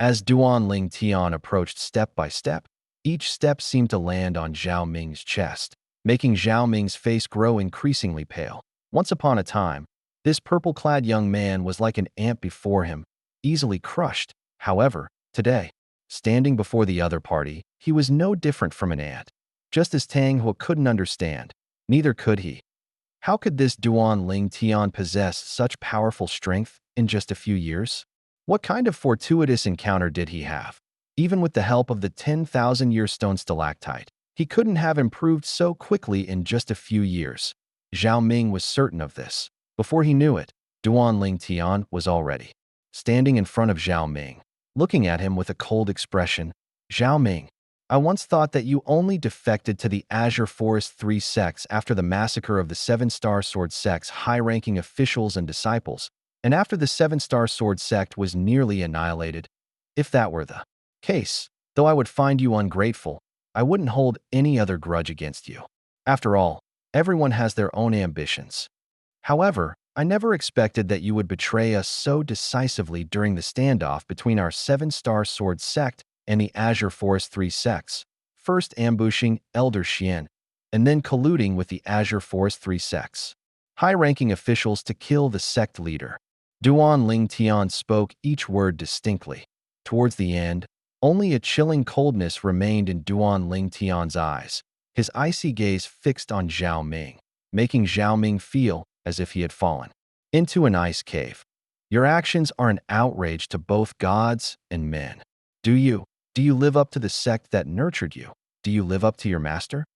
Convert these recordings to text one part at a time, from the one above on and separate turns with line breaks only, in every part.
As Duan Ling Tian approached step by step, each step seemed to land on Zhao Ming's chest, making Zhao Ming's face grow increasingly pale. Once upon a time, this purple-clad young man was like an ant before him, easily crushed. However, today, standing before the other party, he was no different from an ant. Just as Tang He couldn't understand, neither could he. How could this Duan Ling Tian possess such powerful strength in just a few years? What kind of fortuitous encounter did he have? Even with the help of the 10,000-year stone stalactite, he couldn't have improved so quickly in just a few years. Zhao Ming was certain of this. Before he knew it, Duan Ling Tian was already standing in front of Zhao Ming, looking at him with a cold expression. Zhao Ming, I once thought that you only defected to the Azure Forest 3 sects after the massacre of the 7-Star Sword sect's high-ranking officials and disciples, and after the 7-Star Sword sect was nearly annihilated. If that were the case, though I would find you ungrateful, I wouldn't hold any other grudge against you. After all, everyone has their own ambitions. However, I never expected that you would betray us so decisively during the standoff between our 7-Star Sword sect and the Azure Forest 3 sects, first ambushing Elder Xian, and then colluding with the Azure Forest 3 sects, high-ranking officials to kill the sect leader. Duan Ling Tian spoke each word distinctly. Towards the end, only a chilling coldness remained in Duan Ling Tian's eyes, his icy gaze fixed on Zhao Ming, making Zhao Ming feel as if he had fallen into an ice cave. Your actions are an outrage to both gods and men. Do you live up to the sect that nurtured you? Do you live up to your master?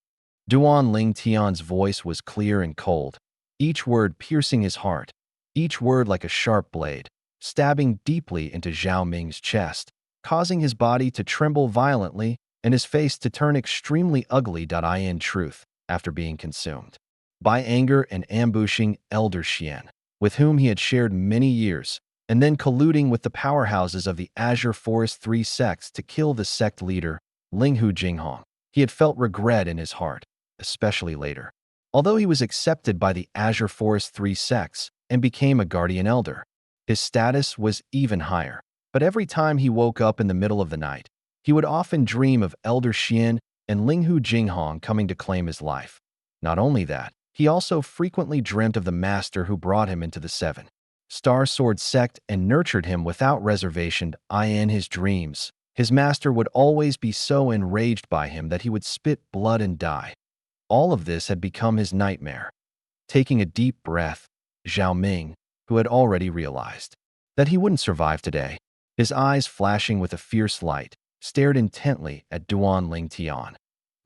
Duan Ling Tian's voice was clear and cold, each word piercing his heart, each word like a sharp blade, stabbing deeply into Zhao Ming's chest, causing his body to tremble violently and his face to turn extremely ugly. In truth, after being consumed by anger and ambushing Elder Xian, with whom he had shared many years, and then colluding with the powerhouses of the Azure Forest 3 sects to kill the sect leader, Linghu Jinghong, he had felt regret in his heart, especially later. Although he was accepted by the Azure Forest 3 sects and became a guardian elder, his status was even higher. But every time he woke up in the middle of the night, he would often dream of Elder Xian and Linghu Jinghong coming to claim his life. Not only that, he also frequently dreamt of the master who brought him into the 7-Star Sword sect and nurtured him without reservation. In his dreams, his master would always be so enraged by him that he would spit blood and die. All of this had become his nightmare. Taking a deep breath, Zhao Ming, who had already realized that he wouldn't survive today, his eyes flashing with a fierce light, stared intently at Duan Ling Tian.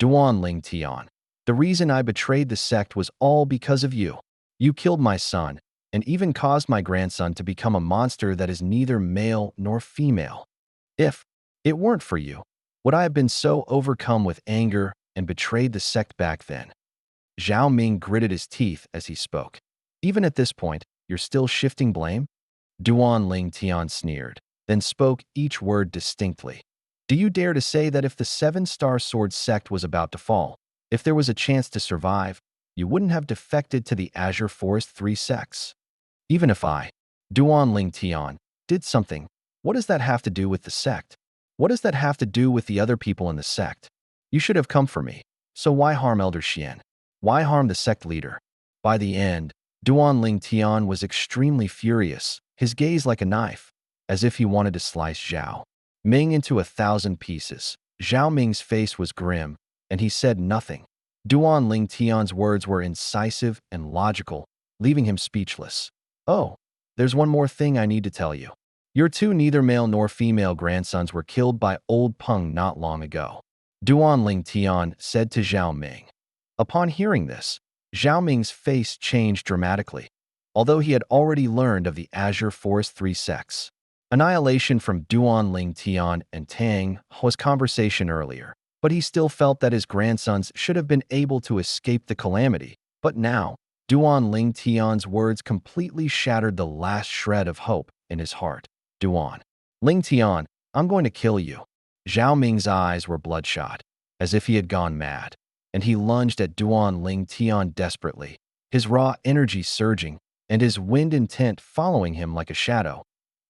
Duan Ling Tian, the reason I betrayed the sect was all because of you. You killed my son, and even caused my grandson to become a monster that is neither male nor female. If it weren't for you, would I have been so overcome with anger and betrayed the sect back then? Zhao Ming gritted his teeth as he spoke. Even at this point, you're still shifting blame? Duan Ling Tian sneered, then spoke each word distinctly. Do you dare to say that if the 7-Star Sword sect was about to fall, if there was a chance to survive, you wouldn't have defected to the Azure Forest 3 sects? Even if I, Duan Ling Tian, did something, what does that have to do with the sect? What does that have to do with the other people in the sect? You should have come for me. So why harm Elder Xian? Why harm the sect leader? By the end, Duan Ling Tian was extremely furious, his gaze like a knife, as if he wanted to slice Zhao Ming into 1,000 pieces. Zhao Ming's face was grim, and he said nothing. Duan Ling Tian's words were incisive and logical, leaving him speechless. Oh, there's one more thing I need to tell you. Your two neither male nor female grandsons were killed by old Peng not long ago, Duan Ling Tian said to Zhao Ming. Upon hearing this, Zhao Ming's face changed dramatically, although he had already learned of the Azure Forest 3 sects. Annihilation from Duan Ling Tian and Tang He's conversation earlier, but he still felt that his grandsons should have been able to escape the calamity. But now, Duan Ling Tian's words completely shattered the last shred of hope in his heart. Duan Ling Tian, I'm going to kill you. Zhao Ming's eyes were bloodshot, as if he had gone mad, and he lunged at Duan Ling Tian desperately, his raw energy surging, and his wind intent following him like a shadow.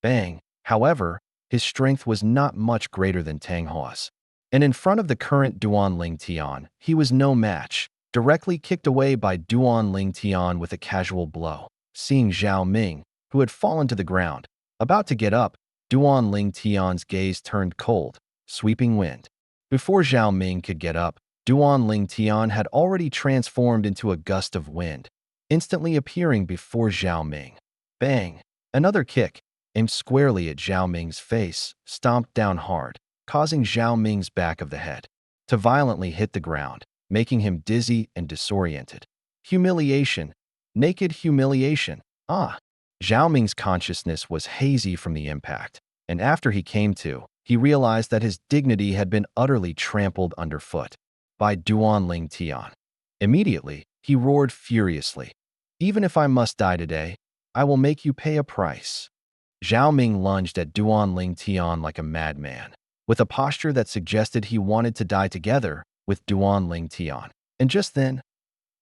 Bang! However, his strength was not much greater than Tanghwa's. And in front of the current Duanling Tian, he was no match, directly kicked away by Duanling Tian with a casual blow. Seeing Zhao Ming, who had fallen to the ground, about to get up, Duanling Tian's gaze turned cold, sweeping wind. Before Zhao Ming could get up, Duanling Tian had already transformed into a gust of wind, instantly appearing before Zhao Ming. Bang! Another kick, aimed squarely at Zhao Ming's face, stomped down hard, causing Zhao Ming's back of the head to violently hit the ground, making him dizzy and disoriented. Humiliation. Naked humiliation. Ah! Zhao Ming's consciousness was hazy from the impact, and after he came to, he realized that his dignity had been utterly trampled underfoot by Duanling Tian. Immediately, he roared furiously. "Even if I must die today, I will make you pay a price." Zhao Ming lunged at Duanling Tian like a madman, with a posture that suggested he wanted to die together with Duanling Tian. And just then,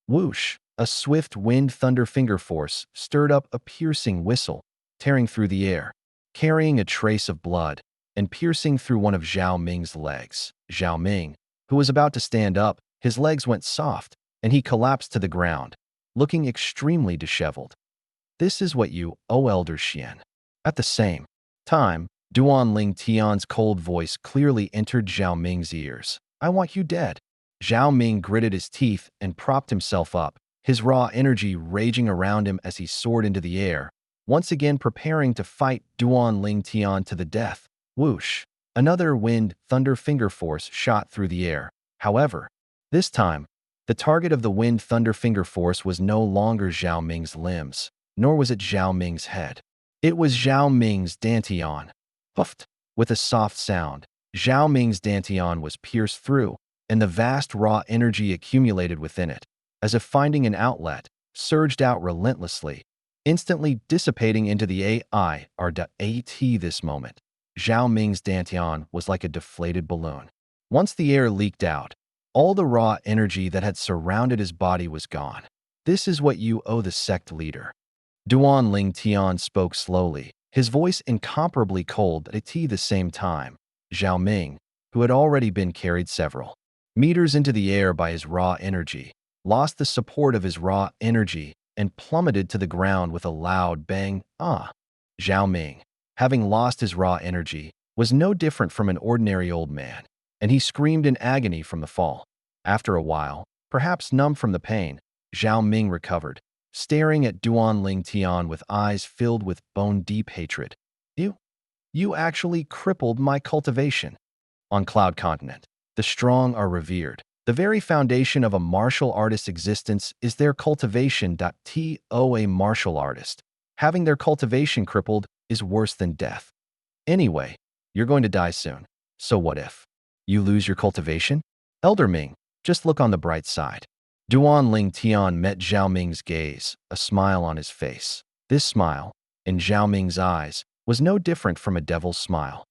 whoosh, a swift wind thunder finger force stirred up a piercing whistle, tearing through the air, carrying a trace of blood, and piercing through one of Zhao Ming's legs. Zhao Ming, who was about to stand up, his legs went soft, and he collapsed to the ground, looking extremely disheveled. "This is what you, O Elder Xian." At the same time, Duanling Tian's cold voice clearly entered Zhao Ming's ears. "I want you dead." Zhao Ming gritted his teeth and propped himself up, his raw energy raging around him as he soared into the air, once again preparing to fight Duanling Tian to the death. Whoosh! Another wind thunder finger force shot through the air. However, this time, the target of the wind thunder finger force was no longer Zhao Ming's limbs, nor was it Zhao Ming's head. It was Zhao Ming's dantian. Puffed! With a soft sound, Zhao Ming's dantian was pierced through, and the vast raw energy accumulated within it, as if finding an outlet, surged out relentlessly, instantly dissipating into the AIR.AT. This moment, Zhao Ming's dantian was like a deflated balloon. Once the air leaked out, all the raw energy that had surrounded his body was gone. "This is what you owe the sect leader." Duanling Tian spoke slowly, his voice incomparably cold at the same time. Zhao Ming, who had already been carried several meters into the air by his raw energy, lost the support of his raw energy and plummeted to the ground with a loud bang. Ah! Zhao Ming, having lost his raw energy, was no different from an ordinary old man, and he screamed in agony from the fall. After a while, perhaps numb from the pain, Zhao Ming recovered, staring at Duanling Tian with eyes filled with bone-deep hatred. You actually crippled my cultivation." On Cloud Continent, the strong are revered. The very foundation of a martial artist's existence is their cultivation. A martial artist, having their cultivation crippled, is worse than death. Anyway, you're going to die soon. So what if you lose your cultivation? Elder Ming, just look on the bright side. Duanling Tian met Zhao Ming's gaze, a smile on his face. This smile, in Zhao Ming's eyes, was no different from a devil's smile.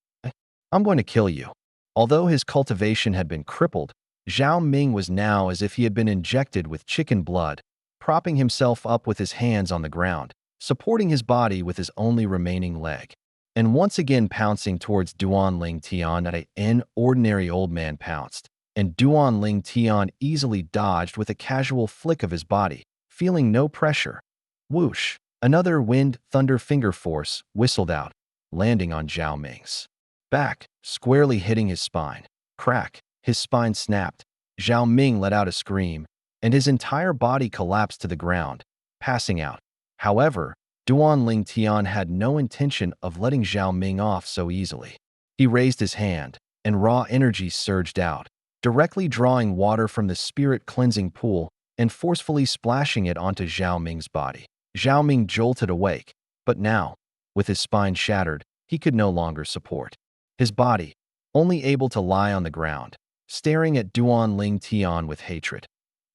"I'm going to kill you." Although his cultivation had been crippled, Zhao Ming was now as if he had been injected with chicken blood, propping himself up with his hands on the ground, supporting his body with his only remaining leg, and once again pouncing towards Duanling Tian at an ordinary old man pounced, and Duanling Tian easily dodged with a casual flick of his body, feeling no pressure. Whoosh! Another wind thunder finger force whistled out, landing on Zhao Ming's back, squarely hitting his spine. Crack! His spine snapped. Zhao Ming let out a scream, and his entire body collapsed to the ground, passing out. However, Duanling Tian had no intention of letting Zhao Ming off so easily. He raised his hand, and raw energy surged out, directly drawing water from the spirit cleansing pool and forcefully splashing it onto Zhao Ming's body. Zhao Ming jolted awake, but now, with his spine shattered, he could no longer support his body, only able to lie on the ground, staring at Duanling Tian with hatred.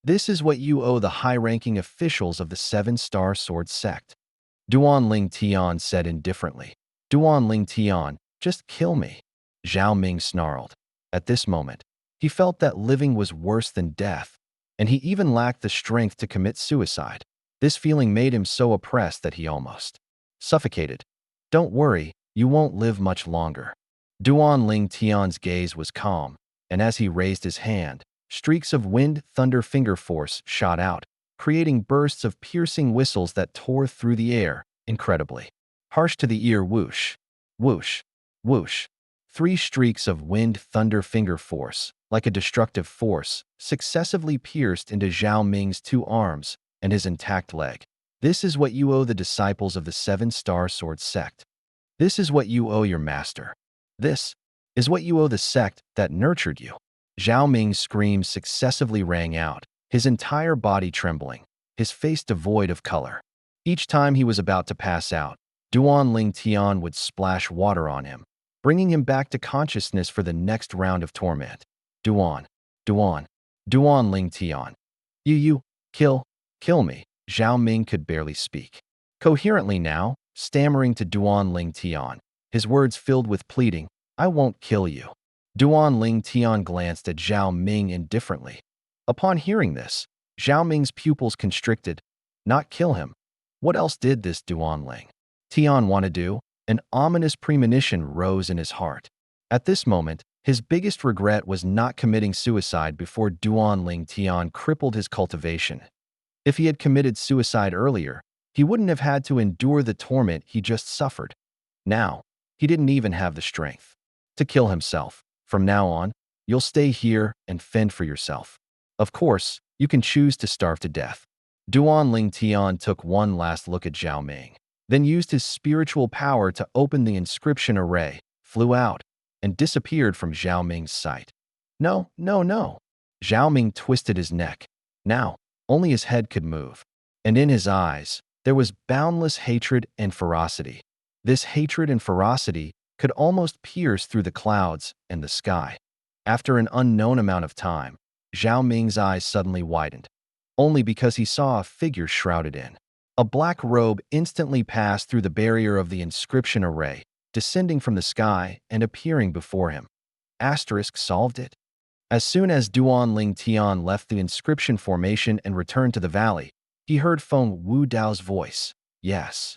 "This is what you owe the high-ranking officials of the Seven-Star Sword Sect," Duanling Tian said indifferently. "Duanling Tian, just kill me," Zhao Ming snarled. At this moment, he felt that living was worse than death, and he even lacked the strength to commit suicide. This feeling made him so oppressed that he almost suffocated. "Don't worry, You won't live much longer. Duan Ling Tian's gaze was calm, and as he raised his hand, streaks of wind thunder finger force shot out, creating bursts of piercing whistles that tore through the air, incredibly harsh to the ear. Whoosh, whoosh, whoosh. 3 streaks of wind thunder finger force, like a destructive force, successively pierced into Zhao Ming's 2 arms and his intact leg. This is what you owe the disciples of the 7-Star Sword sect. This is what you owe your master. This is what you owe the sect that nurtured you. Zhao Ming's screams successively rang out, his entire body trembling, his face devoid of color. Each time he was about to pass out, Duan Ling Tian would splash water on him, bringing him back to consciousness for the next round of torment. Duan, Duan, Duan Ling Tian. You, kill me. Zhao Ming could barely speak coherently now, stammering to Duan Ling Tian, his words filled with pleading, I won't kill you. Duan Ling Tian glanced at Zhao Ming indifferently. Upon hearing this, Zhao Ming's pupils constricted. Not kill him. What else did this Duan Ling Tian want to do? An ominous premonition rose in his heart. At this moment, his biggest regret was not committing suicide before Duan Ling Tian crippled his cultivation. If he had committed suicide earlier, he wouldn't have had to endure the torment he just suffered. Now, he didn't even have the strength to kill himself. From now on, you'll stay here and fend for yourself. Of course, you can choose to starve to death. Duan Ling Tian took one last look at Zhao Ming, then used his spiritual power to open the inscription array, flew out, and disappeared from Zhao Ming's sight. No. Zhao Ming twisted his neck. Now, only his head could move, and in his eyes, there was boundless hatred and ferocity. This hatred and ferocity could almost pierce through the clouds and the sky. After an unknown amount of time, Zhao Ming's eyes suddenly widened, only because he saw a figure shrouded in a black robe instantly passed through the barrier of the inscription array, descending from the sky and appearing before him. Asterisk solved it. As soon as Duan Ling Tian left the inscription formation and returned to the valley, he heard Feng Wudao's voice. Yes.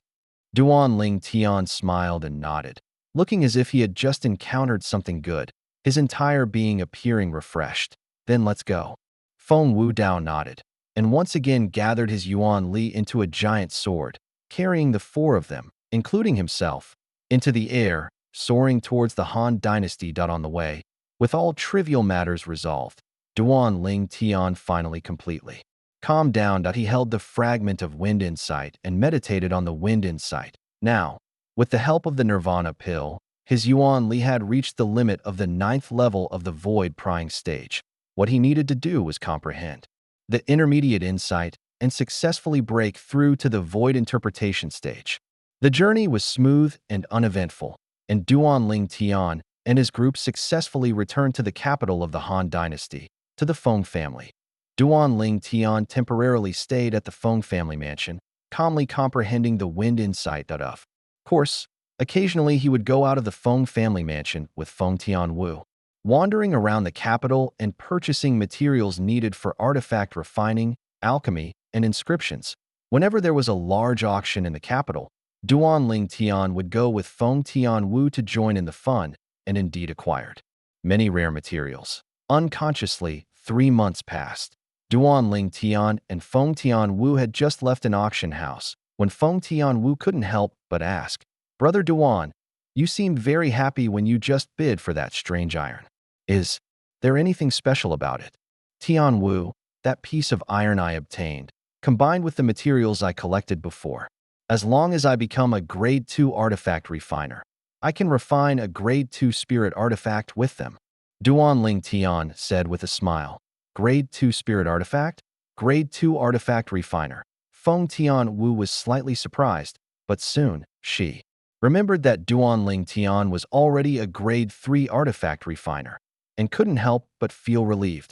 Duan Ling Tian smiled and nodded, looking as if he had just encountered something good, his entire being appearing refreshed. Then let's go. Feng Wudao nodded, and once again gathered his Yuan Li into a giant sword, carrying the 4 of them, including himself, into the air, soaring towards the Han Dynasty. On the way, with all trivial matters resolved, Duan Ling Tian finally completely calmed down. He held the fragment of wind insight and meditated on the wind insight. Now, with the help of the Nirvana pill, his Yuan Li had reached the limit of the 9th level of the void prying stage. What he needed to do was comprehend the intermediate insight and successfully break through to the void interpretation stage. The journey was smooth and uneventful, and Duan Ling Tian and his group successfully returned to the capital of the Han Dynasty, to the Feng family. Duan Ling Tian temporarily stayed at the Feng family mansion, calmly comprehending the wind insight. Of course, occasionally he would go out of the Feng family mansion with Feng Tianwu, wandering around the capital and purchasing materials needed for artifact refining, alchemy, and inscriptions. Whenever there was a large auction in the capital, Duan Ling Tian would go with Feng Tianwu to join in the fun, and indeed acquired many rare materials. Unconsciously, 3 months passed. Duan Ling Tian and Feng Tianwu had just left an auction house when Feng Tianwu couldn't help but ask, Brother Duan, you seemed very happy when you just bid for that strange iron. Is there anything special about it? Tianwu, that piece of iron I obtained, combined with the materials I collected before. As long as I become a Grade 2 artifact refiner, I can refine a Grade 2 spirit artifact with them. Duan Ling Tian said with a smile. Grade 2 spirit artifact? Grade 2 artifact refiner. Feng Tianwu was slightly surprised, but soon, she remembered that Duan Ling Tian was already a Grade 3 artifact refiner, and couldn't help but feel relieved.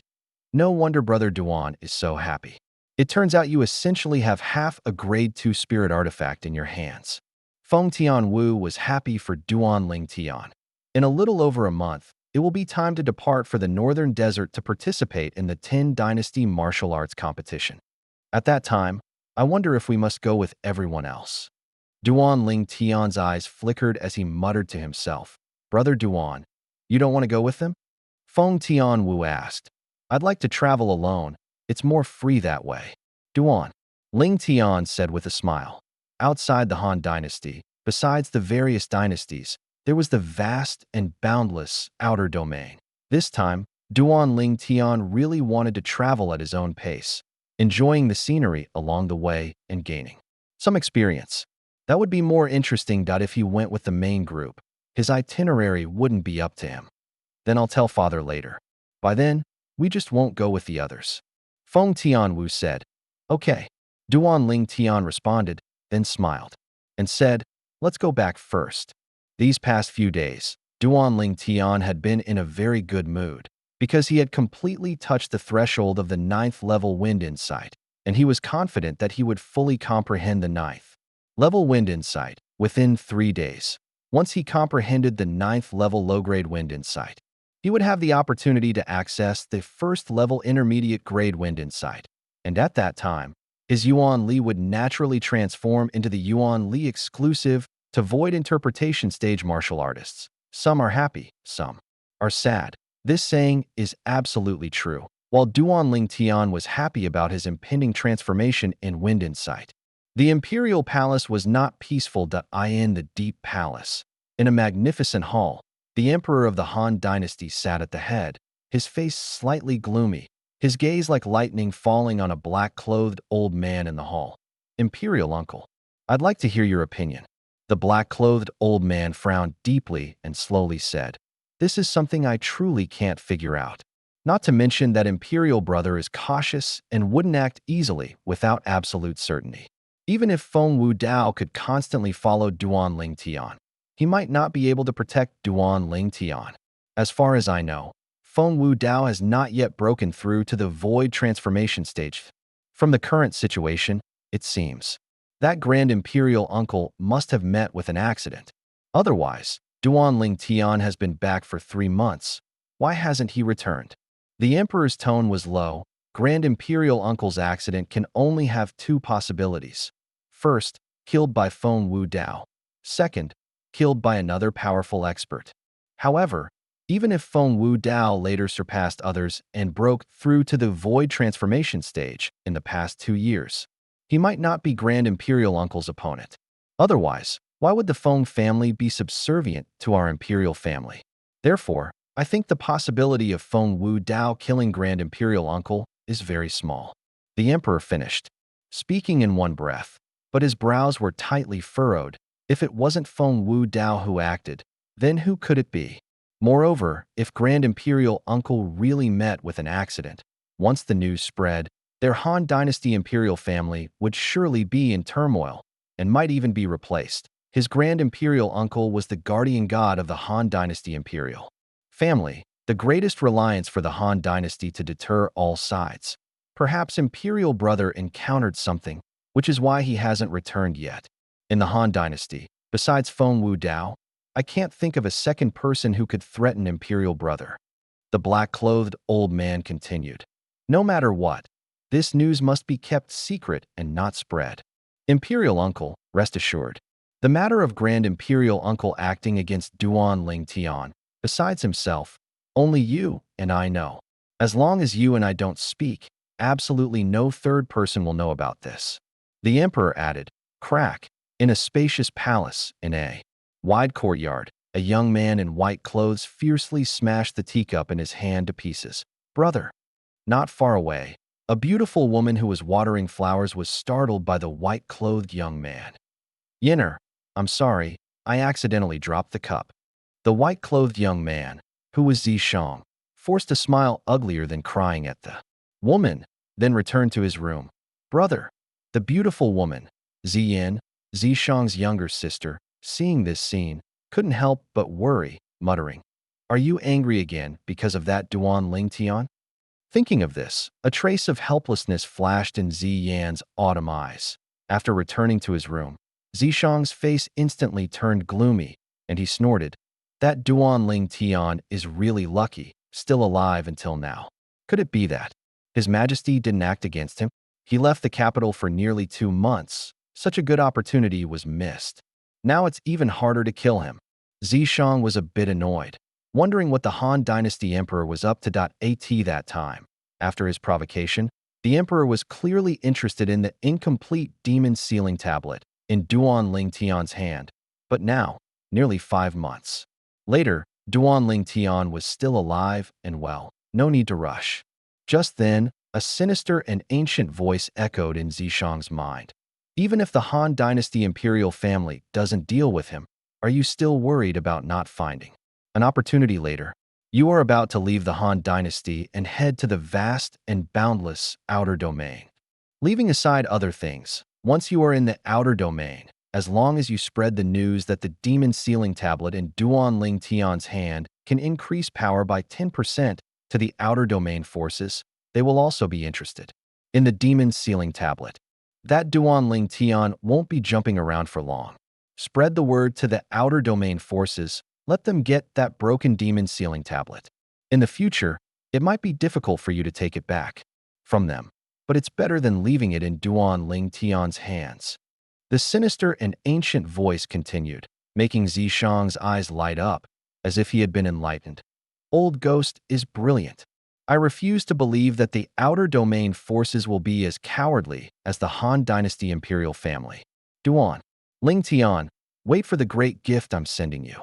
No wonder Brother Duan is so happy. It turns out you essentially have half a Grade 2 spirit artifact in your hands. Feng Tianwu was happy for Duan Ling Tian. In a little over a month, it will be time to depart for the Northern Desert to participate in the 10 Dynasty martial arts competition. At that time, I wonder if we must go with everyone else. Duan Ling Tian's eyes flickered as he muttered to himself, "Brother Duan, you don't want to go with them?" Feng Tian Wu asked. "I'd like to travel alone. It's more free that way." Duan Ling Tian said with a smile. Outside the Han dynasty, besides the various dynasties, there was the vast and boundless outer domain. This time, Duan Ling Tian really wanted to travel at his own pace, enjoying the scenery along the way and gaining some experience. That would be more interesting if he went with the main group. His itinerary wouldn't be up to him. "Then I'll tell father later. By then, we just won't go with the others." Feng Tianwu said. "Okay." Duan Ling Tian responded, then smiled, and said, "Let's go back first." These past few days, Duan Ling Tian had been in a very good mood, because he had completely touched the threshold of the 9th level wind insight, and he was confident that he would fully comprehend the 9th level wind insight within 3 days. Once he comprehended the 9th level low-grade wind insight, he would have the opportunity to access the 1st level intermediate grade wind insight, and at that time, his Yuan Li would naturally transform into the Yuan Li exclusive to void interpretation stage martial artists. Some are happy, some are sad. This saying is absolutely true. While Duan Ling Tian was happy about his impending transformation in wind insight, the imperial palace was not peaceful. In the deep palace, in a magnificent hall, the emperor of the Han dynasty sat at the head, his face slightly gloomy, his gaze like lightning falling on a black-clothed old man in the hall. "Imperial uncle, I'd like to hear your opinion." The black-clothed old man frowned deeply and slowly said, "This is something I truly can't figure out. Not to mention that imperial brother is cautious and wouldn't act easily without absolute certainty. Even if Feng Wu Dao could constantly follow Duan Ling Tian, he might not be able to protect Duan Ling Tian. As far as I know, Feng Wu Dao has not yet broken through to the void transformation stage. From the current situation, it seems that Grand Imperial Uncle must have met with an accident. Otherwise, Duan Ling Tian has been back for 3 months. Why hasn't he returned?" The Emperor's tone was low. Grand Imperial Uncle's accident can only have 2 possibilities. First, killed by Feng Wu Dao. Second, killed by another powerful expert. However, even if Feng Wu Dao later surpassed others and broke through to the void transformation stage in the past 2 years, he might not be Grand Imperial Uncle's opponent. Otherwise, why would the Feng family be subservient to our imperial family? Therefore, I think the possibility of Feng Wu Dao killing Grand Imperial Uncle is very small. The emperor finished, speaking in one breath, but his brows were tightly furrowed. If it wasn't Feng Wu Dao who acted, then who could it be? Moreover, if Grand Imperial Uncle really met with an accident, once the news spread, their Han Dynasty imperial family would surely be in turmoil and might even be replaced. His Grand Imperial Uncle was the guardian god of the Han Dynasty imperial family, the greatest reliance for the Han Dynasty to deter all sides. Perhaps Imperial Brother encountered something, which is why he hasn't returned yet. In the Han Dynasty, besides Feng Wu Dao, I can't think of a second person who could threaten Imperial Brother. The black-clothed old man continued. No matter what, this news must be kept secret and not spread. Imperial Uncle, rest assured. The matter of Grand Imperial Uncle acting against Duan Ling Tian, besides himself, only you and I know. As long as you and I don't speak, absolutely no third person will know about this." The emperor added, "Crack." In a spacious palace in a wide courtyard, a young man in white clothes fiercely smashed the teacup in his hand to pieces. "Brother." Not far away, a beautiful woman who was watering flowers was startled by the white-clothed young man. "Yinner, I'm sorry, I accidentally dropped the cup." The white-clothed young man, who was Zishang, forced a smile uglier than crying at the woman, then returned to his room. "Brother." The beautiful woman, Ziyin, Zishang's younger sister, seeing this scene, couldn't help but worry, muttering, "Are you angry again because of that Duan Ling Tian?" Thinking of this, a trace of helplessness flashed in Ziyan's autumn eyes. After returning to his room, Zishang's face instantly turned gloomy, and he snorted, "That Duan Ling Tian is really lucky, still alive until now. Could it be that His Majesty didn't act against him? He left the capital for nearly 2 months, such a good opportunity was missed. Now it's even harder to kill him. Zishang was a bit annoyed, wondering what the Han Dynasty Emperor was up to. At that time, after his provocation, the Emperor was clearly interested in the incomplete demon sealing tablet in Duan Ling Tian's hand. But now, nearly 5 months later, Duan Ling Tian was still alive and well. No need to rush. Just then, a sinister and ancient voice echoed in Zishang's mind. Even if the Han Dynasty imperial family doesn't deal with him, are you still worried about not finding an opportunity later? You are about to leave the Han Dynasty and head to the vast and boundless outer domain. Leaving aside other things, once you are in the outer domain, as long as you spread the news that the demon sealing tablet in Duan Ling Tian's hand can increase power by 10% to the outer domain forces, they will also be interested in the demon sealing tablet. That Duan Ling Tian won't be jumping around for long. Spread the word to the outer domain forces. Let them get that broken demon sealing tablet. In the future, it might be difficult for you to take it back from them, but it's better than leaving it in Duan Ling Tian's hands. The sinister and ancient voice continued, making Zishang's eyes light up, as if he had been enlightened. Old Ghost is brilliant. I refuse to believe that the outer domain forces will be as cowardly as the Han Dynasty imperial family. Duan Ling Tian, wait for the great gift I'm sending you.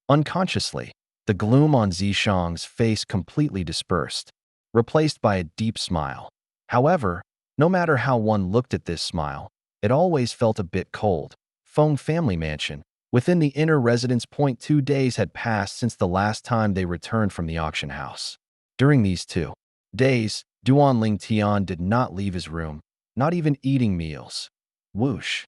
Unconsciously, the gloom on Zishang's face completely dispersed, replaced by a deep smile. However, no matter how one looked at this smile, it always felt a bit cold. Feng family mansion. Within the inner residence. 2 days had passed since the last time they returned from the auction house. During these 2 days, Duan Ling Tian did not leave his room, not even eating meals. Whoosh.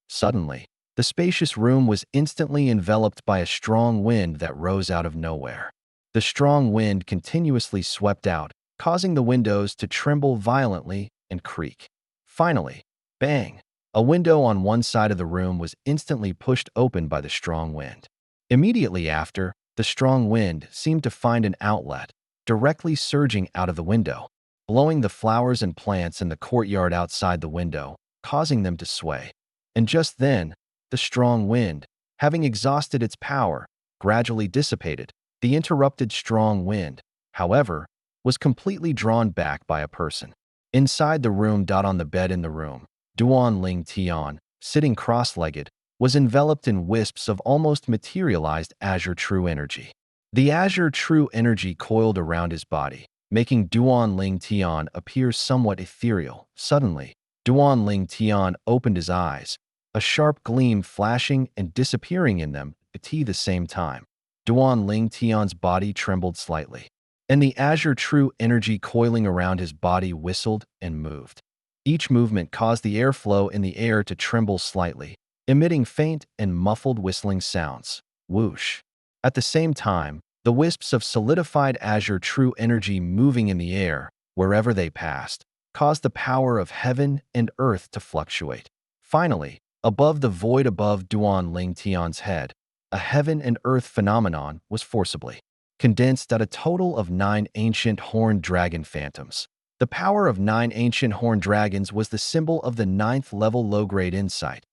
Suddenly, the spacious room was instantly enveloped by a strong wind that rose out of nowhere. The strong wind continuously swept out, causing the windows to tremble violently and creak. Finally, bang! A window on one side of the room was instantly pushed open by the strong wind. Immediately after, the strong wind seemed to find an outlet, directly surging out of the window, blowing the flowers and plants in the courtyard outside the window, causing them to sway. And just then, the strong wind, having exhausted its power, gradually dissipated. The interrupted strong wind, however, was completely drawn back by a person. Inside the room. On the bed in the room, Duan Ling Tian, sitting cross-legged, was enveloped in wisps of almost materialized azure true energy. The azure true energy coiled around his body, making Duan Ling Tian appear somewhat ethereal. Suddenly, Duan Ling Tian opened his eyes, a sharp gleam flashing and disappearing in them at the same time. Duan Ling Tian's body trembled slightly, and the azure true energy coiling around his body whistled and moved. Each movement caused the airflow in the air to tremble slightly, emitting faint and muffled whistling sounds. Whoosh. At the same time, the wisps of solidified azure true energy moving in the air, wherever they passed, caused the power of heaven and earth to fluctuate. Finally, above the void above Duan Ling Tian's head, a heaven and earth phenomenon was forcibly condensed at a total of 9 ancient horned dragon phantoms. The power of 9 ancient horned dragons was the symbol of the 9th level low-grade insight.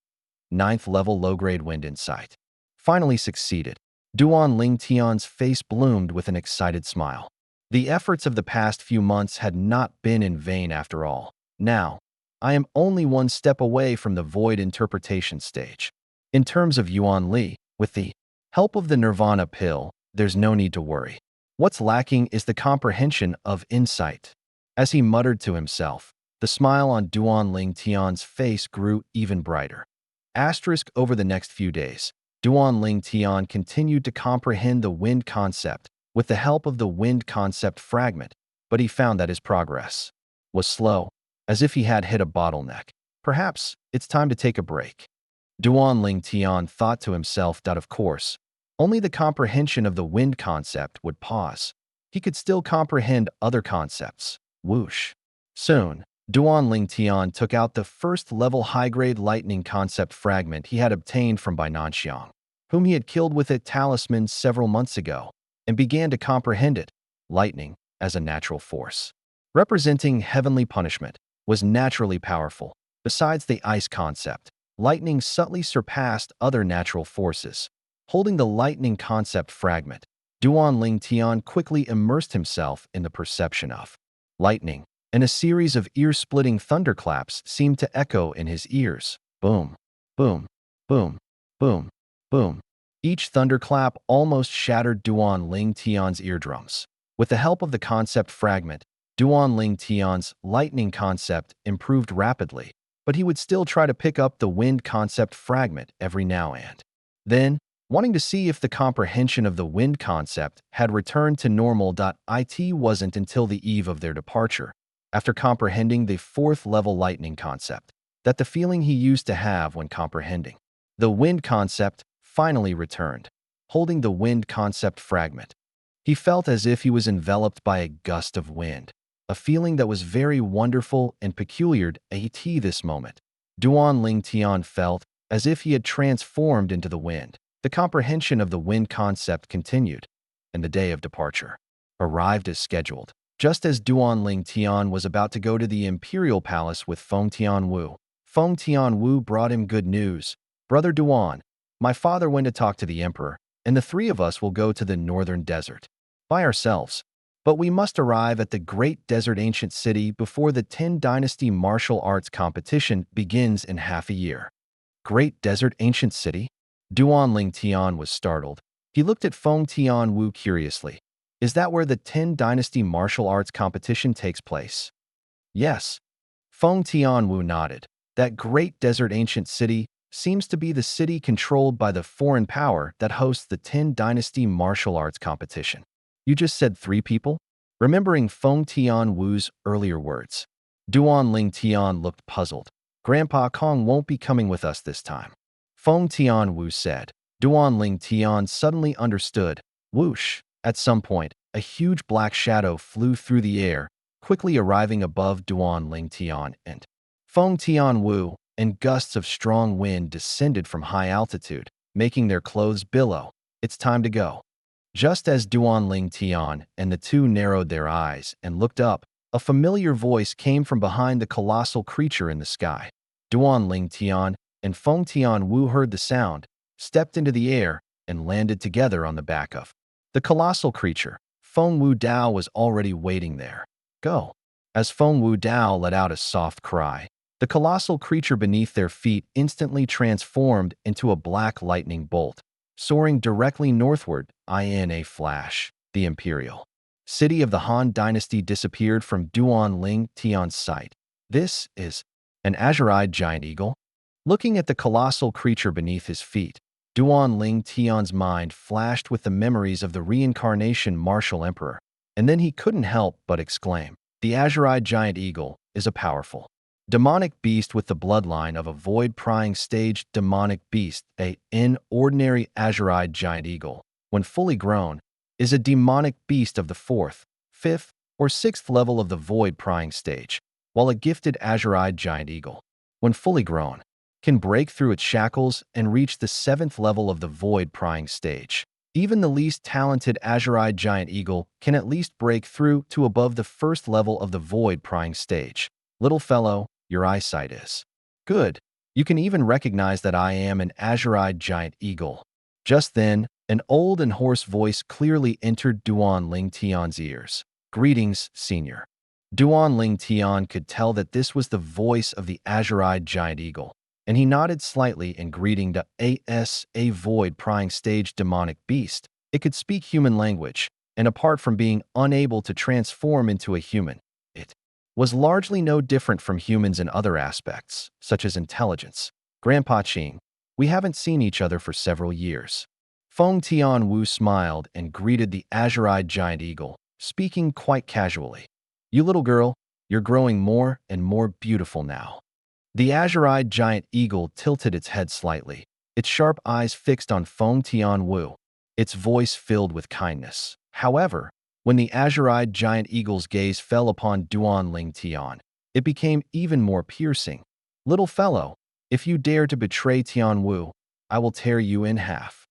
9th level low-grade wind insight finally succeeded. Duan Ling Tian's face bloomed with an excited smile. The efforts of the past few months had not been in vain after all. Now, I am only one step away from the void interpretation stage. In terms of Yuan Li, with the help of the Nirvana pill, there's no need to worry. What's lacking is the comprehension of insight. As he muttered to himself, the smile on Duan Ling Tian's face grew even brighter. Asterisk over the next few days, Duan Ling Tian continued to comprehend the wind concept with the help of the wind concept fragment, but he found that his progress was slow, as if he had hit a bottleneck. Perhaps it's time to take a break. Duan Ling Tian thought to himself that, of course, only the comprehension of the wind concept would pause. He could still comprehend other concepts. Whoosh. Soon, Duan Ling Tian took out the first-level high-grade lightning concept fragment he had obtained from Bai Nanxiang, whom he had killed with a talisman several months ago, and began to comprehend it. Lightning, as a natural force, representing heavenly punishment, was naturally powerful. Besides the ice concept, lightning subtly surpassed other natural forces. Holding the lightning concept fragment, Duan Ling Tian quickly immersed himself in the perception of lightning, and a series of ear-splitting thunderclaps seemed to echo in his ears. Boom, boom, boom, boom, boom. Each thunderclap almost shattered Duan Ling Tian's eardrums. With the help of the concept fragment, Duan Ling Tian's lightning concept improved rapidly, but he would still try to pick up the wind concept fragment every now and then, wanting to see if the comprehension of the wind concept had returned to normal. It wasn't until the eve of their departure, after comprehending the fourth-level lightning concept, that the feeling he used to have when comprehending the wind concept finally returned. Holding the wind concept fragment, he felt as if he was enveloped by a gust of wind, a feeling that was very wonderful and peculiar. At this moment, Duan Ling Tian felt as if he had transformed into the wind. The comprehension of the wind concept continued, and the day of departure arrived as scheduled. Just as Duan Ling Tian was about to go to the imperial palace with Feng Tianwu brought him good news. Brother Duan, my father went to talk to the emperor, and the three of us will go to the northern desert by ourselves. But we must arrive at the great desert ancient city before the 10 Dynasty martial arts competition begins in half a year. Great desert ancient city? Duan Ling Tian was startled. He looked at Feng Tianwu curiously. Is that where the 10 Dynasty martial arts competition takes place? Yes. Feng Tianwu nodded. That great desert ancient city seems to be the city controlled by the foreign power that hosts the 10 Dynasty martial arts competition. You just said 3 people? Remembering Feng Tianwu's earlier words, Duan Ling Tian looked puzzled. Grandpa Kong won't be coming with us this time, Feng Tianwu said. Duan Ling Tian suddenly understood. Whoosh! At some point, a huge black shadow flew through the air, quickly arriving above Duan Ling Tian and Feng Tianwu, and gusts of strong wind descended from high altitude, making their clothes billow. It's time to go. Just as Duan Ling Tian and the two narrowed their eyes and looked up, a familiar voice came from behind the colossal creature in the sky. Duan Ling Tian and Feng Tianwu heard the sound, stepped into the air, and landed together on the back of the colossal creature. Feng Wu Dao was already waiting there. Go. As Feng Wu Dao let out a soft cry, the colossal creature beneath their feet instantly transformed into a black lightning bolt, soaring directly northward. In a flash, the imperial city of the Han Dynasty disappeared from Duan Ling Tian's sight. This is an azure-eyed giant eagle? Looking at the colossal creature beneath his feet, Duan Ling Tian's mind flashed with the memories of the reincarnation Martial Emperor, and then he couldn't help but exclaim, the azure-eyed giant eagle is a powerful demonic beast with the bloodline of a void-prying stage demonic beast. An ordinary azure-eyed giant eagle, when fully grown, is a demonic beast of the 4th, 5th, or 6th level of the void-prying stage, while a gifted azure-eyed giant eagle, when fully grown, can break through its shackles and reach the 7th level of the void-prying stage. Even the least talented azure-eyed giant eagle can at least break through to above the 1st level of the void-prying stage. Little fellow, your eyesight is good. You can even recognize that I am an azure-eyed giant eagle. Just then, an old and hoarse voice clearly entered Duan Ling Tian's ears. Greetings, senior. Duan Ling Tian could tell that this was the voice of the azure-eyed giant eagle, and he nodded slightly in greeting to a void-prying stage demonic beast. It could speak human language, and apart from being unable to transform into a human, it was largely no different from humans in other aspects, such as intelligence. Grandpa Qing, we haven't seen each other for several years. Feng Tianwu smiled and greeted the azure-eyed giant eagle, speaking quite casually. You little girl, you're growing more and more beautiful now. The azure-eyed giant eagle tilted its head slightly, its sharp eyes fixed on Feng Tianwu, its voice filled with kindness. However, when the azure-eyed giant eagle's gaze fell upon Duan Ling Tian, it became even more piercing. Little fellow, if you dare to betray Tianwu, I will tear you in half.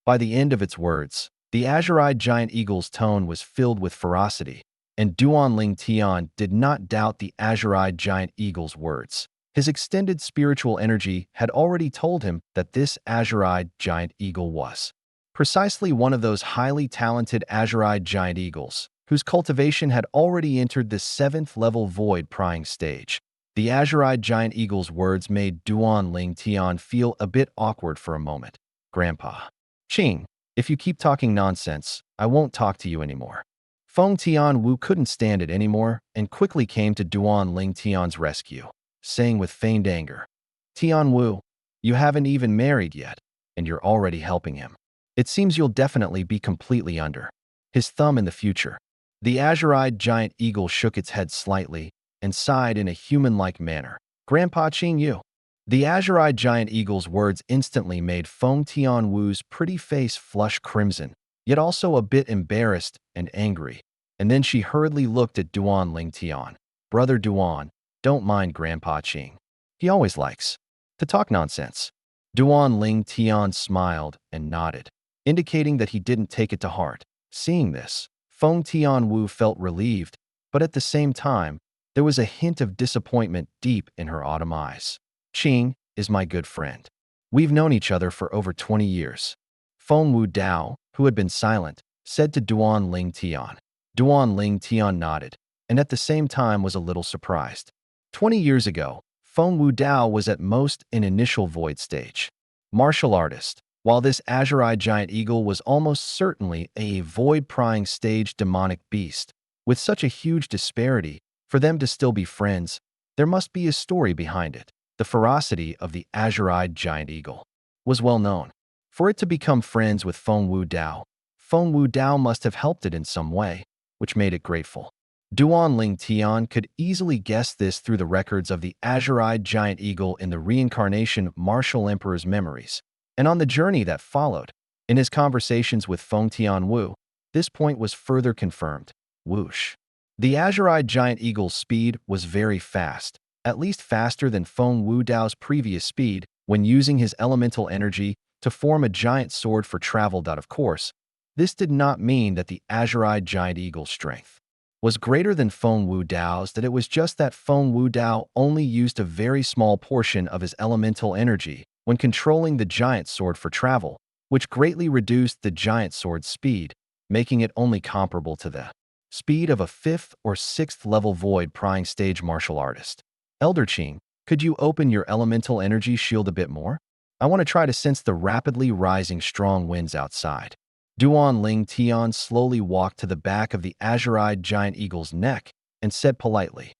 By the end of its words, the azure-eyed giant eagle's tone was filled with ferocity, and Duan Ling Tian did not doubt the azure-eyed giant eagle's words. His extended spiritual energy had already told him that this azure-eyed giant eagle was precisely one of those highly talented azure-eyed giant eagles, whose cultivation had already entered the 7th-level void prying stage. The azure-eyed giant eagle's words made Duan Ling Tian feel a bit awkward for a moment. Grandpa. Qing, if you keep talking nonsense, I won't talk to you anymore. Feng Tianwu couldn't stand it anymore and quickly came to Duan Ling Tian's rescue, saying with feigned anger, Tianwu, you haven't even married yet, and you're already helping him. It seems you'll definitely be completely under his thumb in the future. The azure-eyed giant eagle shook its head slightly and sighed in a human-like manner. Grandpa Qing Yu. The azure-eyed giant eagle's words instantly made Feng Tianwu's pretty face flush crimson, yet also a bit embarrassed and angry. And then she hurriedly looked at Duan Ling Tian. Brother Duan, don't mind Grandpa Qing. He always likes to talk nonsense. Duan Ling Tian smiled and nodded, indicating that he didn't take it to heart. Seeing this, Feng Tianwu felt relieved, but at the same time, there was a hint of disappointment deep in her autumn eyes. Qing is my good friend. We've known each other for over 20 years. Feng Wu Dao, who had been silent, said to Duan Ling Tian. Duan Ling Tian nodded, and at the same time was a little surprised. 20 years ago, Feng Wu Dao was at most an initial void stage. Martial artist, while this azure-eyed giant eagle was almost certainly a void-prying stage demonic beast. With such a huge disparity, for them to still be friends, there must be a story behind it. The ferocity of the azure-eyed giant eagle was well known. For it to become friends with Feng Wu Dao must have helped it in some way, which made it grateful. Duan Ling Tian could easily guess this through the records of the azure-eyed giant eagle in the reincarnation Martial Emperor's memories, and on the journey that followed. In his conversations with Feng Tianwu, this point was further confirmed. Whoosh. The azure-eyed giant eagle's speed was very fast, at least faster than Feng Wu Dao's previous speed when using his elemental energy to form a giant sword for travel. Of course, this did not mean that the azure-eyed giant eagle's strength was greater than Feng Wu Dao's, that it was just that Feng Wu Dao only used a very small portion of his elemental energy when controlling the giant sword for travel, which greatly reduced the giant sword's speed, making it only comparable to the speed of a 5th or 6th level void prying stage martial artist. Elder Qing, could you open your elemental energy shield a bit more? I want to try to sense the rapidly rising strong winds outside. Duan Ling Tian slowly walked to the back of the azure-eyed giant eagle's neck and said politely,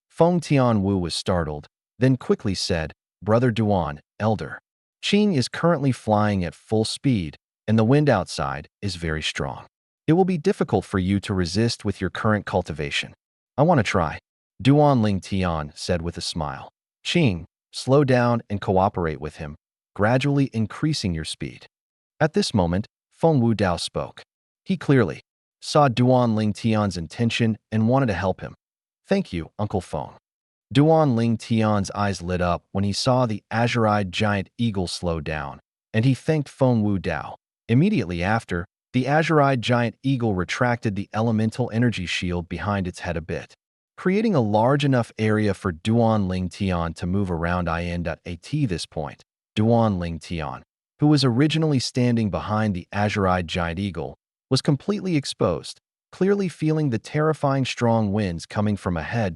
Feng Tianwu was startled, then quickly said, Brother Duan, Elder Qing is currently flying at full speed, and the wind outside is very strong. It will be difficult for you to resist with your current cultivation. I want to try. Duan Ling Tian said with a smile. Qing, slow down and cooperate with him, gradually increasing your speed. At this moment, Feng Wu Dao spoke. He clearly saw Duan Ling Tian's intention and wanted to help him. Thank you, Uncle Feng. Duan Ling Tian's eyes lit up when he saw the azure-eyed giant eagle slow down, and he thanked Feng Wu Dao. Immediately after, the azure-eyed giant eagle retracted the elemental energy shield behind its head a bit, creating a large enough area for Duan Ling Tian to move around. At this point, Duan Ling Tian, who was originally standing behind the azure-eyed giant eagle, was completely exposed, clearly feeling the terrifying strong winds coming from ahead.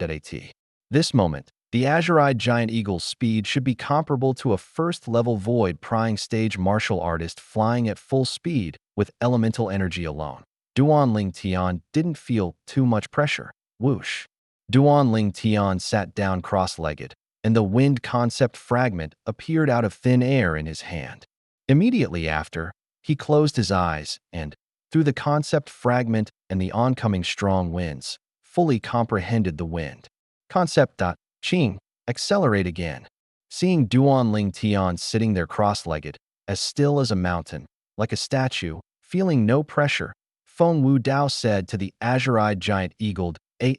This moment, the azure-eyed giant eagle's speed should be comparable to a first-level void prying stage martial artist flying at full speed with elemental energy alone. Duan Ling Tian didn't feel too much pressure. Whoosh. Duan Ling Tian sat down cross-legged, and the wind concept fragment appeared out of thin air in his hand. Immediately after, he closed his eyes and, through the concept fragment and the oncoming strong winds, fully comprehended the wind. Concept. Qing, accelerate again. Seeing Duan Ling Tian sitting there cross-legged, as still as a mountain, like a statue, feeling no pressure, Feng Wu Dao said to the azure-eyed giant eagle,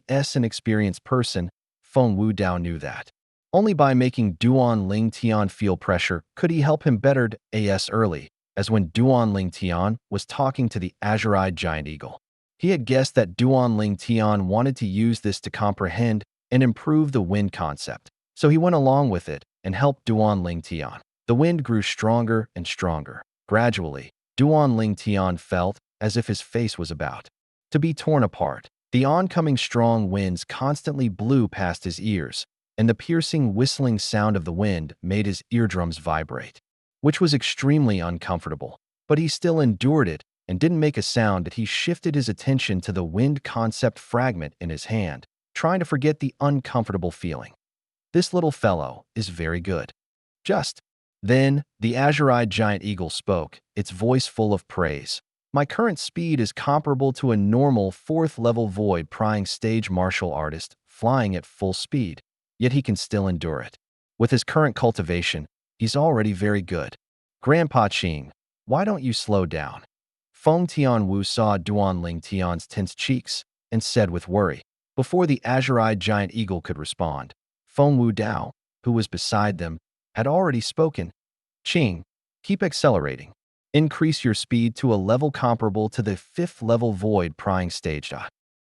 as an experienced person, Feng Wu Dao knew that only by making Duan Ling Tian feel pressure could he help him better as early as when Duan Ling Tian was talking to the azure-eyed giant eagle. He had guessed that Duan Ling Tian wanted to use this to comprehend and improve the wind concept, So he went along with it and helped Duan Ling Tian. The wind grew stronger and stronger. Gradually, Duan Ling Tian felt as if his face was about to be torn apart. The oncoming strong winds constantly blew past his ears, and the piercing whistling sound of the wind made his eardrums vibrate, which was extremely uncomfortable. But he still endured it and didn't make a sound. That he shifted his attention to the wind concept fragment in his hand, trying to forget the uncomfortable feeling. This little fellow is very good. Just then, the azure-eyed giant eagle spoke, its voice full of praise. My current speed is comparable to a normal 4th-level void-prying stage martial artist flying at full speed, yet he can still endure it. With his current cultivation, he's already very good. Grandpa Qing, why don't you slow down? Feng Tianwu saw Duan Ling Tian's tense cheeks and said with worry. Before the azure-eyed giant eagle could respond, Feng Wu Dao, who was beside them, had already spoken. Qing, keep accelerating. Increase your speed to a level comparable to the 5th-level void-prying stage.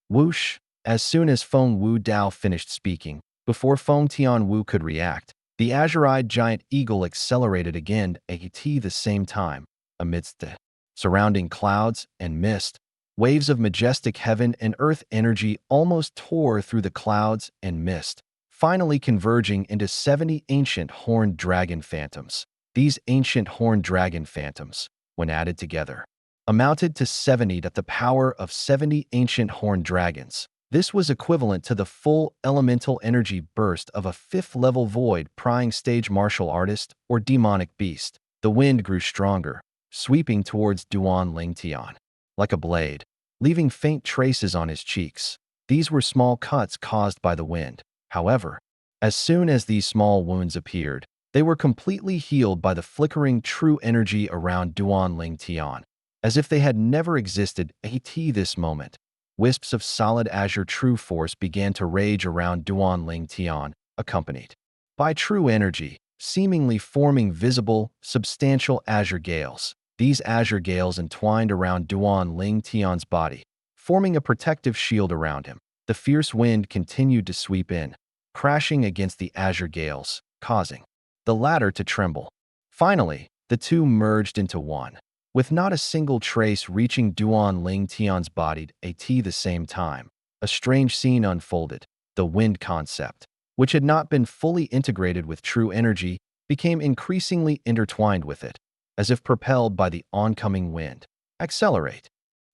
Whoosh! As soon as Feng Wu Dao finished speaking, before Feng Tianwu could react, the azure-eyed giant eagle accelerated again at the same time, amidst the surrounding clouds and mist. Waves of majestic heaven and earth energy almost tore through the clouds and mist, finally converging into 70 ancient horned dragon phantoms. These ancient horned dragon phantoms, when added together, amounted to 70 to the power of 70 ancient horned dragons. This was equivalent to the full elemental energy burst of a 5th-level void-prying stage martial artist or demonic beast. The wind grew stronger, sweeping towards Duan Ling Tian like a blade, leaving faint traces on his cheeks. These were small cuts caused by the wind. However, as soon as these small wounds appeared, they were completely healed by the flickering true energy around Duan Ling Tian, as if they had never existed at this moment. Wisps of solid azure true force began to rage around Duan Ling Tian, accompanied by true energy, seemingly forming visible, substantial azure gales. These azure gales entwined around Duan Ling Tian's body, forming a protective shield around him. The fierce wind continued to sweep in, crashing against the azure gales, causing the latter to tremble. Finally, the two merged into one, with not a single trace reaching Duan Ling Tian's body at the same time. A strange scene unfolded. The wind concept, which had not been fully integrated with true energy, became increasingly intertwined with it, as if propelled by the oncoming wind. Accelerate.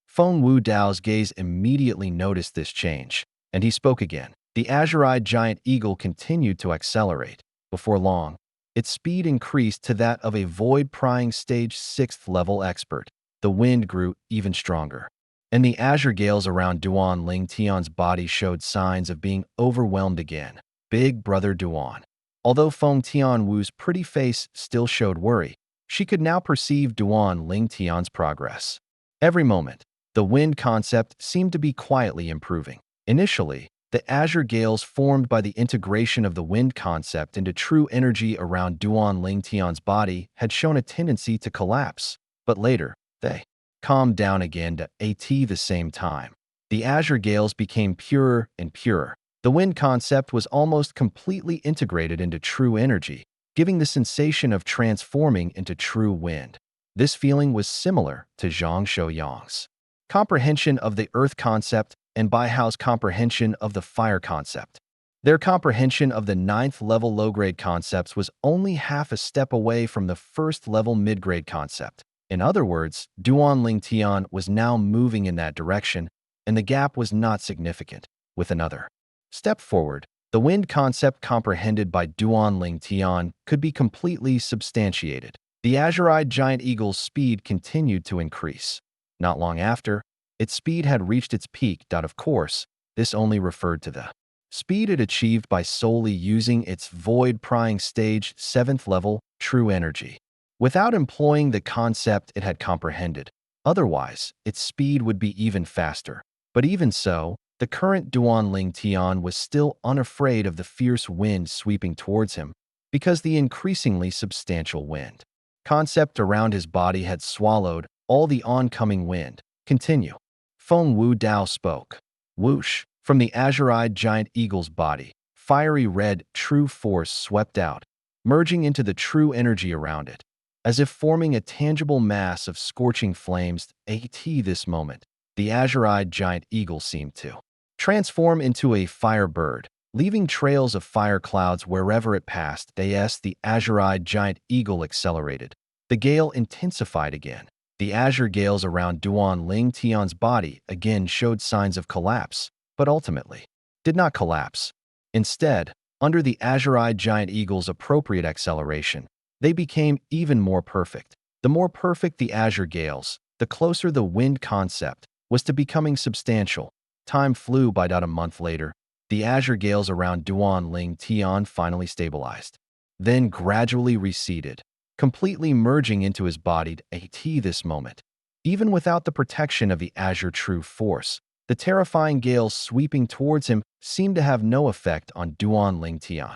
Feng Wu Dao's gaze immediately noticed this change, and he spoke again. The azure-eyed giant eagle continued to accelerate. Before long, its speed increased to that of a void-prying stage 6th-level expert. The wind grew even stronger, and the azure gales around Duan Ling Tian's body showed signs of being overwhelmed again. Big Brother Duan. Although Feng Tianwu's pretty face still showed worry, she could now perceive Duan Ling Tian's progress. Every moment, the wind concept seemed to be quietly improving. Initially, the azure gales formed by the integration of the wind concept into true energy around Duan Ling Tian's body had shown a tendency to collapse, but later, they calmed down again to the same time. The azure gales became purer and purer. The wind concept was almost completely integrated into true energy, giving the sensation of transforming into true wind. This feeling was similar to Zhang Shouyang's comprehension of the earth concept and Baihao's comprehension of the fire concept. Their comprehension of the 9th-level low-grade concepts was only half a step away from the 1st-level mid-grade concept. In other words, Duan Ling Tian was now moving in that direction, and the gap was not significant. With another step forward, the wind concept comprehended by Duan Ling Tian could be completely substantiated. The azure-eyed giant eagle's speed continued to increase. Not long after, its speed had reached its peak. Of course, this only referred to the speed it achieved by solely using its void-prying stage 7th level true energy, without employing the concept it had comprehended. Otherwise, its speed would be even faster. But even so, the current Duan Ling Tian was still unafraid of the fierce wind sweeping towards him, because the increasingly substantial wind concept around his body had swallowed all the oncoming wind. Continue. Feng Wu Dao spoke. Whoosh! From the azure-eyed giant eagle's body, fiery red true force swept out, merging into the true energy around it, as if forming a tangible mass of scorching flames. At this moment, the azure-eyed giant eagle seemed to transform into a fire bird, leaving trails of fire clouds wherever it passed. The azure-eyed giant eagle accelerated. The gale intensified again. The azure gales around Duan Ling Tian's body again showed signs of collapse, but ultimately did not collapse. Instead, under the azure-eyed giant eagle's appropriate acceleration, they became even more perfect. The more perfect the azure gales, the closer the wind concept was to becoming substantial. Time flew by. A month later, the azure gales around Duan Ling Tian finally stabilized, then gradually receded, completely merging into his body. At this moment, even without the protection of the azure true force, the terrifying gales sweeping towards him seemed to have no effect on Duan Ling Tian.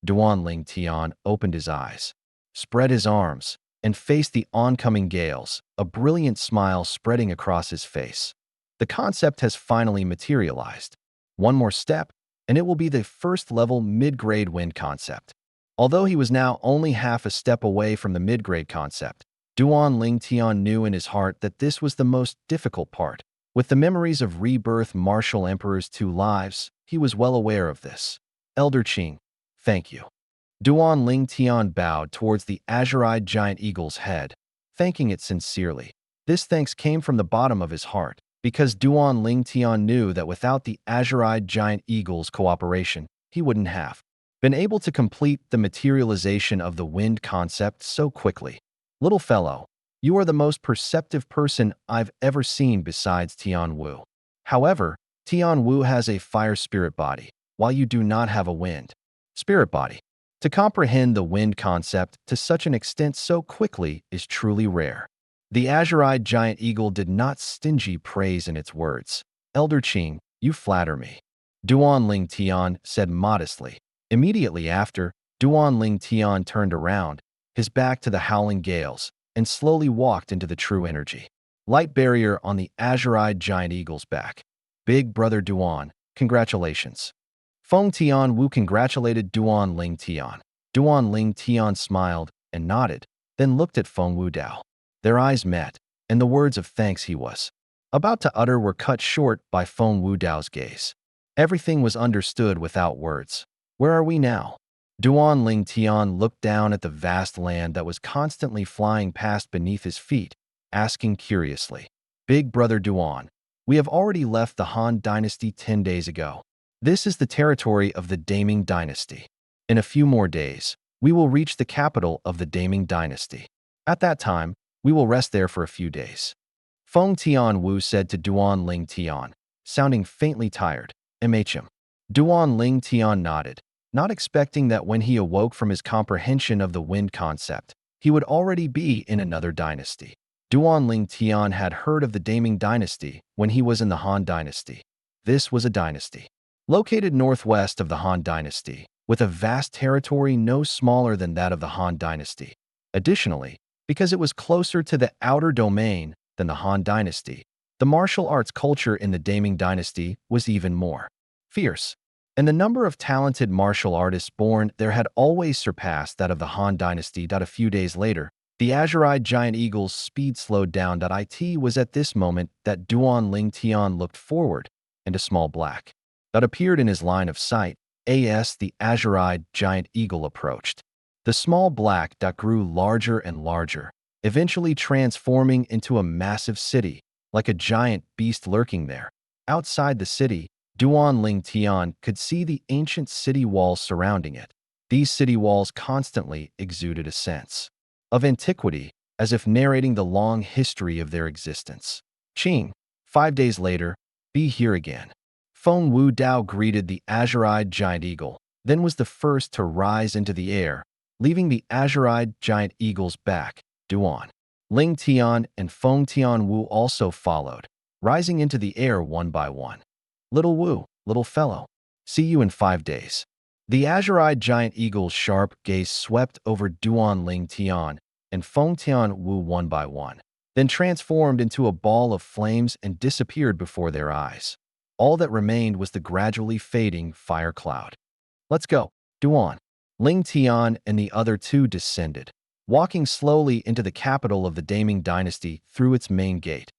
Duan Ling Tian opened his eyes, spread his arms, and faced the oncoming gales, a brilliant smile spreading across his face. The concept has finally materialized. One more step, and it will be the first-level mid-grade wind concept. Although he was now only half a step away from the mid-grade concept, Duan Ling Tian knew in his heart that this was the most difficult part. With the memories of Rebirth Martial Emperor's 2 lives, he was well aware of this. Elder Qing, thank you. Duan Ling Tian bowed towards the azure-eyed giant eagle's head, thanking it sincerely. This thanks came from the bottom of his heart, because Duan Ling Tian knew that without the azure-eyed giant eagle's cooperation, he wouldn't have been able to complete the materialization of the wind concept so quickly. Little fellow, you are the most perceptive person I've ever seen besides Tian Wu. However, Tian Wu has a fire spirit body, while you do not have a wind spirit body. To comprehend the wind concept to such an extent so quickly is truly rare. The azure-eyed giant eagle did not stingy praise in its words. Elder Qing, you flatter me. Duan Ling Tian said modestly. Immediately after, Duan Ling Tian turned around, his back to the howling gales, and slowly walked into the true energy. Light barrier on the azure-eyed giant eagle's back. Big brother Duan, congratulations. Feng Tian Wu congratulated Duan Ling Tian. Duan Ling Tian smiled and nodded, then looked at Feng Wu Dao. Their eyes met, and the words of thanks he was about to utter were cut short by Feng Wu Dao's gaze. Everything was understood without words. Where are we now? Duan Ling Tian looked down at the vast land that was constantly flying past beneath his feet, asking curiously, Big brother Duan, we have already left the Han Dynasty 10 days ago. This is the territory of the Daming Dynasty. In a few more days, we will reach the capital of the Daming Dynasty. At that time, we will rest there for a few days. Feng Tian Wu said to Duan Ling Tian, sounding faintly tired. Duan Ling Tian nodded, not expecting that when he awoke from his comprehension of the wind concept, he would already be in another dynasty. Duan Ling Tian had heard of the Daming Dynasty when he was in the Han Dynasty. This was a dynasty located northwest of the Han Dynasty, with a vast territory no smaller than that of the Han Dynasty. Additionally, because it was closer to the outer domain than the Han Dynasty, the martial arts culture in the Daming Dynasty was even more fierce, and the number of talented martial artists born there had always surpassed that of the Han Dynasty. A few days later, the azure-eyed giant eagle's speed slowed down. It was at this moment that Duan Ling Tian looked forward, and a small black that appeared in his line of sight. The azure-eyed giant eagle approached. The small black dot grew larger and larger, eventually transforming into a massive city, like a giant beast lurking there. Outside the city, Duan Ling Tian could see the ancient city walls surrounding it. These city walls constantly exuded a sense of antiquity, as if narrating the long history of their existence. Qing, 5 days later, be here again. Feng Wu Dao greeted the azure-eyed giant eagle, then was the first to rise into the air, leaving the azure-eyed giant eagle's back. Duan Ling Tian and Feng Tian Wu also followed, rising into the air one by one. Little Wu, little fellow, see you in 5 days. The azure-eyed giant eagle's sharp gaze swept over Duan Ling Tian and Feng Tian Wu one by one, then transformed into a ball of flames and disappeared before their eyes. All that remained was the gradually fading fire cloud. Let's go. Duan. Ling Tian and the other two descended, walking slowly into the capital of the Daming dynasty through its main gate.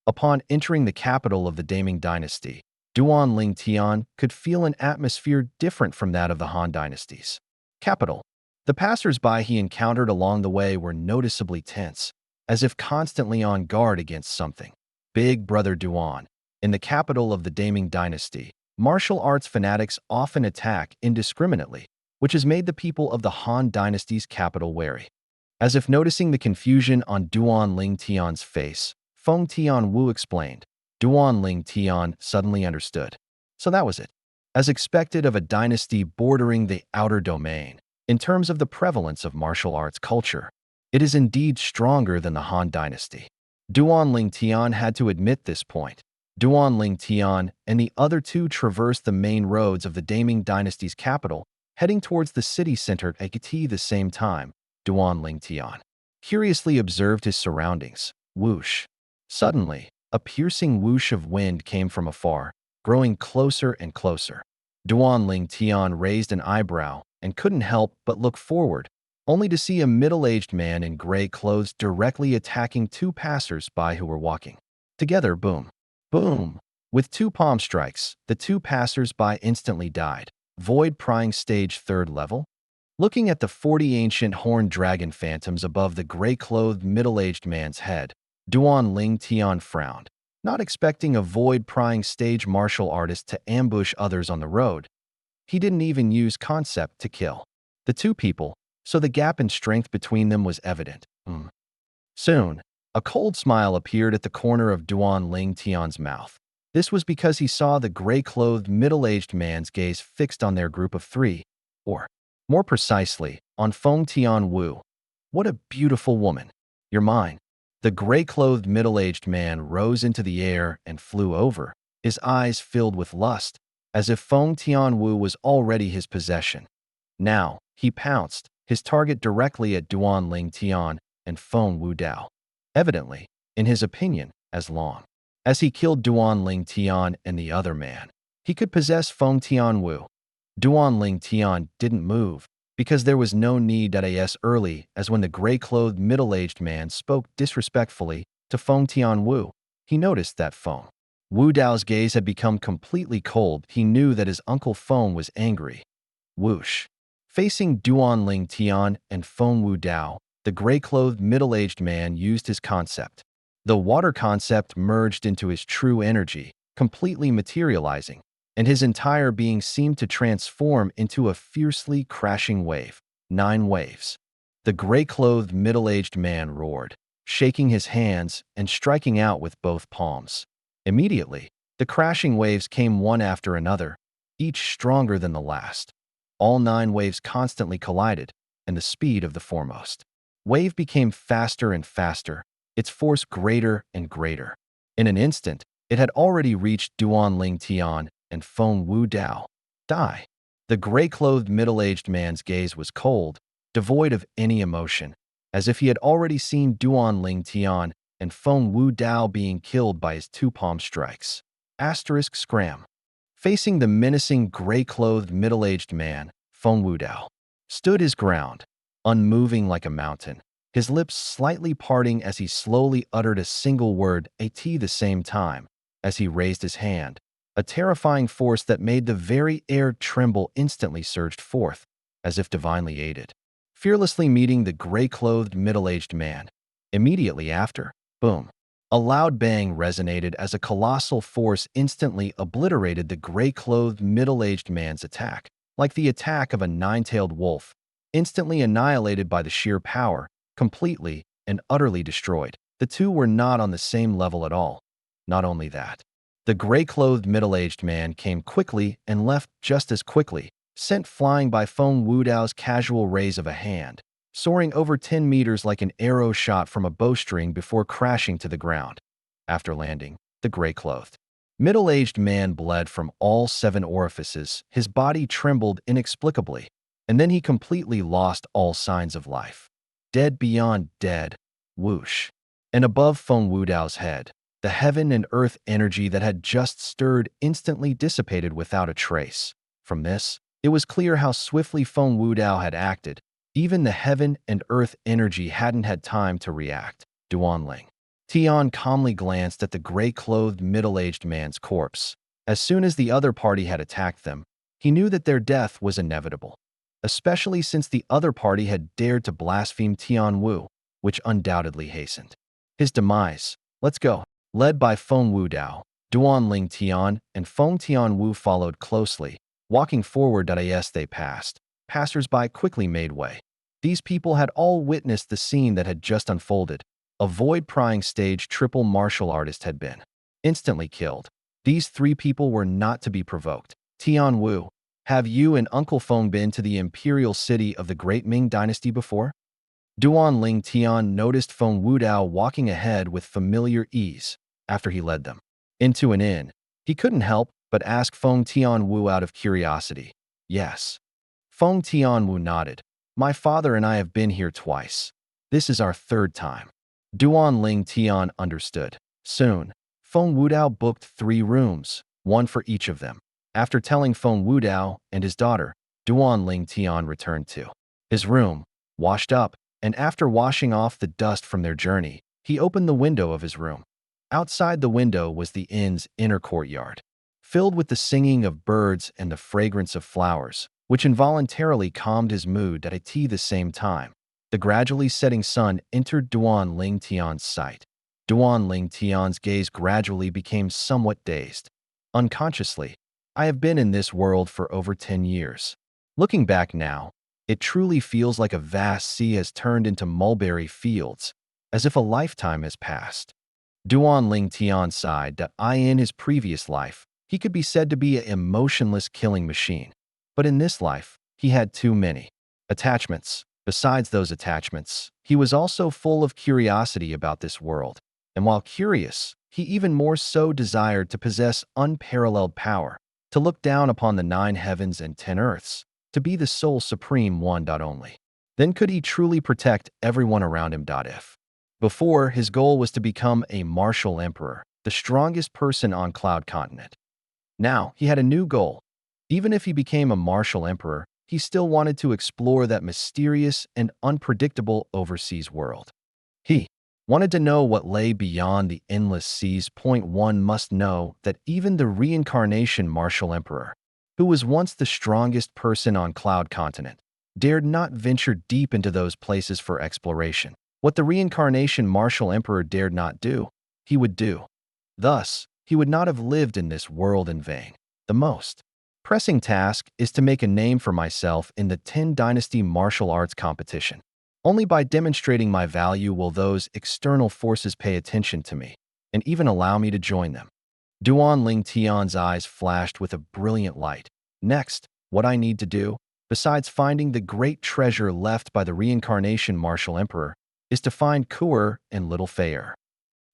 Upon entering the capital of the Daming dynasty, Duan Ling Tian could feel an atmosphere different from that of the Han dynasty's capital. The passers-by he encountered along the way were noticeably tense, as if constantly on guard against something. Big Brother Duan. In the capital of the Daming dynasty, martial arts fanatics often attack indiscriminately, which has made the people of the Han dynasty's capital wary. As if noticing the confusion on Duan Ling Tian's face, Feng Tian Wu explained. Duan Ling Tian suddenly understood. So that was it. As expected of a dynasty bordering the outer domain, in terms of the prevalence of martial arts culture, it is indeed stronger than the Han dynasty. Duan Ling Tian had to admit this point. Duan Ling Tian and the other two traversed the main roads of the Daming dynasty's capital, heading towards the city center at the same time. Duan Ling Tian curiously observed his surroundings. Whoosh. Suddenly, a piercing whoosh of wind came from afar, growing closer and closer. Duan Ling Tian raised an eyebrow and couldn't help but look forward, only to see a middle-aged man in gray clothes directly attacking two passers-by who were walking. Together, boom, boom. With two palm strikes, the two passers-by instantly died. Void prying stage 3rd level? Looking at the 40 ancient horned dragon phantoms above the gray-clothed middle-aged man's head, Duan Ling Tian frowned. Not expecting a void prying stage martial artist to ambush others on the road, he didn't even use concept to kill the two people, so the gap in strength between them was evident. Soon, a cold smile appeared at the corner of Duan Ling Tian's mouth. This was because he saw the gray-clothed middle-aged man's gaze fixed on their group of three, or, more precisely, on Feng Tian Wu. What a beautiful woman. You're mine. The gray-clothed middle-aged man rose into the air and flew over, his eyes filled with lust, as if Feng Tian Wu was already his possession. Now, he pounced, his target directly at Duan Ling Tian and Feng Wu Dao. Evidently, in his opinion, as long as he killed Duan Ling Tian and the other man, he could possess Feng Tian Wu. Duan Ling Tian didn't move, because there was no need as early as when the gray-clothed middle-aged man spoke disrespectfully to Feng Tian Wu. He noticed that Feng Wu Dao's gaze had become completely cold. He knew that his uncle Feng was angry. Whoosh. Facing Duan Ling Tian and Feng Wu Dao, the gray-clothed middle-aged man used his concept. The water concept merged into his true energy, completely materializing, and his entire being seemed to transform into a fiercely crashing wave. 9 waves. The gray-clothed middle-aged man roared, shaking his hands and striking out with both palms. Immediately, the crashing waves came one after another, each stronger than the last. All 9 waves constantly collided, and the speed of the foremost wave became faster and faster, its force greater and greater. In an instant, it had already reached Duan Ling Tian and Feng Wu Dao. Die. The gray-clothed middle-aged man's gaze was cold, devoid of any emotion, as if he had already seen Duan Ling Tian and Feng Wu Dao being killed by his 2 palm strikes. Scram. Facing the menacing gray-clothed middle-aged man, Feng Wu Dao stood his ground, unmoving like a mountain, his lips slightly parting as he slowly uttered a single word at the same time. As he raised his hand, a terrifying force that made the very air tremble instantly surged forth, as if divinely aided, fearlessly meeting the gray-clothed middle-aged man. Immediately after, boom. A loud bang resonated as a colossal force instantly obliterated the gray-clothed middle-aged man's attack, like the attack of a 9-tailed wolf, instantly annihilated by the sheer power, completely and utterly destroyed. The two were not on the same level at all. Not only that, the gray-clothed middle-aged man came quickly and left just as quickly, sent flying by Feng Wu Dao's casual raise of a hand, soaring over 10 meters like an arrow shot from a bowstring before crashing to the ground. After landing, the gray-clothed middle-aged man bled from all 7 orifices, his body trembled inexplicably, and then he completely lost all signs of life. Dead beyond dead. Whoosh. And above Feng Wu Dao's head, the heaven and earth energy that had just stirred instantly dissipated without a trace. From this, It was clear how swiftly Feng Wudao had acted. Even the heaven and earth energy hadn't had time to react. Duanling. Tian calmly glanced at the gray-clothed middle-aged man's corpse. As soon as the other party had attacked them, he knew that their death was inevitable, especially since the other party had dared to blaspheme Tian Wu, which undoubtedly hastened his demise. Let's go. Led by Feng Wudao, Duanling Tian and Feng Tian Wu followed closely, walking forward as they passed. Passers-by quickly made way. These people had all witnessed the scene that had just unfolded. A void-prying stage triple martial artist had been instantly killed. These three people were not to be provoked. Tian Wu, have you and Uncle Feng been to the imperial city of the Great Ming Dynasty before? Duanling Tian noticed Feng Wudao walking ahead with familiar ease after he led them into an inn. He couldn't help but ask Feng Tian Wu out of curiosity. Yes. Feng Tian Wu nodded. My father and I have been here twice. This is our third time. Duanling Tian understood. Soon, Feng Wudao booked 3 rooms, one for each of them. After telling Feng Wudao and his daughter, Duanling Tian returned to his room, washed up, and after washing off the dust from their journey, he opened the window of his room. Outside the window was the inn's inner courtyard, filled with the singing of birds and the fragrance of flowers, which involuntarily calmed his mood at the same time. The gradually setting sun entered Duanling Tian's sight. Duanling Tian's gaze gradually became somewhat dazed. Unconsciously, I have been in this world for over 10 years. Looking back now, it truly feels like a vast sea has turned into mulberry fields, as if a lifetime has passed. Duanling Tian sighed that in his previous life, he could be said to be an emotionless killing machine. But in this life, he had too many attachments. Besides those attachments, he was also full of curiosity about this world. And while curious, he even more so desired to possess unparalleled power, to look down upon the 9 heavens and 10 earths, to be the sole supreme one. Only then could he truly protect everyone around him. If before, his goal was to become a martial emperor, the strongest person on Cloud Continent. Now, he had a new goal. Even if he became a martial emperor, he still wanted to explore that mysterious and unpredictable overseas world. He wanted to know what lay beyond the endless seas. One must know that even the reincarnation martial emperor, who was once the strongest person on Cloud Continent, dared not venture deep into those places for exploration. What the reincarnation martial emperor dared not do, he would do. Thus, he would not have lived in this world in vain. The most pressing task is to make a name for myself in the 10 Dynasty martial arts competition. Only by demonstrating my value will those external forces pay attention to me and even allow me to join them. Duanling Tian's eyes flashed with a brilliant light. Next, what I need to do, besides finding the great treasure left by the reincarnation martial emperor, is to find Kuer and Little Fair.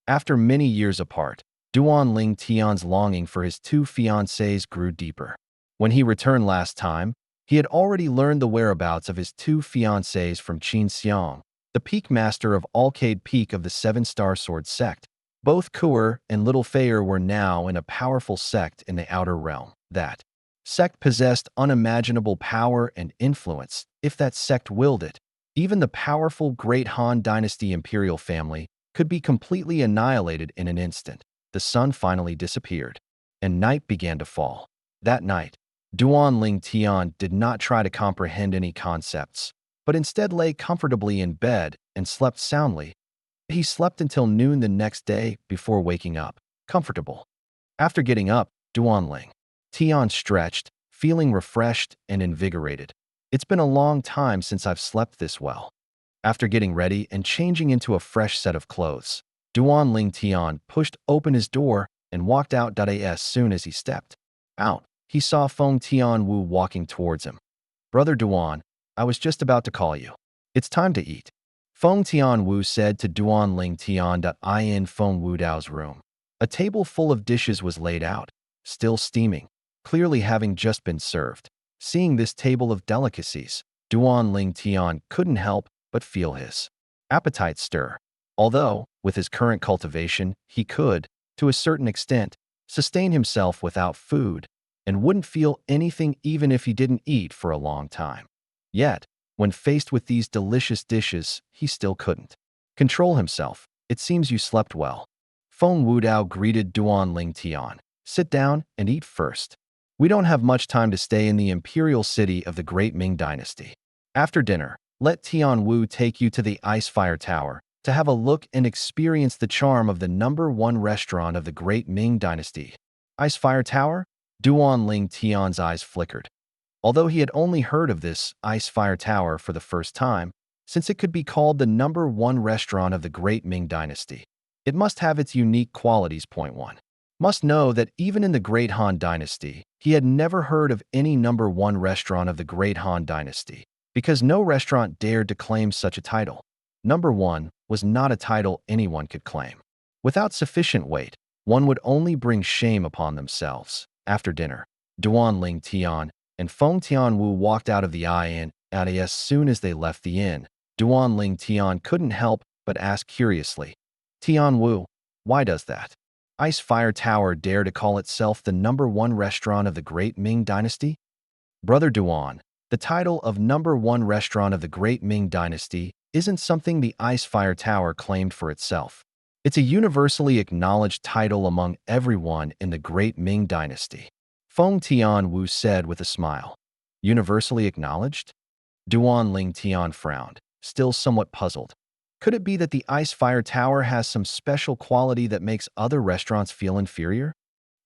After many years apart, Duanling Tian's longing for his 2 fiancées grew deeper. When he returned last time, he had already learned the whereabouts of his 2 fiancées from Qin Xiang, the peak master of Alcade Peak of the 7-Star Sword sect. Both Kuer and Little Fair were now in a powerful sect in the outer realm. That sect possessed unimaginable power and influence if that sect willed it. Even the powerful Great Han Dynasty imperial family could be completely annihilated in an instant. The sun finally disappeared, and night began to fall. That night, Duanling Tian did not try to comprehend any concepts, but instead lay comfortably in bed and slept soundly. He slept until noon the next day before waking up, comfortable. After getting up, Duanling Tian stretched, feeling refreshed and invigorated. It's been a long time since I've slept this well. After getting ready and changing into a fresh set of clothes, Duanling Tian pushed open his door and walked out. As soon as he stepped out, he saw Feng Tian Wu walking towards him. Brother Duan, I was just about to call you. It's time to eat. Feng Tian Wu said to Duanling Tian. In Feng Wudao's room, a table full of dishes was laid out, still steaming, clearly having just been served. Seeing this table of delicacies, Duanling Tian couldn't help but feel his appetite stir. Although, with his current cultivation, he could, to a certain extent, sustain himself without food, and wouldn't feel anything even if he didn't eat for a long time. Yet, when faced with these delicious dishes, he still couldn't control himself. It seems you slept well. Feng Wudao greeted Duan Ling Tian. Sit down and eat first. We don't have much time to stay in the imperial city of the great Ming dynasty. After dinner, let Tian Wu take you to the Ice Fire Tower to have a look and experience the charm of the #1 restaurant of the great Ming dynasty. Ice Fire Tower? Duan Ling Tian's eyes flickered. Although he had only heard of this Ice Fire Tower for the first time, since it could be called the #1 restaurant of the great Ming dynasty, it must have its unique qualities. Point 1. Must know that even in the Great Han Dynasty, he had never heard of any #1 restaurant of the Great Han Dynasty, because no restaurant dared to claim such a title. #1 was not a title anyone could claim. Without sufficient weight, one would only bring shame upon themselves. After dinner, Duan Ling Tian and Feng Tian Wu walked out of the inn, and as soon as they left the inn, Duan Ling Tian couldn't help but ask curiously, Tian Wu, why does that Ice Fire Tower dare to call itself the #1 restaurant of the great Ming dynasty? Brother Duan, the title of #1 restaurant of the great Ming dynasty isn't something the Ice Fire Tower claimed for itself. It's a universally acknowledged title among everyone in the great Ming dynasty. Feng Tian Wu said with a smile. Universally acknowledged? Duan Ling Tian frowned, still somewhat puzzled. Could it be that the Ice Fire Tower has some special quality that makes other restaurants feel inferior?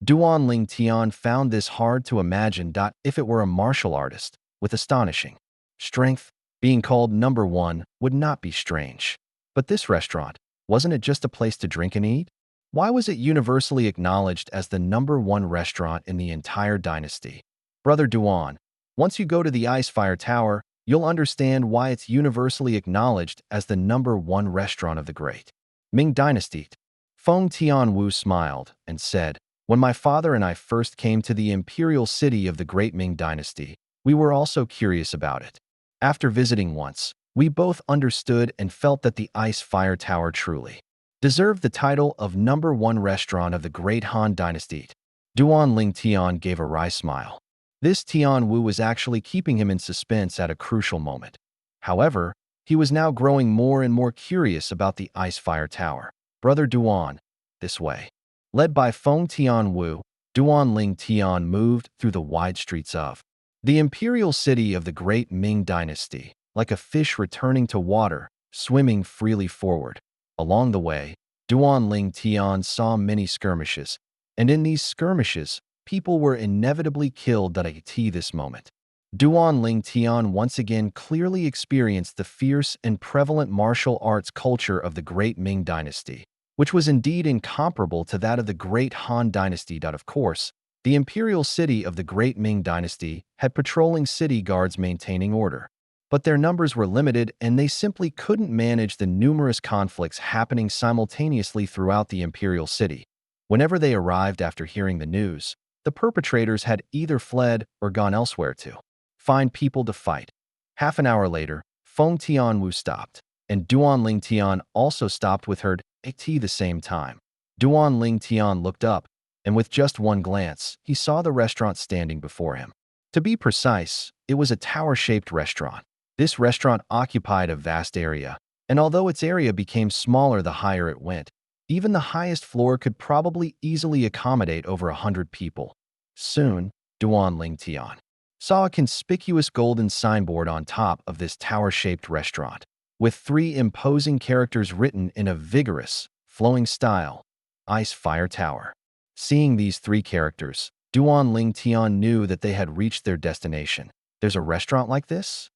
Duan Ling Tian found this hard to imagine. If it were a martial artist with astonishing strength, being called #1 would not be strange. But this restaurant, wasn't it just a place to drink and eat? Why was it universally acknowledged as the #1 restaurant in the entire dynasty? Brother Duan, once you go to the Ice Fire Tower, you'll understand why it's universally acknowledged as the #1 restaurant of the great Ming dynasty. Feng Tian Wu smiled and said, when my father and I first came to the imperial city of the great Ming dynasty, we were also curious about it. After visiting once, we both understood and felt that the Ice Fire Tower truly deserved the title of #1 restaurant of the great Han dynasty. Duan Ling Tian gave a wry smile. This Tian Wu was actually keeping him in suspense at a crucial moment. However, he was now growing more and more curious about the Ice Fire Tower. Brother Duan, this way. Led by Feng Tian Wu, Duan Ling Tian moved through the wide streets of the imperial city of the great Ming dynasty, like a fish returning to water, swimming freely forward. Along the way, Duan Ling Tian saw many skirmishes, and in these skirmishes, people were inevitably killed at this moment. Duan Ling Tian once again clearly experienced the fierce and prevalent martial arts culture of the great Ming dynasty, which was indeed incomparable to that of the great Han dynasty. Of course, the imperial city of the great Ming dynasty had patrolling city guards maintaining order, but their numbers were limited and they simply couldn't manage the numerous conflicts happening simultaneously throughout the imperial city. Whenever they arrived after hearing the news, the perpetrators had either fled or gone elsewhere to find people to fight. Half an hour later, Feng Tian Wu stopped, and Duan Ling Tian also stopped with her at the same time. Duan Ling Tian looked up, and with just one glance, he saw the restaurant standing before him. To be precise, it was a tower-shaped restaurant. This restaurant occupied a vast area, and although its area became smaller the higher it went, even the highest floor could probably easily accommodate over 100 people. Soon, Duan Ling Tian saw a conspicuous golden signboard on top of this tower-shaped restaurant, with 3 imposing characters written in a vigorous, flowing style, Ice Fire Tower. Seeing these 3 characters, Duan Ling Tian knew that they had reached their destination. There's a restaurant like this?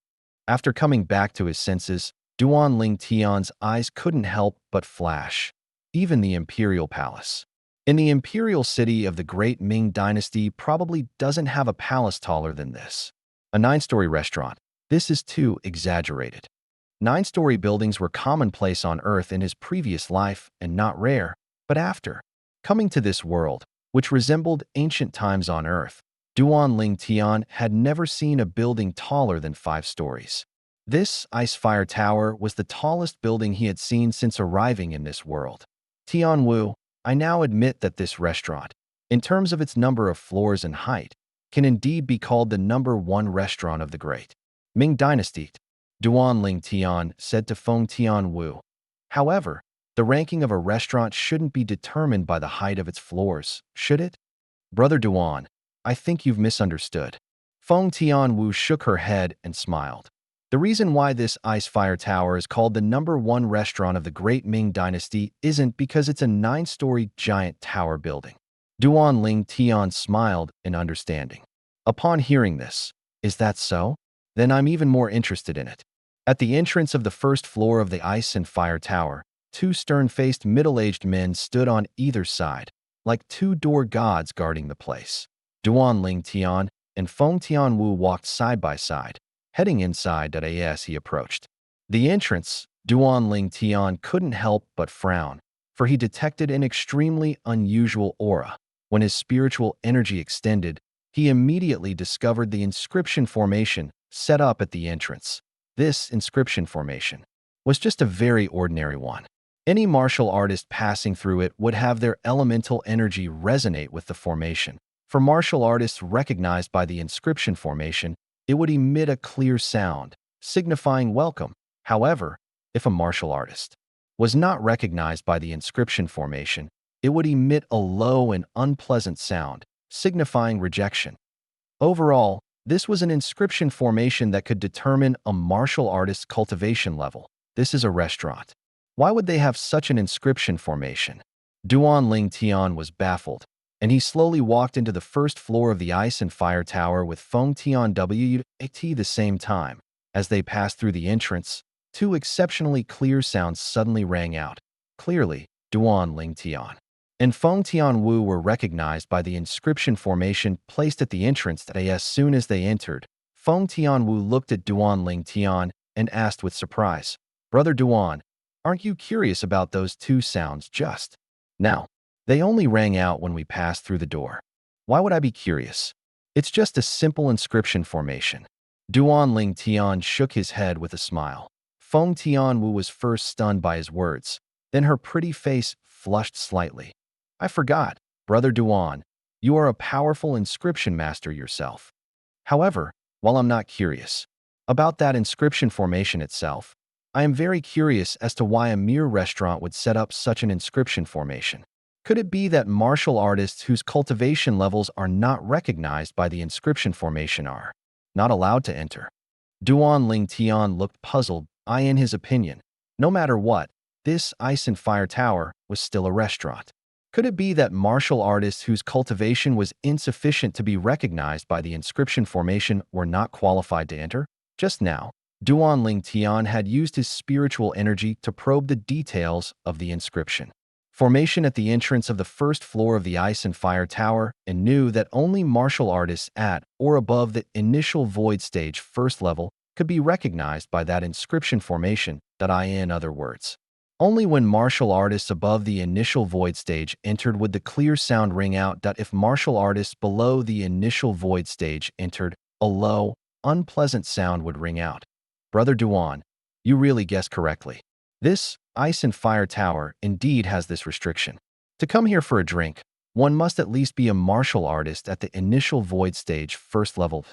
After coming back to his senses, Duan Ling Tian's eyes couldn't help but flash. Even the imperial palace in the imperial city of the great Ming dynasty probably doesn't have a palace taller than this. A 9-story restaurant. This is too exaggerated. 9-story buildings were commonplace on Earth in his previous life and not rare, but after coming to this world, which resembled ancient times on Earth, Duan Ling Tian had never seen a building taller than 5 stories. This Ice Fire Tower was the tallest building he had seen since arriving in this world. Tian Wu, I now admit that this restaurant, in terms of its number of floors and height, can indeed be called the #1 restaurant of the great Ming Dynasty, Duan Ling Tian said to Feng Tian Wu. However, the ranking of a restaurant shouldn't be determined by the height of its floors, should it? Brother Duan, I think you've misunderstood. Feng Tian Wu shook her head and smiled. The reason why this ice fire tower is called the #1 restaurant of the great Ming Dynasty isn't because it's a 9-story giant tower building. Duan Ling Tian smiled in understanding. Upon hearing this, is that so? Then I'm even more interested in it. At the entrance of the first floor of the ice and fire tower, 2 stern-faced middle-aged men stood on either side, like 2 door gods guarding the place. Duan Ling Tian and Feng Tian Wu walked side by side, heading inside as he approached. The entrance, Duan Ling Tian couldn't help but frown, for he detected an extremely unusual aura. When his spiritual energy extended, he immediately discovered the inscription formation set up at the entrance. This inscription formation was just a very ordinary one. Any martial artist passing through it would have their elemental energy resonate with the formation. For martial artists recognized by the inscription formation, it would emit a clear sound, signifying welcome. However, if a martial artist was not recognized by the inscription formation, it would emit a low and unpleasant sound, signifying rejection. Overall, this was an inscription formation that could determine a martial artist's cultivation level. This is a restaurant. Why would they have such an inscription formation? Duan Ling Tian was baffled, and he slowly walked into the first floor of the ice and fire tower with Feng Tian Wu at the same time. As they passed through the entrance, 2 exceptionally clear sounds suddenly rang out. Clearly, Duan Ling Tian and Feng Tian Wu were recognized by the inscription formation placed at the entrance. As soon as they entered, Feng Tian Wu looked at Duan Ling Tian and asked with surprise, "Brother Duan, aren't you curious about those 2 sounds just now? They only rang out when we passed through the door. Why would I be curious? It's just a simple inscription formation." Duan Ling Tian shook his head with a smile. Feng Tian Wu was first stunned by his words, then her pretty face flushed slightly. "I forgot, Brother Duan, you are a powerful inscription master yourself. However, while I'm not curious about that inscription formation itself, I am very curious as to why a mere restaurant would set up such an inscription formation. Could it be that martial artists whose cultivation levels are not recognized by the inscription formation are not allowed to enter?" Duan Ling Tian looked puzzled. In his opinion, no matter what, this ice and fire tower was still a restaurant. Could it be that martial artists whose cultivation was insufficient to be recognized by the inscription formation were not qualified to enter? Just now, Duan Ling Tian had used his spiritual energy to probe the details of the inscription formation at the entrance of the first floor of the ice and fire tower and knew that only martial artists at or above the initial void stage first level could be recognized by that inscription formation. In other words, only when martial artists above the initial void stage entered would the clear sound ring out. If martial artists below the initial void stage entered, a low, unpleasant sound would ring out. Brother Duan, you really guessed correctly. This ice and fire tower indeed has this restriction. To come here for a drink, one must at least be a martial artist at the initial void stage first level.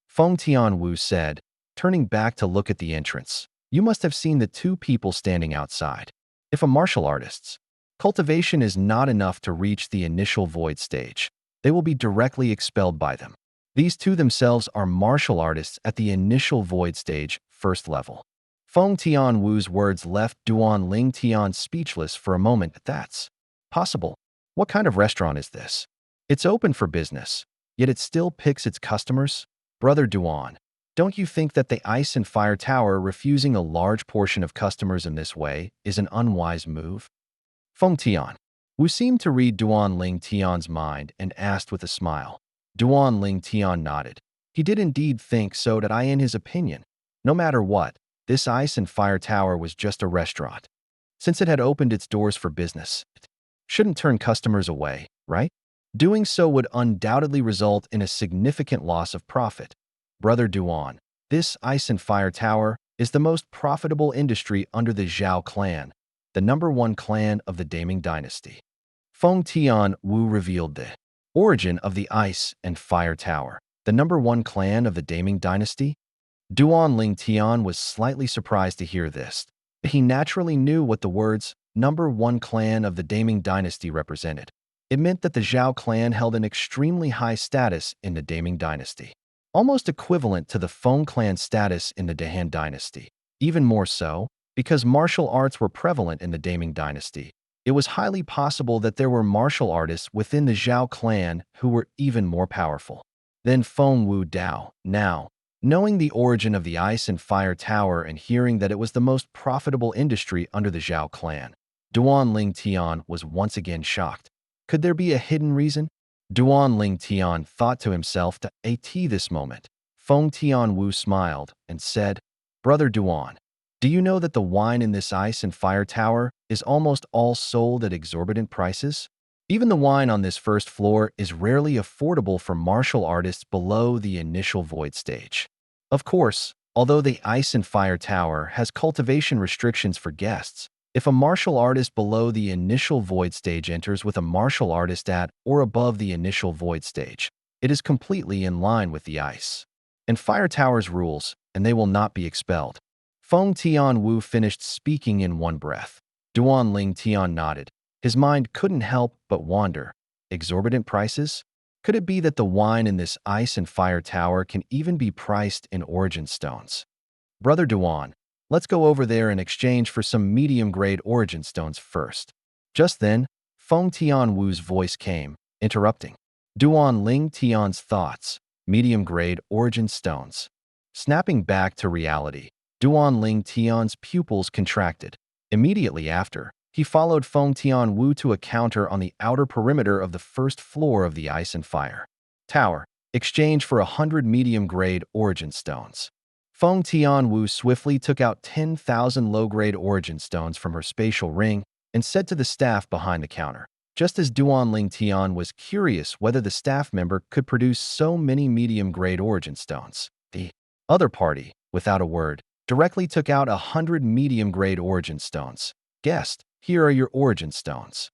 Feng Tian Wu said, turning back to look at the entrance. You must have seen the 2 people standing outside. If a martial artist's cultivation is not enough to reach the initial void stage, they will be directly expelled by them. These 2 themselves are martial artists at the initial void stage first level. Feng Tian Wu's words left Duan Ling Tian speechless for a moment. That's possible. What kind of restaurant is this? It's open for business, yet it still picks its customers? Brother Duan, don't you think that the ice and fire tower refusing a large portion of customers in this way is an unwise move? Feng Tian Wu seemed to read Duan Ling Tian's mind and asked with a smile. Duan Ling Tian nodded. He did indeed think so. In his opinion, no matter what, this ice and fire tower was just a restaurant. Since it had opened its doors for business, it shouldn't turn customers away, right? Doing so would undoubtedly result in a significant loss of profit. Brother Duan, this ice and fire tower is the most profitable industry under the Zhao clan, the #1 clan of the Daming dynasty. Feng Tian Wu revealed the origin of the ice and fire tower. the #1 clan of the Daming dynasty? Duan Ling Tian was slightly surprised to hear this. He naturally knew what the words #1 clan of the Daming dynasty represented. It meant that the Zhao clan held an extremely high status in the Daming dynasty, almost equivalent to the Feng clan status in the Dehan dynasty. Even more so, because martial arts were prevalent in the Daming dynasty, it was highly possible that there were martial artists within the Zhao clan who were even more powerful than Feng Wu Dao. Now, knowing the origin of the Ice and Fire Tower and hearing that it was the most profitable industry under the Zhao clan, Duan Ling Tian was once again shocked. Could there be a hidden reason? Duan Ling Tian thought to himself to this moment. Feng Tian Wu smiled and said, "Brother Duan, do you know that the wine in this Ice and Fire Tower is almost all sold at exorbitant prices? Even the wine on this first floor is rarely affordable for martial artists below the initial void stage." Of course, although the Ice and Fire Tower has cultivation restrictions for guests, if a martial artist below the initial void stage enters with a martial artist at or above the initial void stage, it is completely in line with the Ice and Fire Tower's rules, and they will not be expelled. Feng Tian Wu finished speaking in one breath. Duan Ling Tian nodded. His mind couldn't help but wander. Exorbitant prices? Could it be that the wine in this Ice and Fire Tower can even be priced in origin stones? Brother Duan, let's go over there in exchange for some medium-grade origin stones first. Just then, Feng Tian Wu's voice came, interrupting Duan Ling Tian's thoughts. Medium-grade origin stones. Snapping back to reality, Duan Ling Tian's pupils contracted. Immediately after, he followed Feng Tian Wu to a counter on the outer perimeter of the first floor of the Ice and Fire Tower, exchange for 100 medium-grade origin stones. Feng Tian Wu swiftly took out 10,000 low-grade origin stones from her spatial ring and said to the staff behind the counter, just as Duan Ling Tian was curious whether the staff member could produce so many medium-grade origin stones. The other party, without a word, directly took out 100 medium-grade origin stones. "Guest, here are your origin stones."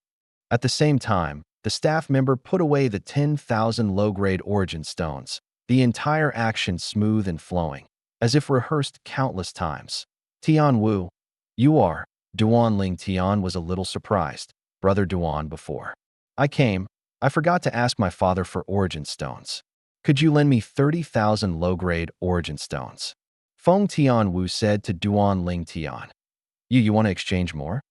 At the same time, the staff member put away the 10,000 low-grade origin stones, the entire action smooth and flowing, as if rehearsed countless times. "Tian Wu, you are..." Duan Ling Tian was a little surprised. "Brother Duan, before I forgot to ask my father for origin stones. Could you lend me 30,000 low-grade origin stones?" Feng Tian Wu said to Duan Ling Tian. You want to exchange more?"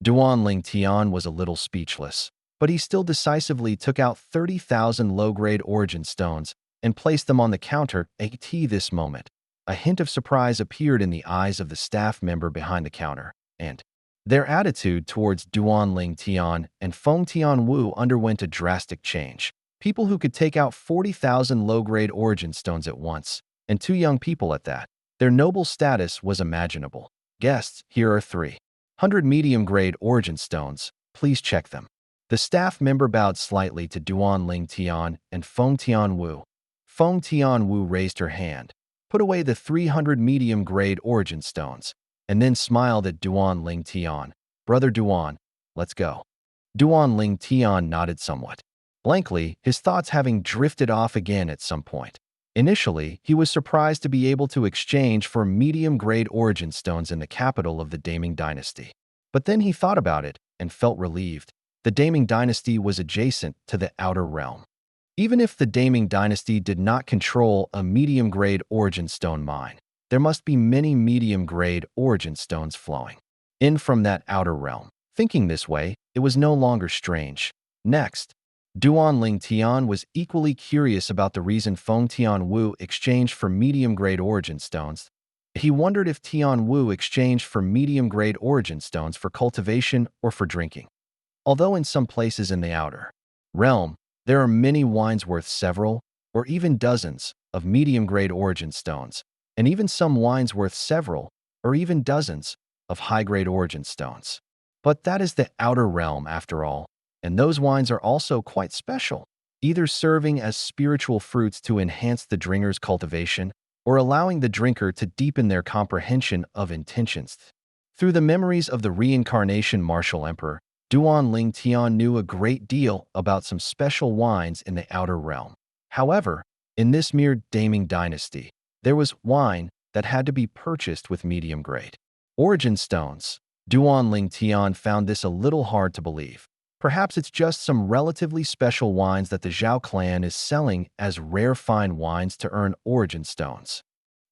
Duan Ling Tian was a little speechless, but he still decisively took out 30,000 low-grade origin stones and placed them on the counter. At this moment, a hint of surprise appeared in the eyes of the staff member behind the counter, and their attitude towards Duan Ling Tian and Feng Tian Wu underwent a drastic change. People who could take out 40,000 low-grade origin stones at once, and two young people at that. Their noble status was imaginable. "Guests, here are 300 medium-grade origin stones. Please check them." The staff member bowed slightly to Duan Ling Tian and Feng Tian Wu. Feng Tian Wu raised her hand, put away the 300 medium-grade origin stones, and then smiled at Duan Ling Tian. "Brother Duan, let's go." Duan Ling Tian nodded somewhat blankly, his thoughts having drifted off again at some point. Initially, he was surprised to be able to exchange for medium-grade origin stones in the capital of the Daming dynasty. But then he thought about it and felt relieved. The Daming dynasty was adjacent to the outer realm. Even if the Daming dynasty did not control a medium-grade origin stone mine, there must be many medium-grade origin stones flowing in from that outer realm. Thinking this way, it was no longer strange. Next, Duan Ling Tian was equally curious about the reason Feng Tian Wu exchanged for medium-grade origin stones. He wondered if Tian Wu exchanged for medium-grade origin stones for cultivation or for drinking. Although in some places in the outer realm, there are many wines worth several, or even dozens, of medium-grade origin stones, and even some wines worth several, or even dozens, of high-grade origin stones. But that is the outer realm after all, and those wines are also quite special, either serving as spiritual fruits to enhance the drinker's cultivation, or allowing the drinker to deepen their comprehension of intentions. Through the memories of the reincarnation Martial Emperor, Duan Ling Tian knew a great deal about some special wines in the outer realm. However, In this mere Daming dynasty, there was wine that had to be purchased with medium grade. Origin stones. Duan Ling Tian found this a little hard to believe. Perhaps it's just some relatively special wines that the Zhao clan is selling as rare fine wines to earn origin stones.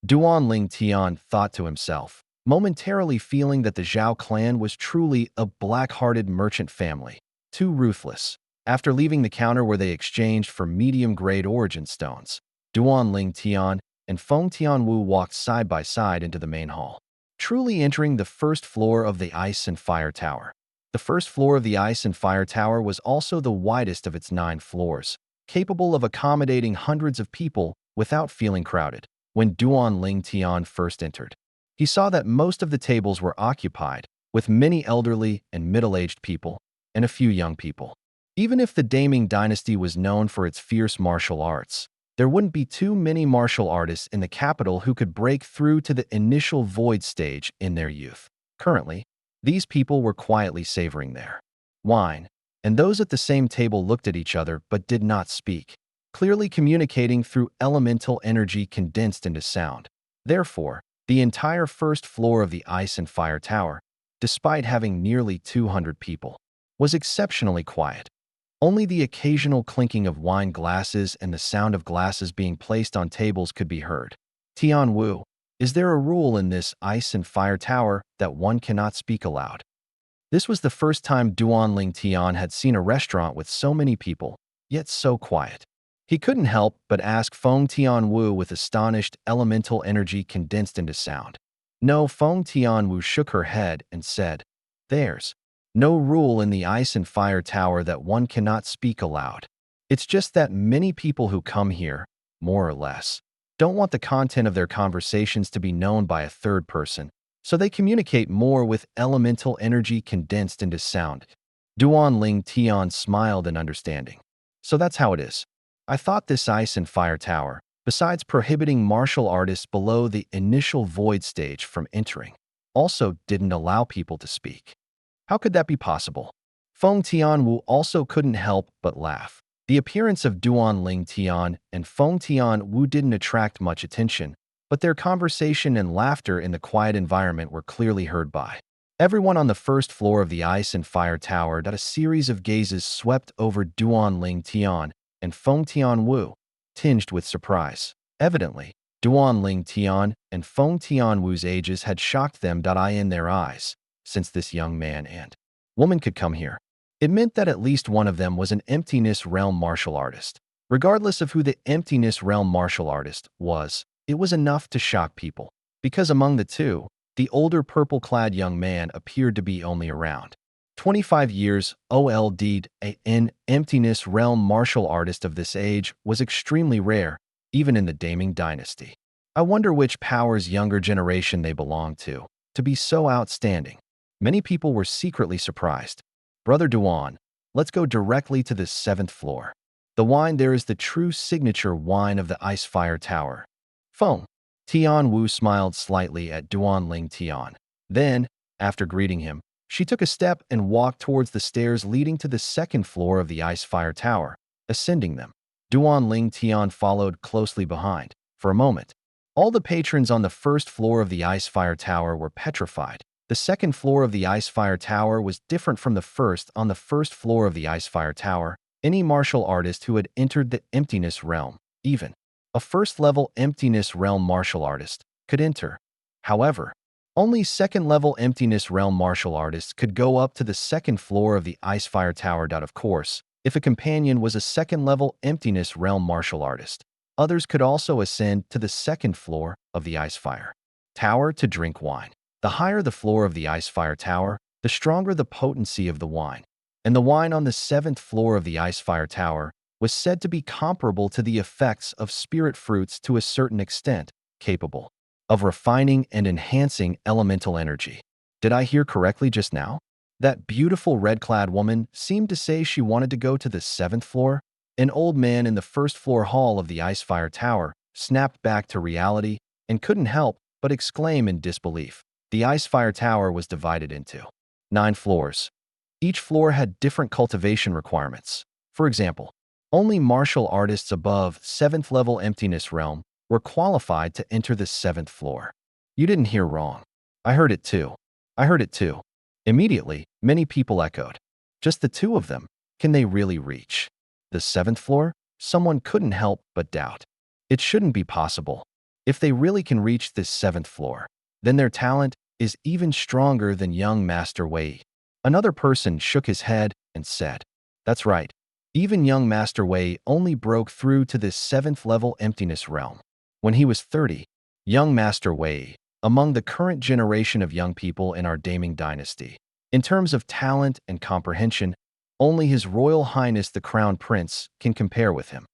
Duan Ling Tian thought to himself, momentarily feeling that the Zhao clan was truly a black-hearted merchant family, too ruthless. After leaving the counter where they exchanged for medium-grade origin stones, Duan Ling Tian and Feng Tianwu walked side by side into the main hall, truly entering the first floor of the Ice and Fire Tower. The first floor of the Ice and Fire Tower was also the widest of its 9 floors, capable of accommodating hundreds of people without feeling crowded. When Duan Ling Tian first entered, he saw that most of the tables were occupied, with many elderly and middle-aged people, and a few young people. Even if the Daming dynasty was known for its fierce martial arts, there wouldn't be too many martial artists in the capital who could break through to the initial void stage in their youth. Currently, these people were quietly savoring their wine, and those at the same table looked at each other but did not speak, clearly communicating through elemental energy condensed into sound. Therefore, the entire first floor of the Ice and Fire Tower, despite having nearly 200 people, was exceptionally quiet. Only the occasional clinking of wine glasses and the sound of glasses being placed on tables could be heard. Tian Wu, is there a rule in this Ice and Fire Tower that one cannot speak aloud? This was the first time Duan Ling Tian had seen a restaurant with so many people, yet so quiet. He couldn't help but ask Feng Tianwu with astonished elemental energy condensed into sound. No, Feng Tianwu shook her head and said, "There's no rule in the Ice and Fire Tower that one cannot speak aloud. It's just that many people who come here, more or less, don't want the content of their conversations to be known by a third person, so they communicate more with elemental energy condensed into sound." Duan Ling Tian smiled in understanding. "So that's how it is. I thought this Ice and Fire Tower, besides prohibiting martial artists below the initial void stage from entering, also didn't allow people to speak. How could that be possible?" Feng Tianwu also couldn't help but laugh. The appearance of Duan Ling Tian and Feng Tianwu didn't attract much attention, but their conversation and laughter in the quiet environment were clearly heard by everyone on the first floor of the Ice and Fire Tower. A series of gazes swept over Duan Ling Tian and Feng Tianwu, tinged with surprise. Evidently, Duan Ling Tian and Feng Tianwu's ages had shocked them. In their eyes, since this young man and woman could come here, it meant that at least one of them was an Emptiness Realm martial artist. Regardless of who the Emptiness Realm martial artist was, it was enough to shock people, because among the two, the older purple-clad young man appeared to be only around 25 years old. An Emptiness Realm martial artist of this age was extremely rare, even in the Daming dynasty. I wonder which power's younger generation they belong to be so outstanding. Many people were secretly surprised. "Brother Duan, let's go directly to the 7th floor. The wine there is the true signature wine of the Ice Fire Tower." Feng Tianwu smiled slightly at Duan Ling Tian. Then, after greeting him, she took a step and walked towards the stairs leading to the 2nd floor of the Ice Fire Tower, ascending them. Duan Ling Tian followed closely behind. For a moment, all the patrons on the 1st floor of the Ice Fire Tower were petrified. The 2nd floor of the Ice Fire Tower was different from the first. On the 1st floor of the Ice Fire Tower, any martial artist who had entered the Emptiness Realm, even a first-level Emptiness Realm martial artist, could enter. However, only 2nd-level Emptiness Realm martial artists could go up to the 2nd floor of the Ice Fire Tower. Of course, if a companion was a 2nd-level Emptiness Realm martial artist, others could also ascend to the 2nd floor of the Ice Fire Tower to drink wine. The higher the floor of the Ice Fire Tower, the stronger the potency of the wine. And the wine on the 7th floor of the Ice Fire Tower was said to be comparable to the effects of spirit fruits to a certain extent, capable of refining and enhancing elemental energy. Did I hear correctly just now? That beautiful red-clad woman seemed to say she wanted to go to the 7th floor. An old man in the 1st floor hall of the Ice Fire Tower snapped back to reality and couldn't help but exclaim in disbelief. The Ice Fire Tower was divided into 9 floors. Each floor had different cultivation requirements. For example, Only martial artists above 7th level emptiness realm were qualified to enter the 7th floor. You didn't hear wrong. I heard it too. I heard it too. Immediately, many people echoed. Just the two of them. Can they really reach the 7th floor? Someone couldn't help but doubt. It shouldn't be possible. If they really can reach this 7th floor, then their talent is even stronger than young Master Wei. Another person shook his head and said, "That's right. Even young Master Wei only broke through to this 7th level emptiness realm when he was 30. Young Master Wei, among the current generation of young people in our Daming dynasty. In terms of talent and comprehension, only His Royal Highness the Crown Prince can compare with him."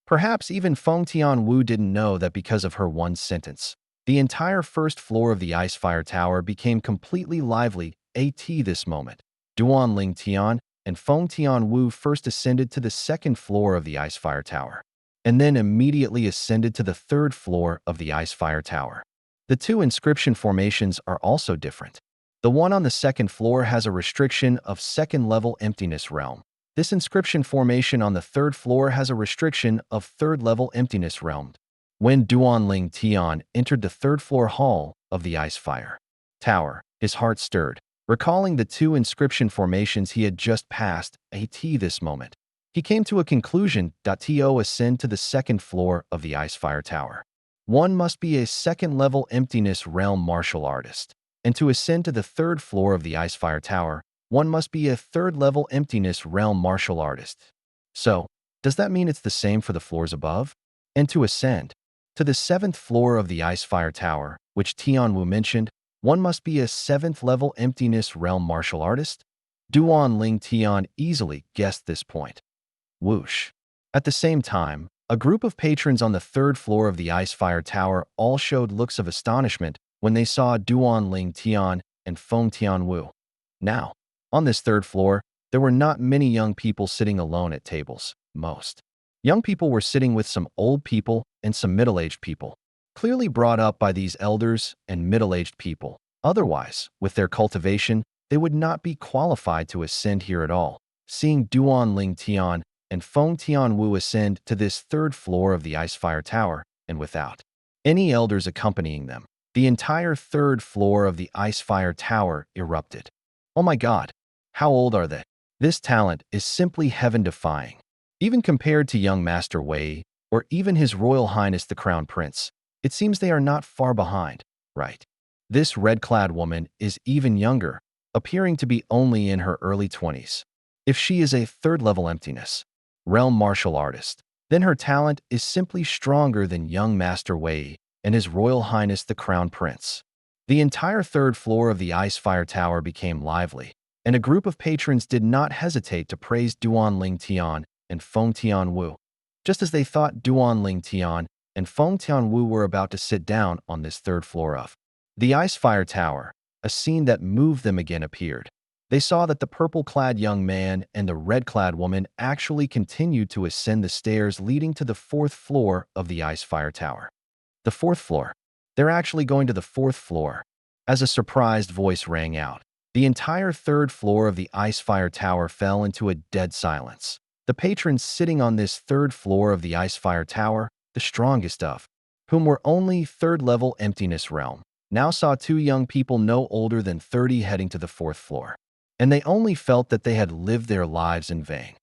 Perhaps even Feng Tianwu didn't know that because of her one sentence, the entire first floor of the Ice Fire Tower became completely lively at this moment. Duan Ling Tian and Feng Tianwu first ascended to the 2nd floor of the Ice Fire Tower, and then immediately ascended to the 3rd floor of the Ice Fire Tower. The two inscription formations are also different. The one on the 2nd floor has a restriction of 2nd level emptiness realm. This inscription formation on the 3rd floor has a restriction of 3rd level emptiness realm. When Duan Ling Tian entered the 3rd floor hall of the Ice Fire Tower, his heart stirred, recalling the two inscription formations he had just passed at this moment. He came to a conclusion. To ascend to the 2nd floor of the Ice Fire Tower, one must be a 2nd level emptiness realm martial artist, and to ascend to the 3rd floor of the Ice Fire Tower, one must be a 3rd level emptiness realm martial artist. So, does that mean it's the same for the floors above? And to ascend to the 7th floor of the Ice Fire Tower, which Tianwu mentioned, one must be a 7th level emptiness realm martial artist? Duan Ling Tian easily guessed this point. Whoosh. At the same time, a group of patrons on the 3rd floor of the Ice Fire Tower all showed looks of astonishment when they saw Duan Ling Tian and Feng Tianwu. Now, on this 3rd floor, there were not many young people sitting alone at tables. Most young people were sitting with some old people and some middle-aged people, clearly brought up by these elders and middle-aged people. Otherwise, with their cultivation, they would not be qualified to ascend here at all. Seeing Duan Ling Tian and Feng Tianwu ascend to this 3rd floor of the Ice Fire Tower, and without any elders accompanying them, the entire 3rd floor of the Ice Fire Tower erupted. Oh my God! How old are they? This talent is simply heaven-defying. Even compared to young Master Wei, or even His Royal Highness the Crown Prince, it seems they are not far behind, right? This red-clad woman is even younger, appearing to be only in her early 20s. If she is a 3rd level emptiness realm martial artist, then her talent is simply stronger than young Master Wei and His Royal Highness the Crown Prince. The entire 3rd floor of the Ice Fire Tower became lively, and a group of patrons did not hesitate to praise Duan Ling Tian and Feng Tianwu. Just as they thought Duan Ling Tian and Feng Tianwu were about to sit down on this 3rd floor of the Ice Fire Tower, a scene that moved them again appeared. They saw that the purple-clad young man and the red-clad woman actually continued to ascend the stairs leading to the 4th floor of the Ice Fire Tower. The 4th floor. They're actually going to the 4th floor. As a surprised voice rang out, the entire 3rd floor of the Ice Fire Tower fell into a dead silence. The patrons sitting on this 3rd floor of the Ice Fire Tower, the strongest of whom were only 3rd level emptiness realm, now saw two young people no older than 30 heading to the 4th floor. And they only felt that they had lived their lives in vain.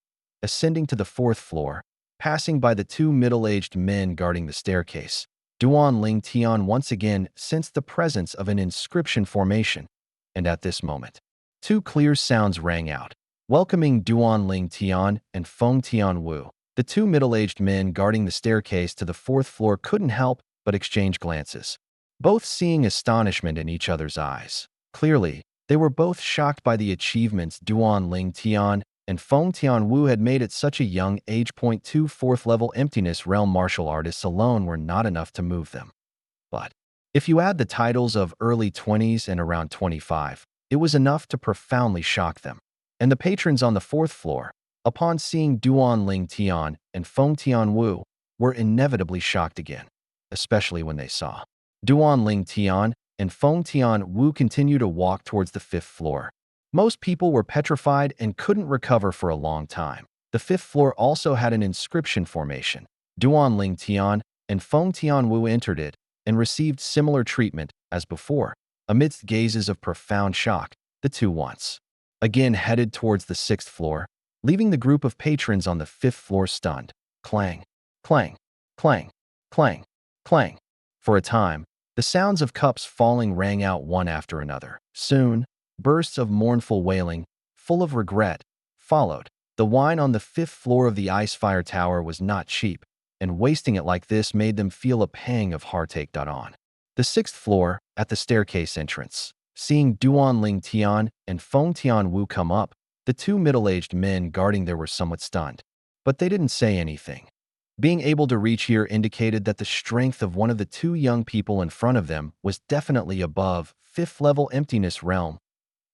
Ascending to the 4th floor, passing by the two middle-aged men guarding the staircase, Duan Ling Tian once again sensed the presence of an inscription formation, and at this moment, two clear sounds rang out, welcoming Duan Ling Tian and Feng Tianwu. The two middle-aged men guarding the staircase to the 4th floor couldn't help but exchange glances, both seeing astonishment in each other's eyes. Clearly, they were both shocked by the achievements Duan Ling Tian and Feng Tianwu had made at such a young age. 2 4th level emptiness realm martial artists alone were not enough to move them. But if you add the titles of early 20s and around 25, it was enough to profoundly shock them. And the patrons on the 4th floor, upon seeing Duan Ling Tian and Feng Tianwu, were inevitably shocked again, especially when they saw Duan Ling Tian and Feng Tianwu continue to walk towards the 5th floor. Most people were petrified and couldn't recover for a long time. The fifth floor also had an inscription formation. Duan Ling Tian and Feng Tianwu entered it and received similar treatment as before. Amidst gazes of profound shock, the two once again headed towards the sixth floor, leaving the group of patrons on the fifth floor stunned. Clang, clang, clang, clang, clang. For a time, the sounds of cups falling rang out one after another. Soon, bursts of mournful wailing, full of regret, followed. The wine on the fifth floor of the Ice-Fire Tower was not cheap, and wasting it like this made them feel a pang of heartache. On the sixth floor, at the staircase entrance, seeing Duan Ling Tian and Feng Tianwu come up, the two middle-aged men guarding there were somewhat stunned. But they didn't say anything. Being able to reach here indicated that the strength of one of the two young people in front of them was definitely above fifth-level emptiness realm.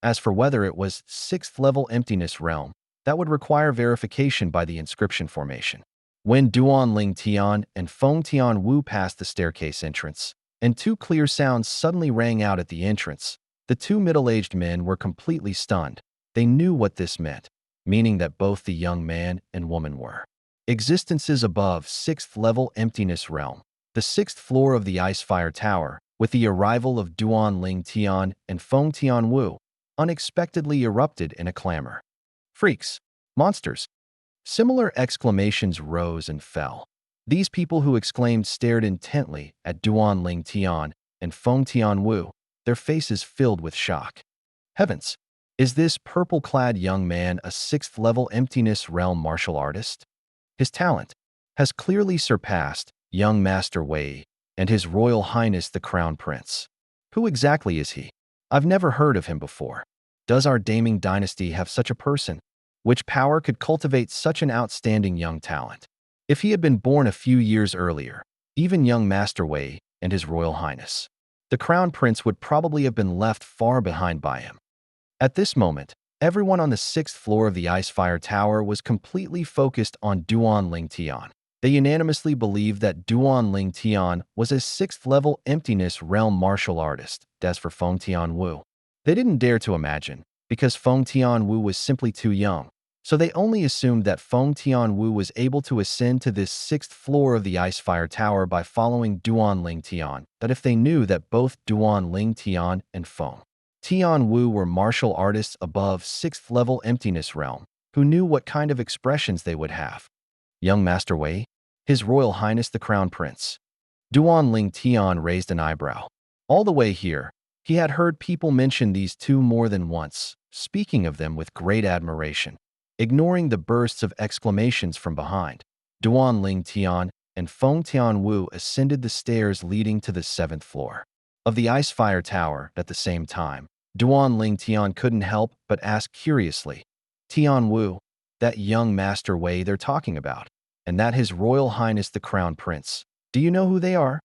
As for whether it was sixth-level emptiness realm, that would require verification by the inscription formation. When Duan Ling Tian and Feng Tianwu passed the staircase entrance, and two clear sounds suddenly rang out at the entrance, the two middle-aged men were completely stunned. They knew what this meant, meaning that both the young man and woman were existences above sixth-level emptiness realm, the sixth floor of the Ice-Fire Tower. With the arrival of Duan Ling Tian and Feng Tianwu, unexpectedly erupted in a clamor. Freaks! Monsters! Similar exclamations rose and fell. These people who exclaimed stared intently at Duan Ling Tian and Feng Tianwu, their faces filled with shock. Heavens! Is this purple-clad young man a sixth-level emptiness realm martial artist? His talent has clearly surpassed young Master Wei and His Royal Highness the Crown Prince. Who exactly is he? I've never heard of him before. Does our Daming dynasty have such a person? Which power could cultivate such an outstanding young talent? If he had been born a few years earlier, even young Master Wei and His Royal Highness the Crown Prince would probably have been left far behind by him. At this moment, everyone on the sixth floor of the Ice-Fire Tower was completely focused on Duan Ling Tian. They unanimously believed that Duan Ling Tian was a sixth-level emptiness realm martial artist. As for Feng Tianwu, they didn't dare to imagine, because Feng Tianwu was simply too young. So they only assumed that Feng Tianwu was able to ascend to this sixth floor of the Ice-Fire Tower by following Duan Ling Tian. That if they knew that both Duan Ling Tian and Feng Tianwu were martial artists above sixth-level emptiness realm, who knew what kind of expressions they would have. Young Master Wei, His Royal Highness the Crown Prince. Duan Ling Tian raised an eyebrow. All the way here, he had heard people mention these two more than once, speaking of them with great admiration. Ignoring the bursts of exclamations from behind, Duan Ling Tian and Feng Tianwu ascended the stairs leading to the seventh floor of the Ice-Fire Tower. At the same time, Duan Ling Tian couldn't help but ask curiously, Tianwu, that young Master Wei they're talking about, and that His Royal Highness the Crown Prince, do you know who they are?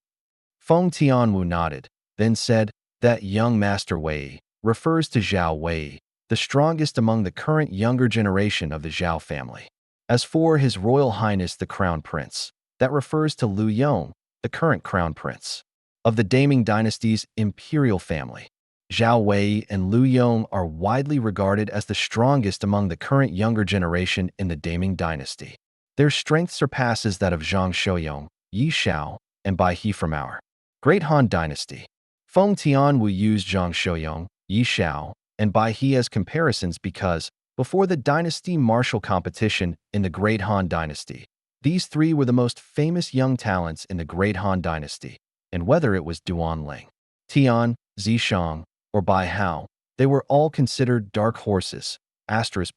Feng Tianwu nodded, then said, that young Master Wei refers to Zhao Wei, the strongest among the current younger generation of the Zhao family. As for His Royal Highness the Crown Prince, that refers to Liu Yong, the current Crown Prince of the Daming dynasty's imperial family. Zhao Wei and Liu Yong are widely regarded as the strongest among the current younger generation in the Daming dynasty. Their strength surpasses that of Zhang Shouyong, Yi Shao, and Bai He from our Great Han dynasty. Feng Tianwu used Zhang Shouyong, Yi Shao, and Bai He as comparisons because, before the dynasty martial competition in the Great Han dynasty, these three were the most famous young talents in the Great Han dynasty, and whether it was Duan Ling Tian, Zishang, or Bai Hao, they were all considered dark horses.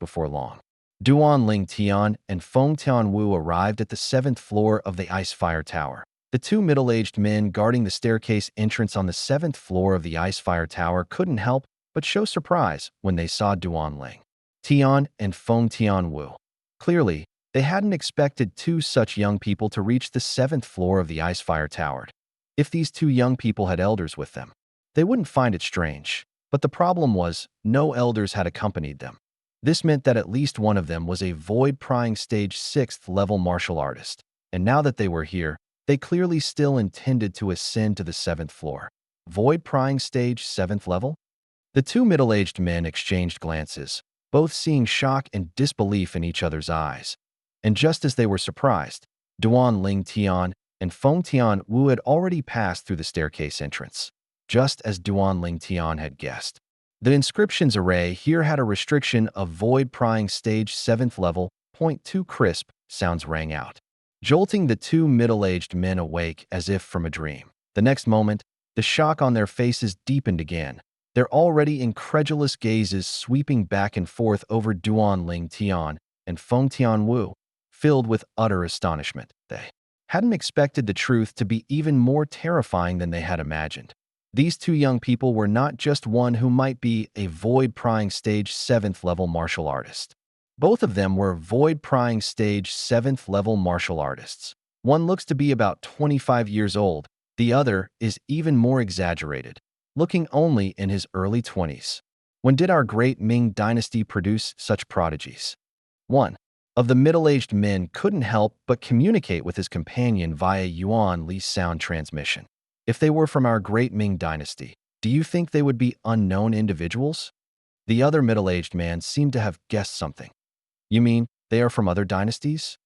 Before long, Duan Ling Tian and Feng Tianwu arrived at the seventh floor of the Ice-Fire Tower. The two middle-aged men guarding the staircase entrance on the seventh floor of the Ice-Fire Tower couldn't help but show surprise when they saw Duan Ling Tian and Feng Tianwu. Clearly, they hadn't expected two such young people to reach the seventh floor of the Ice-Fire Tower. If these two young people had elders with them, they wouldn't find it strange. But the problem was, no elders had accompanied them. This meant that at least one of them was a void-prying stage 6th level martial artist. And now that they were here, they clearly still intended to ascend to the 7th floor. Void-prying stage 7th level? The two middle-aged men exchanged glances, both seeing shock and disbelief in each other's eyes. And just as they were surprised, Duan Ling Tian and Feng Tian Wu had already passed through the staircase entrance, just as Duan Ling Tian had guessed. The inscriptions array here had a restriction of void prying stage 7th level, .2 crisp sounds rang out, jolting the two middle-aged men awake as if from a dream. The next moment, the shock on their faces deepened again, their already incredulous gazes sweeping back and forth over Duan Ling Tian and Feng Tian Wu, filled with utter astonishment. They hadn't expected the truth to be even more terrifying than they had imagined. These two young people were not just one who might be a void-prying stage 7th level martial artist. Both of them were void-prying stage 7th level martial artists. One looks to be about 25 years old, the other is even more exaggerated, looking only in his early 20s. When did our great Ming dynasty produce such prodigies? One of the middle-aged men couldn't help but communicate with his companion via Yuan Li's sound transmission. If they were from our great Ming dynasty, do you think they would be unknown individuals? The other middle-aged man seemed to have guessed something. You mean they are from other dynasties?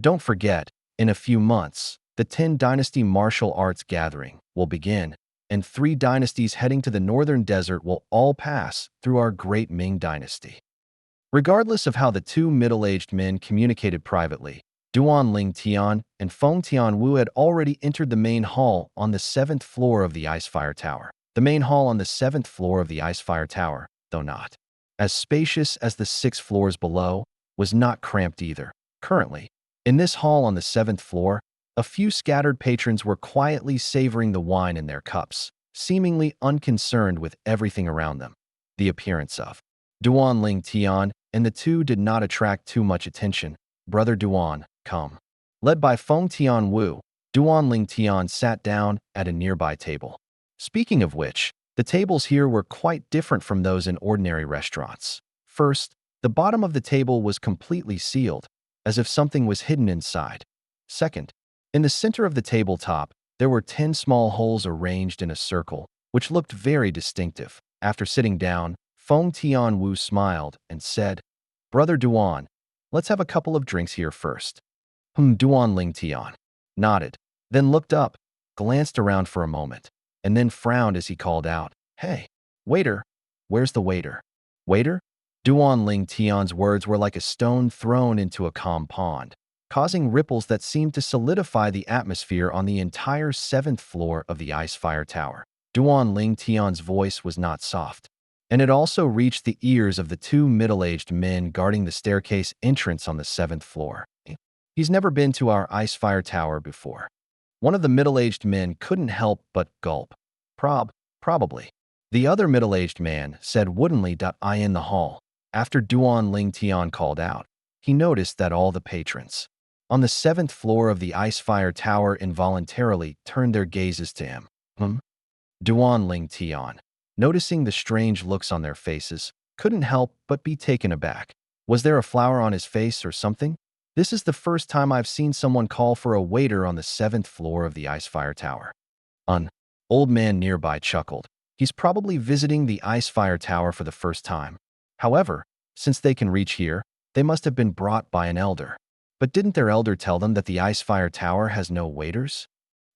Don't forget, in a few months, the 10 Dynasty Martial Arts Gathering will begin, and 3 dynasties heading to the northern desert will all pass through our great Ming dynasty. Regardless of how the two middle-aged men communicated privately, Duan Ling Tian and Feng Tian Wu had already entered the main hall on the 7th floor of the Icefire Tower. The main hall on the 7th floor of the Icefire Tower, though not as spacious as the 6 floors below, was not cramped either. Currently, in this hall on the 7th floor, a few scattered patrons were quietly savoring the wine in their cups, seemingly unconcerned with everything around them. The appearance of Duan Ling Tian and the two did not attract too much attention. Brother Duan, come. Led by Feng Tian Wu, Duan Ling Tian sat down at a nearby table. Speaking of which, the tables here were quite different from those in ordinary restaurants. First, the bottom of the table was completely sealed, as if something was hidden inside. Second, in the center of the tabletop, there were 10 small holes arranged in a circle, which looked very distinctive. After sitting down, Feng Tian Wu smiled and said, Brother Duan, let's have a couple of drinks here first. Duan Ling Tian nodded, then looked up, glanced around for a moment, and then frowned as he called out, Hey, waiter, where's the waiter? Waiter? Duan Ling Tian's words were like a stone thrown into a calm pond, causing ripples that seemed to solidify the atmosphere on the entire 7th floor of the Icefire Tower. Duan Ling Tian's voice was not soft, and it also reached the ears of the two middle-aged men guarding the staircase entrance on the 7th floor. He's never been to our Icefire Tower before. One of the middle-aged men couldn't help but gulp. Probably. The other middle-aged man said woodenly. I in the hall. After Duan Ling Tian called out, he noticed that all the patrons on the 7th floor of the Icefire Tower involuntarily turned their gazes to him. Duan Ling Tian, noticing the strange looks on their faces, couldn't help but be taken aback. Was there a flower on his face or something? This is the first time I've seen someone call for a waiter on the 7th floor of the Icefire Tower. An old man nearby chuckled. He's probably visiting the Icefire Tower for the first time. However, since they can reach here, they must have been brought by an elder. But didn't their elder tell them that the Icefire Tower has no waiters?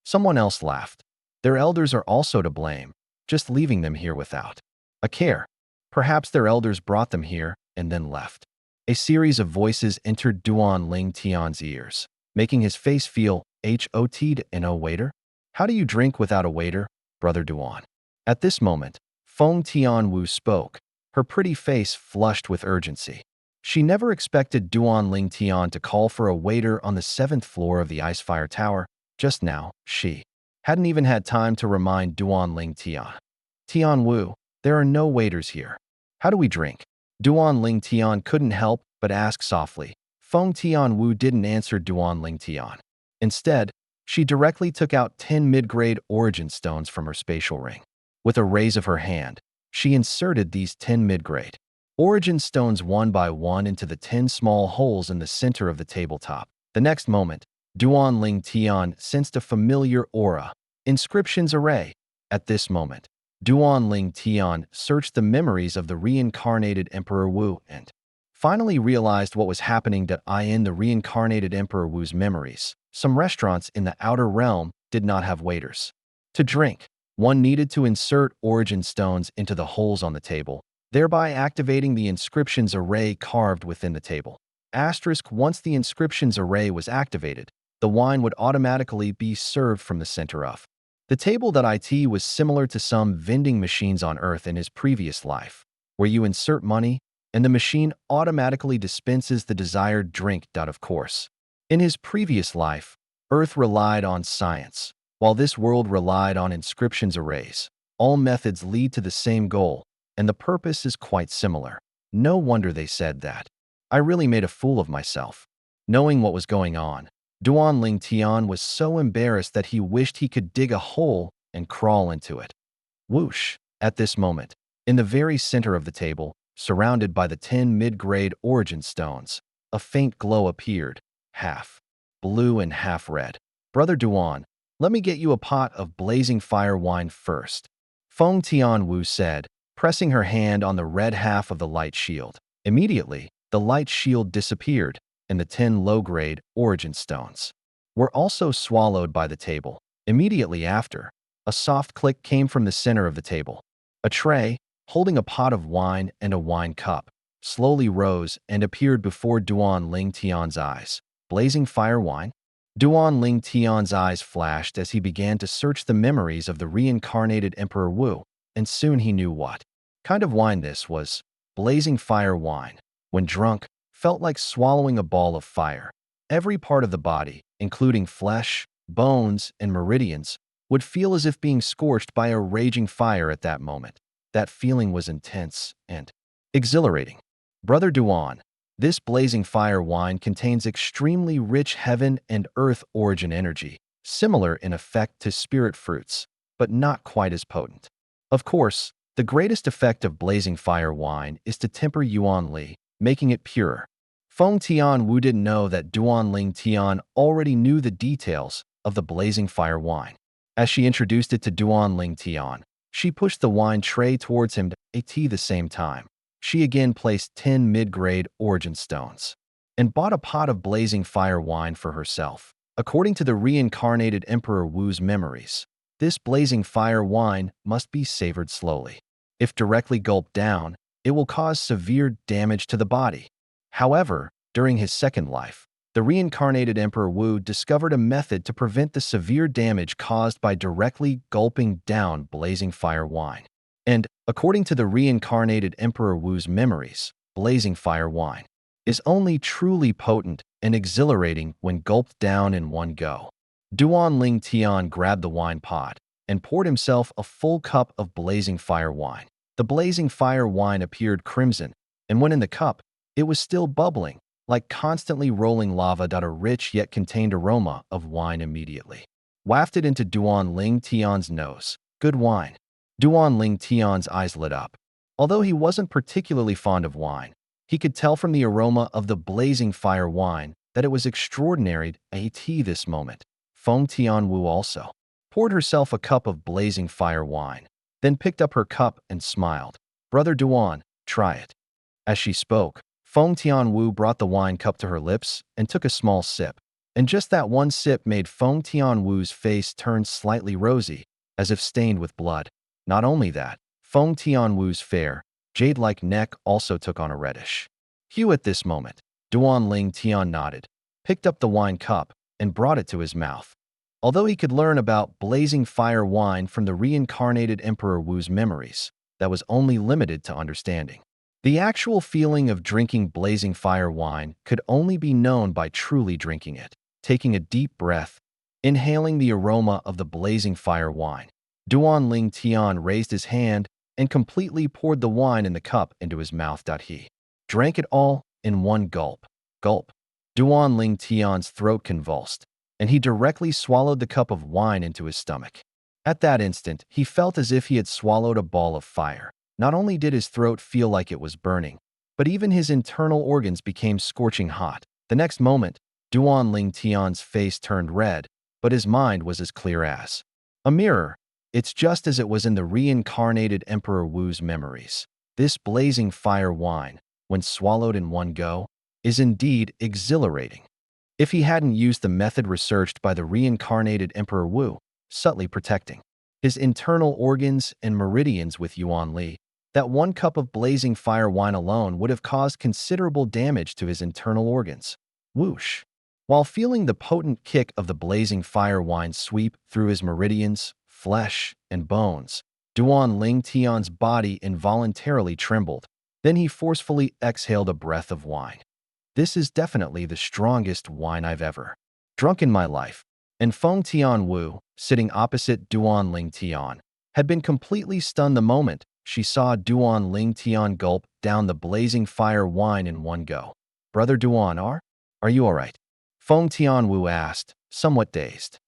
Someone else laughed. Their elders are also to blame, just leaving them here without a care. Perhaps their elders brought them here and then left. A series of voices entered Duan Ling Tian's ears, making his face feel hot. No waiter? How do you drink without a waiter, Brother Duan? At this moment, Feng Tian Wu spoke, her pretty face flushed with urgency. She never expected Duan Ling Tian to call for a waiter on the 7th floor of the Icefire Tower. Just now, she hadn't even had time to remind Duan Ling Tian. Tian Wu, there are no waiters here. How do we drink? Duan Ling Tian couldn't help but ask softly. Feng Tian Wu didn't answer Duan Ling Tian. Instead, she directly took out 10 mid-grade origin stones from her spatial ring. With a raise of her hand, she inserted these 10 mid-grade origin stones one by one into the 10 small holes in the center of the tabletop. The next moment, Duan Ling Tian sensed a familiar aura. Inscriptions array. At this moment, Duan Ling Tian searched the memories of the reincarnated Emperor Wu and finally realized what was happening to in the reincarnated Emperor Wu's memories. Some restaurants in the outer realm did not have waiters. To drink, one needed to insert origin stones into the holes on the table, thereby activating the inscriptions array carved within the table. Asterisk, once the inscriptions array was activated, the wine would automatically be served from the center of the table. It was similar to some vending machines on Earth in his previous life, where you insert money and the machine automatically dispenses the desired drink. Of course, in his previous life, Earth relied on science, while this world relied on inscriptions arrays. All methods lead to the same goal, and the purpose is quite similar. No wonder they said that. I really made a fool of myself. Knowing what was going on, Duan Ling Tian was so embarrassed that he wished he could dig a hole and crawl into it. Whoosh! At this moment, in the very center of the table, surrounded by the 10 mid-grade origin stones, a faint glow appeared, half blue and half red. Brother Duan, let me get you a pot of blazing fire wine first, Feng Tian Wu said, pressing her hand on the red half of the light shield. Immediately, the light shield disappeared, and the 10 low-grade origin stones were also swallowed by the table. Immediately after, a soft click came from the center of the table. A tray, holding a pot of wine and a wine cup, slowly rose and appeared before Duan Ling Tian's eyes. Blazing fire wine? Duan Ling Tian's eyes flashed as he began to search the memories of the reincarnated Emperor Wu, and soon he knew what kind of wine this was. Blazing fire wine, when drunk, felt like swallowing a ball of fire. Every part of the body, including flesh, bones, and meridians, would feel as if being scorched by a raging fire at that moment. That feeling was intense and exhilarating. Brother Duan, this blazing fire wine contains extremely rich heaven and earth origin energy, similar in effect to spirit fruits, but not quite as potent. Of course, the greatest effect of blazing fire wine is to temper Yuan Li, making it pure. Feng Tian Wu didn't know that Duan Ling Tian already knew the details of the blazing fire wine. As she introduced it to Duan Ling Tian, she pushed the wine tray towards him at the same time. She again placed 10 mid-grade origin stones and bought a pot of blazing fire wine for herself. According to the reincarnated Emperor Wu's memories, this blazing fire wine must be savored slowly. If directly gulped down, it will cause severe damage to the body. However, during his second life, the reincarnated Emperor Wu discovered a method to prevent the severe damage caused by directly gulping down blazing fire wine. And, according to the reincarnated Emperor Wu's memories, blazing fire wine is only truly potent and exhilarating when gulped down in one go. Duan Ling Tian grabbed the wine pot and poured himself a full cup of blazing fire wine. The blazing fire wine appeared crimson, and when in the cup, it was still bubbling, like constantly rolling lava. A rich yet contained aroma of wine immediately wafted into Duan Ling Tian's nose. Good wine. Duan Ling Tian's eyes lit up. Although he wasn't particularly fond of wine, he could tell from the aroma of the blazing fire wine that it was extraordinary. At this moment, Feng Tian Wu also poured herself a cup of blazing fire wine, then picked up her cup and smiled. Brother Duan, try it. As she spoke, Feng Tian Wu brought the wine cup to her lips and took a small sip. And just that one sip made Feng Tian Wu's face turn slightly rosy, as if stained with blood. Not only that, Feng Tian Wu's fair, jade-like neck also took on a reddish hue at this moment. Duan Ling Tian nodded, picked up the wine cup, and brought it to his mouth. Although he could learn about blazing fire wine from the reincarnated Emperor Wu's memories, that was only limited to understanding. The actual feeling of drinking blazing fire wine could only be known by truly drinking it. Taking a deep breath, inhaling the aroma of the blazing fire wine, Duan Ling Tian raised his hand and completely poured the wine in the cup into his mouth. He drank it all in one gulp. Gulp. Duan Ling Tian's throat convulsed, and he directly swallowed the cup of wine into his stomach. At that instant, he felt as if he had swallowed a ball of fire. Not only did his throat feel like it was burning, but even his internal organs became scorching hot. The next moment, Duan Ling Tian's face turned red, but his mind was as clear as a mirror. It's just as it was in the reincarnated Emperor Wu's memories. This blazing fire wine when swallowed in one go, is indeed exhilarating. If he hadn't used the method researched by the reincarnated Emperor Wu, subtly protecting his internal organs and meridians with Yuan Li, that one cup of blazing fire wine alone would have caused considerable damage to his internal organs. Whoosh! While feeling the potent kick of the blazing fire wine sweep through his meridians, flesh, and bones, Duan Ling Tian's body involuntarily trembled. Then he forcefully exhaled a breath of wine. This is definitely the strongest wine I've ever drunk in my life. And Feng Tian Wu, sitting opposite Duan Ling Tian, had been completely stunned the moment she saw Duan Ling Tian gulp down the blazing fire wine in one go. "Brother Duan, are you all right?" Feng Tian Wu asked, somewhat dazed.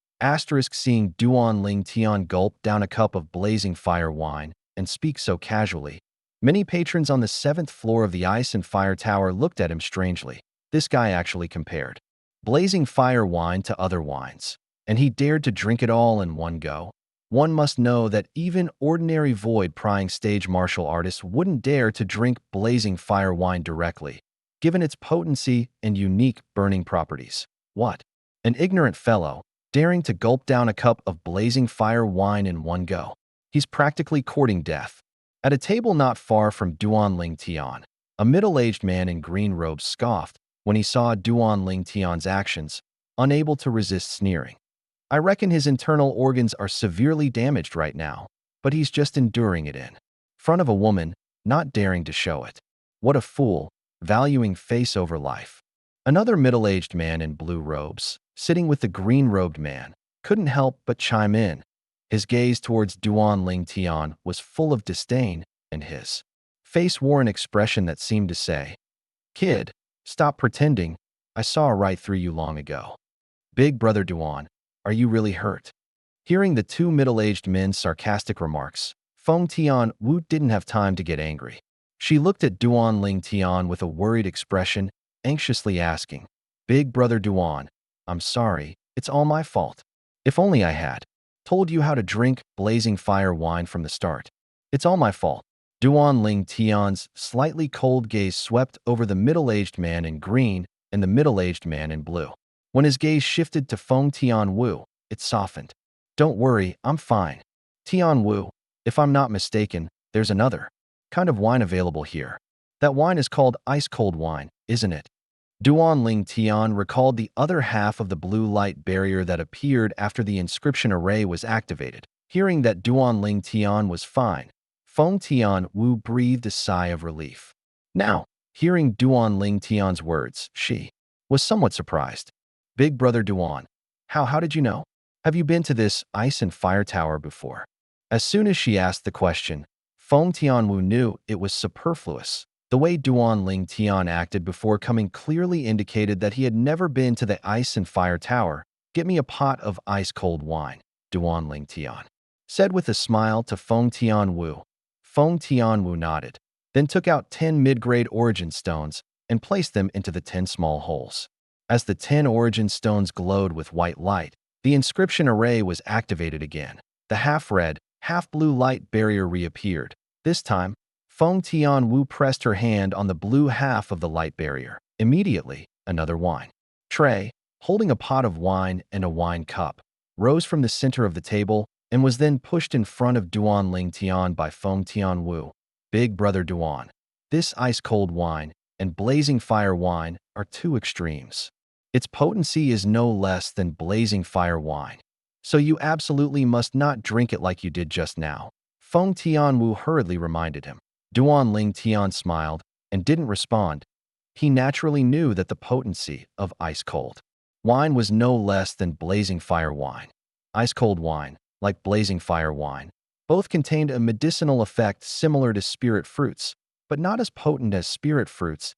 Seeing Duan Ling Tian gulp down a cup of blazing fire wine and speak so casually, many patrons on the 7th floor of the Ice and Fire Tower looked at him strangely. This guy actually compared blazing fire wine to other wines, and he dared to drink it all in one go. One must know that even ordinary void-prying stage martial artists wouldn't dare to drink blazing fire wine directly, given its potency and unique burning properties. What? An ignorant fellow, daring to gulp down a cup of blazing fire wine in one go. He's practically courting death. At a table not far from Duan Ling Tian, a middle-aged man in green robes scoffed when he saw Duan Ling Tian's actions, unable to resist sneering. "I reckon his internal organs are severely damaged right now, but he's just enduring it in front of a woman, not daring to show it. What a fool, valuing face over life." Another middle-aged man in blue robes, sitting with the green-robed man, couldn't help but chime in. His gaze towards Duan Ling Tian was full of disdain, and his face wore an expression that seemed to say, "Kid, stop pretending. I saw right through you long ago." "Big brother Duan, are you really hurt?" Hearing the two middle-aged men's sarcastic remarks, Feng Tian Wu didn't have time to get angry. She looked at Duan Ling Tian with a worried expression, anxiously asking, "Big brother Duan, I'm sorry, it's all my fault. If only I had told you how to drink blazing fire wine from the start. It's all my fault." Duan Ling Tian's slightly cold gaze swept over the middle-aged man in green and the middle-aged man in blue. When his gaze shifted to Feng Tian Wu, it softened. "Don't worry, I'm fine. Tian Wu, if I'm not mistaken, there's another kind of wine available here. That wine is called ice-cold wine, isn't it?" Duan Ling Tian recalled the other half of the blue light barrier that appeared after the inscription array was activated. Hearing that Duan Ling Tian was fine, Feng Tian Wu breathed a sigh of relief. Now, hearing Duan Ling Tian's words, she was somewhat surprised. "Big brother Duan, how did you know? Have you been to this Ice and Fire Tower before?" As soon as she asked the question, Feng Tian Wu knew it was superfluous. The way Duan Ling Tian acted before coming clearly indicated that he had never been to the Ice and Fire Tower. "Get me a pot of ice-cold wine," Duan Ling Tian said with a smile to Feng Tian Wu. Feng Tian Wu nodded, then took out 10 mid-grade origin stones and placed them into the 10 small holes. As the 10 origin stones glowed with white light, the inscription array was activated again. The half-red, half-blue light barrier reappeared. This time, Feng Tian Wu pressed her hand on the blue half of the light barrier. Immediately, another wine tray, holding a pot of wine and a wine cup, rose from the center of the table and was then pushed in front of Duan Ling Tian by Feng Tian Wu. "Big brother Duan, this ice-cold wine and blazing fire wine are two extremes. Its potency is no less than blazing fire wine, so you absolutely must not drink it like you did just now," Feng Tian Wu hurriedly reminded him. Duan Ling Tian smiled and didn't respond. He naturally knew that the potency of ice-cold wine was no less than blazing fire wine. Ice-cold wine, like blazing fire wine, both contained a medicinal effect similar to spirit fruits, but not as potent as spirit fruits.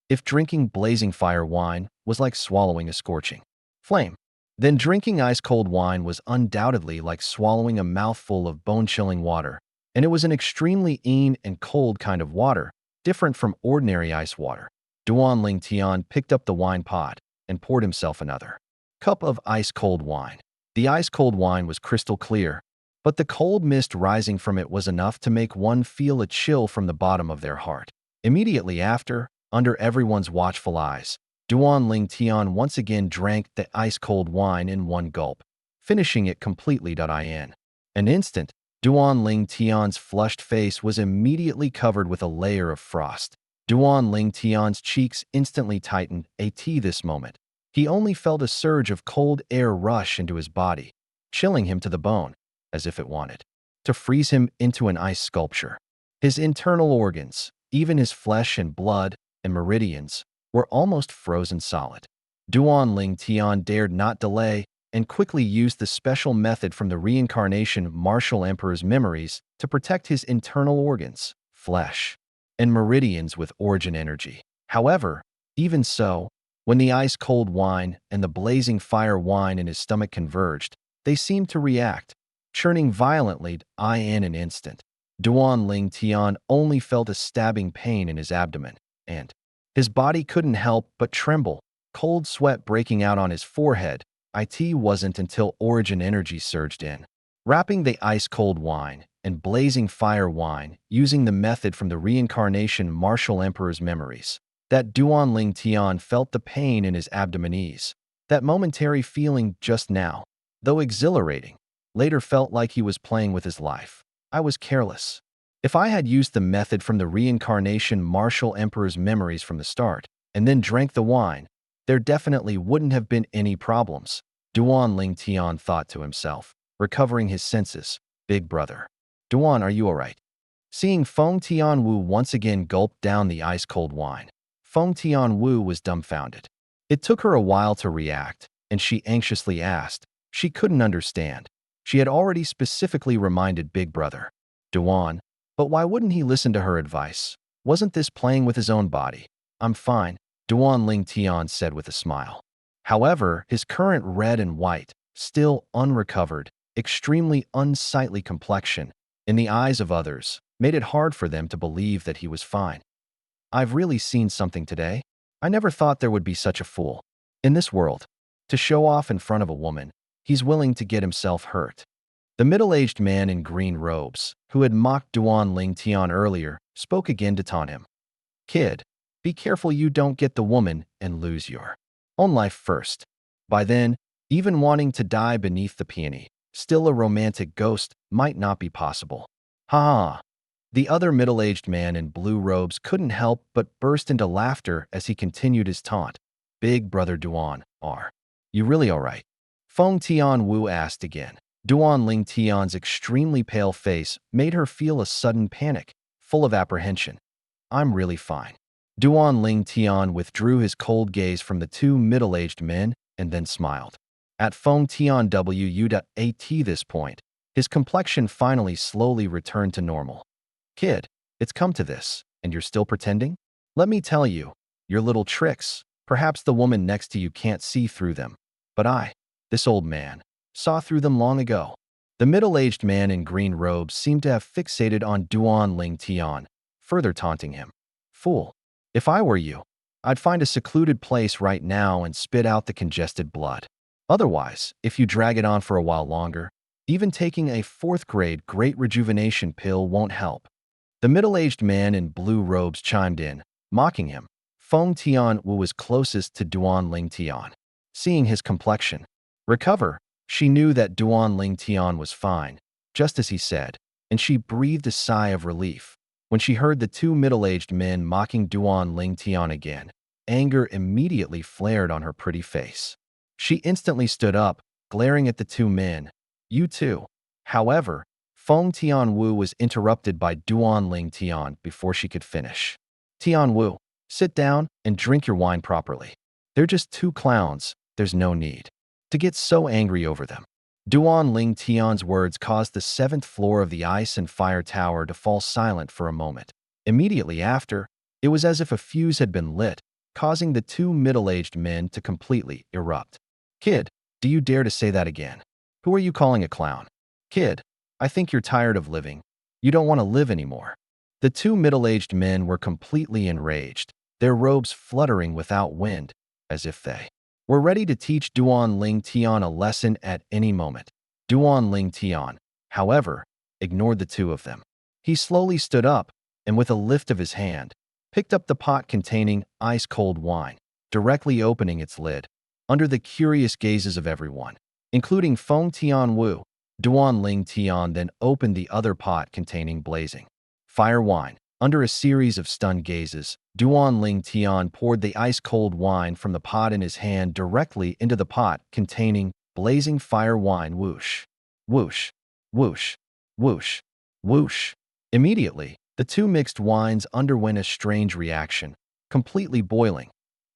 If drinking blazing fire wine was like swallowing a scorching flame, then drinking ice-cold wine was undoubtedly like swallowing a mouthful of bone-chilling water, and it was an extremely and cold kind of water, different from ordinary ice water. Duan Ling Tian picked up the wine pot and poured himself another cup of ice-cold wine. The ice-cold wine was crystal clear, but the cold mist rising from it was enough to make one feel a chill from the bottom of their heart. Immediately after, Under everyone's watchful eyes, Duan Ling Tian once again drank the ice-cold wine in one gulp, finishing it completely. In an instant, Duan Ling Tian's flushed face was immediately covered with a layer of frost. Duan Ling Tian's cheeks instantly tightened. This moment, he only felt a surge of cold air rush into his body, chilling him to the bone, as if it wanted to freeze him into an ice sculpture. His internal organs, even his flesh and blood and meridians, were almost frozen solid. Duan Ling Tian dared not delay and quickly used the special method from the reincarnation Martial Emperor's memories to protect his internal organs, flesh, and meridians with origin energy. However, even so, when the ice-cold wine and the blazing fire wine in his stomach converged, they seemed to react, churning violently. In an instant, Duan Ling Tian only felt a stabbing pain in his abdomen, and his body couldn't help but tremble, cold sweat breaking out on his forehead. It wasn't until origin energy surged in, wrapping the ice-cold wine and blazing fire wine using the method from the reincarnation Martial Emperor's memories, that Duan Ling Tian felt the pain in his abdomen ease. That momentary feeling just now, though exhilarating, later felt like he was playing with his life. I was careless. If I had used the method from the reincarnation Martial Emperor's memories from the start, and then drank the wine, there definitely wouldn't have been any problems, Duan Ling Tian thought to himself, recovering his senses. Big brother. Duan, are you alright? Seeing Feng Tianwu once again gulp down the ice-cold wine, Feng Tianwu was dumbfounded. It took her a while to react, and she anxiously asked. She couldn't understand. She had already specifically reminded Big Brother, Duan, but why wouldn't he listen to her advice? Wasn't this playing with his own body? I'm fine, Duan Ling Tian said with a smile. However, his current red and white, still unrecovered, extremely unsightly complexion, in the eyes of others, made it hard for them to believe that he was fine. I've really seen something today. I never thought there would be such a fool in this world. To show off in front of a woman, he's willing to get himself hurt. The middle-aged man in green robes, who had mocked Duan Ling Tian earlier, spoke again to taunt him. Kid, be careful you don't get the woman and lose your own life first. By then, even wanting to die beneath the peony, still a romantic ghost, might not be possible. Ha ha. The other middle-aged man in blue robes couldn't help but burst into laughter as he continued his taunt. Big brother Duan, are you really alright? Feng Tianwu asked again. Duan Ling Tian's extremely pale face made her feel a sudden panic, full of apprehension. I'm really fine. Duan Ling Tian withdrew his cold gaze from the two middle-aged men and then smiled. At Feng Tianwu at this point, his complexion finally slowly returned to normal. Kid, it's come to this, and you're still pretending? Let me tell you, your little tricks, perhaps the woman next to you can't see through them. But this old man, saw through them long ago. The middle-aged man in green robes seemed to have fixated on Duan Ling Tian, further taunting him. Fool. If I were you, I'd find a secluded place right now and spit out the congested blood. Otherwise, if you drag it on for a while longer, even taking a 4th-grade Great Rejuvenation pill won't help. The middle-aged man in blue robes chimed in, mocking him. Feng Tianwu was closest to Duan Ling Tian. Seeing his complexion recover, she knew that Duan Ling Tian was fine, just as he said, and she breathed a sigh of relief. When she heard the two middle-aged men mocking Duan Ling Tian again, anger immediately flared on her pretty face. She instantly stood up, glaring at the two men. You too. However, Feng Tianwu was interrupted by Duan Ling Tian before she could finish. Tianwu, sit down and drink your wine properly. They're just two clowns, there's no need to get so angry over them. Duan Ling Tian's words caused the 7th floor of the Ice and Fire Tower to fall silent for a moment. Immediately after, it was as if a fuse had been lit, causing the two middle-aged men to completely erupt. Kid, do you dare to say that again? Who are you calling a clown? Kid, I think you're tired of living. You don't want to live anymore. The two middle-aged men were completely enraged, their robes fluttering without wind, as if they were ready to teach Duan Ling Tian a lesson at any moment. Duan Ling Tian, however, ignored the two of them. He slowly stood up, and with a lift of his hand, picked up the pot containing ice-cold wine, directly opening its lid. Under the curious gazes of everyone, including Feng Tianwu, Duan Ling Tian then opened the other pot containing blazing fire wine. Under a series of stunned gazes, Duan Ling Tian poured the ice-cold wine from the pot in his hand directly into the pot containing blazing fire wine. Whoosh, whoosh, whoosh, whoosh, whoosh. Immediately, the two mixed wines underwent a strange reaction, completely boiling.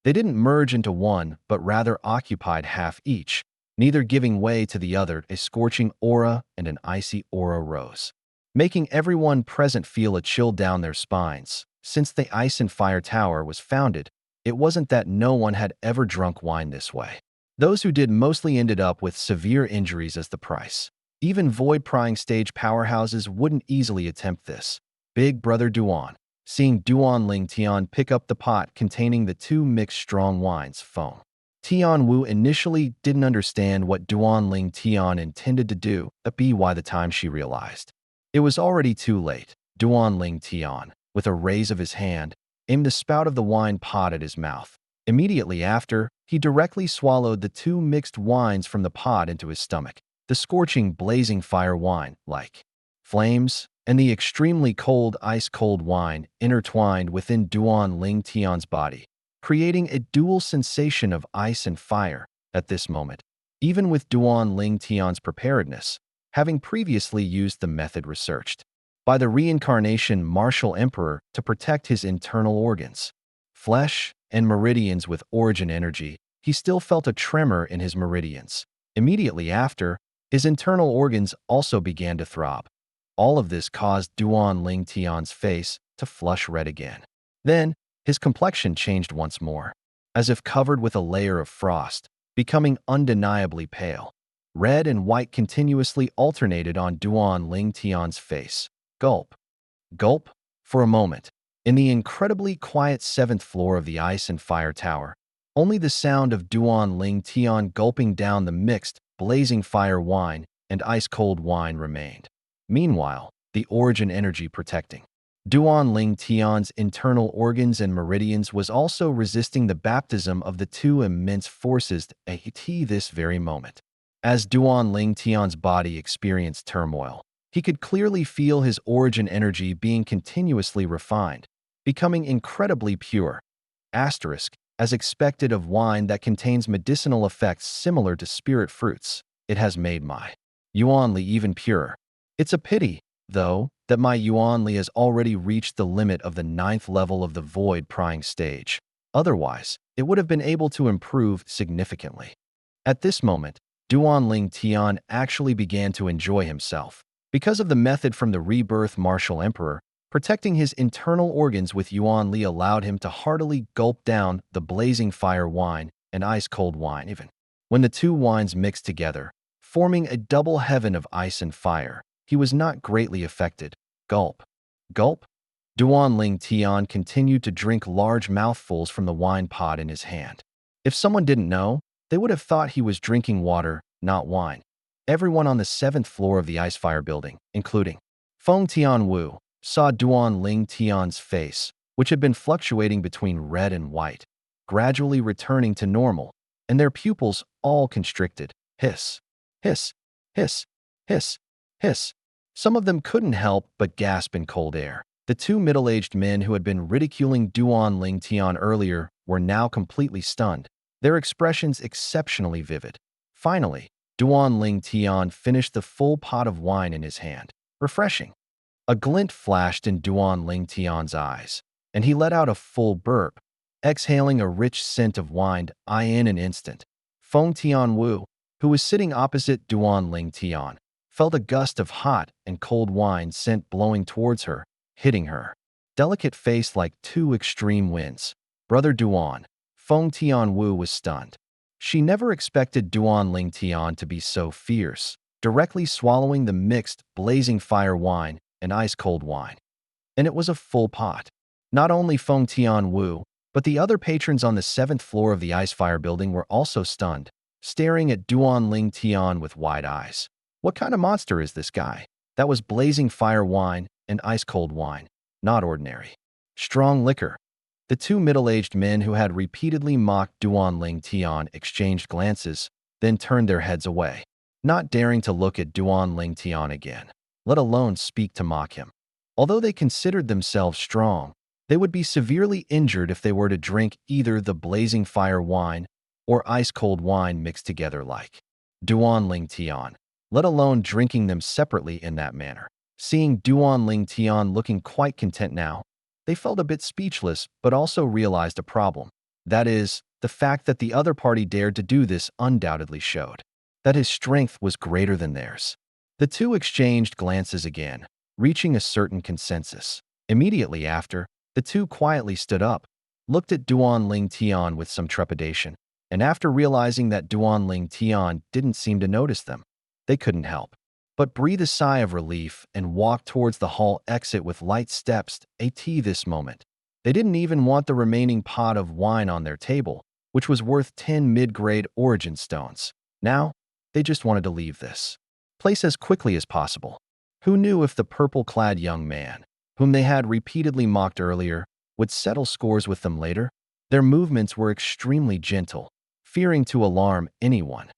They didn't merge into one, but rather occupied half each, neither giving way to the other. A scorching aura and an icy aura rose, making everyone present feel a chill down their spines. Since the Ice and Fire Tower was founded, it wasn't that no one had ever drunk wine this way. Those who did mostly ended up with severe injuries as the price. Even void-prying stage powerhouses wouldn't easily attempt this. Big Brother Duan, seeing Duan Ling Tian pick up the pot containing the two mixed strong wines, Feng Tianwu initially didn't understand what Duan Ling Tian intended to do, but by the time she realized, it was already too late. Duan Ling Tian, with a raise of his hand, aimed the spout of the wine pot at his mouth. Immediately after, he directly swallowed the two mixed wines from the pot into his stomach. The scorching, blazing fire wine, like flames, and the extremely cold, ice-cold wine intertwined within Duan Ling Tian's body, creating a dual sensation of ice and fire. At this moment, even with Duan Ling Tian's preparedness, having previously used the method researched by the reincarnation Martial Emperor to protect his internal organs, flesh, and meridians with origin energy, he still felt a tremor in his meridians. Immediately after, his internal organs also began to throb. All of this caused Duan Ling Tian's face to flush red again. Then, his complexion changed once more, as if covered with a layer of frost, becoming undeniably pale. Red and white continuously alternated on Duan Ling Tian's face. Gulp. Gulp. For a moment, in the incredibly quiet 7th floor of the Ice and Fire Tower, only the sound of Duan Ling Tian gulping down the mixed, blazing fire wine and ice-cold wine remained. Meanwhile, the origin energy protecting Duan Ling Tian's internal organs and meridians was also resisting the baptism of the two immense forces at this very moment. As Duan Ling Tian's body experienced turmoil, he could clearly feel his origin energy being continuously refined, becoming incredibly pure. Asterisk, as expected of wine that contains medicinal effects similar to spirit fruits, it has made my Yuanli even purer. It's a pity, though, that my Yuanli has already reached the limit of the 9th level of the void prying stage. Otherwise, it would have been able to improve significantly. At this moment, Duan Ling Tian actually began to enjoy himself. Because of the method from the Rebirth Martial Emperor, protecting his internal organs with Yuanli allowed him to heartily gulp down the blazing fire wine and ice-cold wine. Even when the two wines mixed together, forming a double heaven of ice and fire, he was not greatly affected. Gulp. Gulp. Duan Ling Tian continued to drink large mouthfuls from the wine pot in his hand. If someone didn't know, they would have thought he was drinking water, not wine. Everyone on the 7th floor of the Ice Fire building, including Feng Tianwu, saw Duan Ling Tian's face, which had been fluctuating between red and white, gradually returning to normal, and their pupils all constricted. Hiss. Hiss. Hiss. Hiss. Hiss. Some of them couldn't help but gasp in cold air. The two middle-aged men who had been ridiculing Duan Ling Tian earlier were now completely stunned, their expressions exceptionally vivid. Finally, Duan Ling Tian finished the full pot of wine in his hand. Refreshing. A glint flashed in Duan Ling Tian's eyes, and he let out a full burp, exhaling a rich scent of wine. In an instant, Feng Tianwu, who was sitting opposite Duan Ling Tian, felt a gust of hot and cold wine scent blowing towards her, hitting her delicate face like two extreme winds. Brother Duan, Feng Tianwu was stunned. She never expected Duan Ling Tian to be so fierce, directly swallowing the mixed, blazing fire wine and ice-cold wine. And it was a full pot. Not only Feng Tianwu, but the other patrons on the 7th floor of the Ice Fire building were also stunned, staring at Duan Ling Tian with wide eyes. What kind of monster is this guy? That was blazing fire wine and ice-cold wine, not ordinary. Strong liquor. The two middle-aged men who had repeatedly mocked Duan Ling Tian exchanged glances, then turned their heads away, not daring to look at Duan Ling Tian again, let alone speak to mock him. Although they considered themselves strong, they would be severely injured if they were to drink either the blazing fire wine or ice-cold wine mixed together like Duan Ling Tian, let alone drinking them separately in that manner. Seeing Duan Ling Tian looking quite content now, they felt a bit speechless but also realized a problem. That is, the fact that the other party dared to do this undoubtedly showed that his strength was greater than theirs. The two exchanged glances again, reaching a certain consensus. Immediately after, the two quietly stood up, looked at Duan Ling Tian with some trepidation, and after realizing that Duan Ling Tian didn't seem to notice them, they couldn't help but breathe a sigh of relief and walk towards the hall exit with light steps. This moment, they didn't even want the remaining pot of wine on their table, which was worth 10 mid-grade origin stones. Now, they just wanted to leave this place as quickly as possible. Who knew if the purple-clad young man, whom they had repeatedly mocked earlier, would settle scores with them later? Their movements were extremely gentle, fearing to alarm anyone.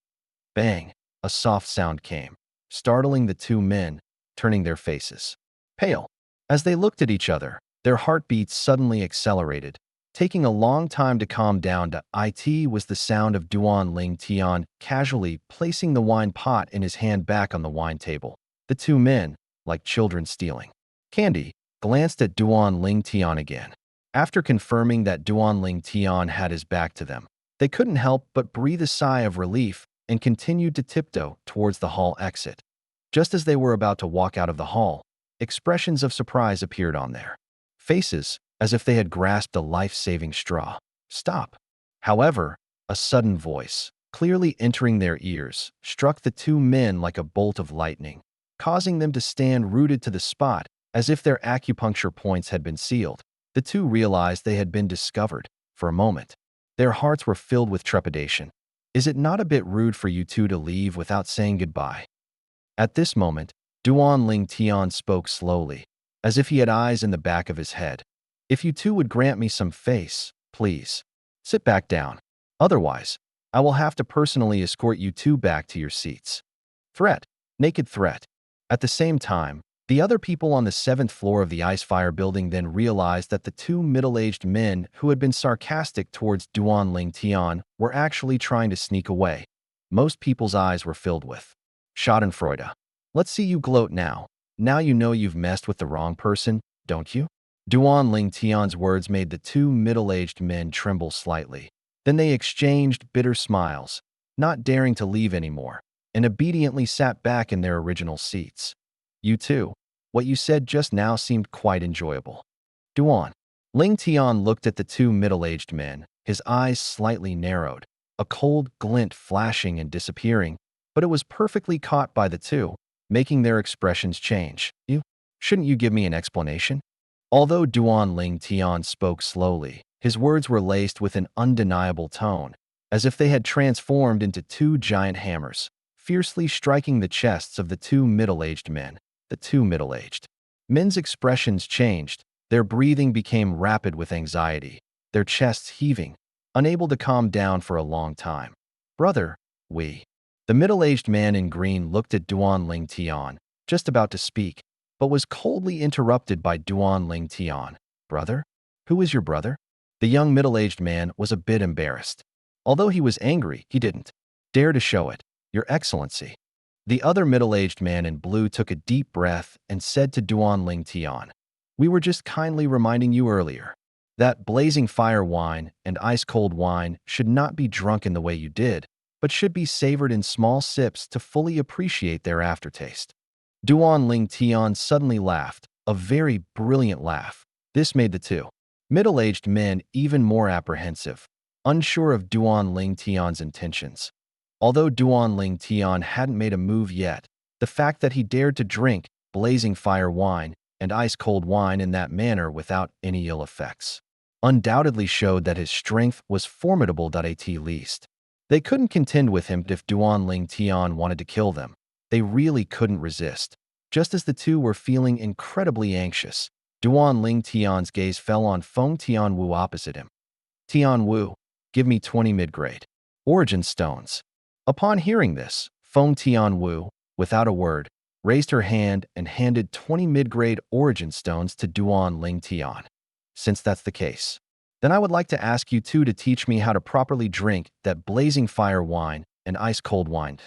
Bang! A soft sound came, startling the two men, turning their faces pale. As they looked at each other, their heartbeats suddenly accelerated, taking a long time to calm down. It was the sound of Duan Ling Tian casually placing the wine pot in his hand back on the wine table. The two men, like children stealing candy, glanced at Duan Ling Tian again. After confirming that Duan Ling Tian had his back to them, they couldn't help but breathe a sigh of relief and continued to tiptoe towards the hall exit. Just as they were about to walk out of the hall, expressions of surprise appeared on their faces, as if they had grasped a life-saving straw. Stop! However, a sudden voice, clearly entering their ears, struck the two men like a bolt of lightning, causing them to stand rooted to the spot as if their acupuncture points had been sealed. The two realized they had been discovered. For a moment, their hearts were filled with trepidation. Is it not a bit rude for you two to leave without saying goodbye? At this moment, Duan Ling Tian spoke slowly, as if he had eyes in the back of his head. If you two would grant me some face, please. Sit back down. Otherwise, I will have to personally escort you two back to your seats. Threat. Naked threat. At the same time, the other people on the 7th floor of the Icefire building then realized that the two middle-aged men who had been sarcastic towards Duan Ling Tian were actually trying to sneak away. Most people's eyes were filled with schadenfreude. Let's see you gloat now. Now you know you've messed with the wrong person, don't you? Duan Ling Tian's words made the two middle-aged men tremble slightly. Then they exchanged bitter smiles, not daring to leave anymore, and obediently sat back in their original seats. You two, what you said just now seemed quite enjoyable. Duan Ling Tian looked at the two middle-aged men, his eyes slightly narrowed, a cold glint flashing and disappearing, but it was perfectly caught by the two, making their expressions change. Shouldn't you give me an explanation? Although Duan Ling Tian spoke slowly, his words were laced with an undeniable tone, as if they had transformed into two giant hammers, fiercely striking the chests of the two middle-aged men. The two middle-aged men's expressions changed. Their breathing became rapid with anxiety, their chests heaving, unable to calm down for a long time. Brother, we. The middle-aged man in green looked at Duan Ling Tian, just about to speak, but was coldly interrupted by Duan Ling Tian. Brother? Who is your brother? The young middle-aged man was a bit embarrassed. Although he was angry, he didn't dare to show it. Your Excellency. The other middle-aged man in blue took a deep breath and said to Duan Ling Tian, we were just kindly reminding you earlier that blazing fire wine and ice-cold wine should not be drunk in the way you did, but should be savored in small sips to fully appreciate their aftertaste. Duan Ling Tian suddenly laughed, a very brilliant laugh. This made the two middle-aged men even more apprehensive, unsure of Duan Ling Tian's intentions. Although Duan Ling Tian hadn't made a move yet, the fact that he dared to drink blazing fire wine and ice-cold wine in that manner without any ill effects undoubtedly showed that his strength was formidable. At least, they couldn't contend with him if Duan Ling Tian wanted to kill them. They really couldn't resist. Just as the two were feeling incredibly anxious, Duan Ling Tian's gaze fell on Feng Tianwu opposite him. Tianwu, give me 20 mid-grade origin stones. Upon hearing this, Feng Tianwu, without a word, raised her hand and handed 20 mid-grade origin stones to Duan Ling Tian. Since that's the case, then I would like to ask you two to teach me how to properly drink that blazing fire wine and ice-cold wine.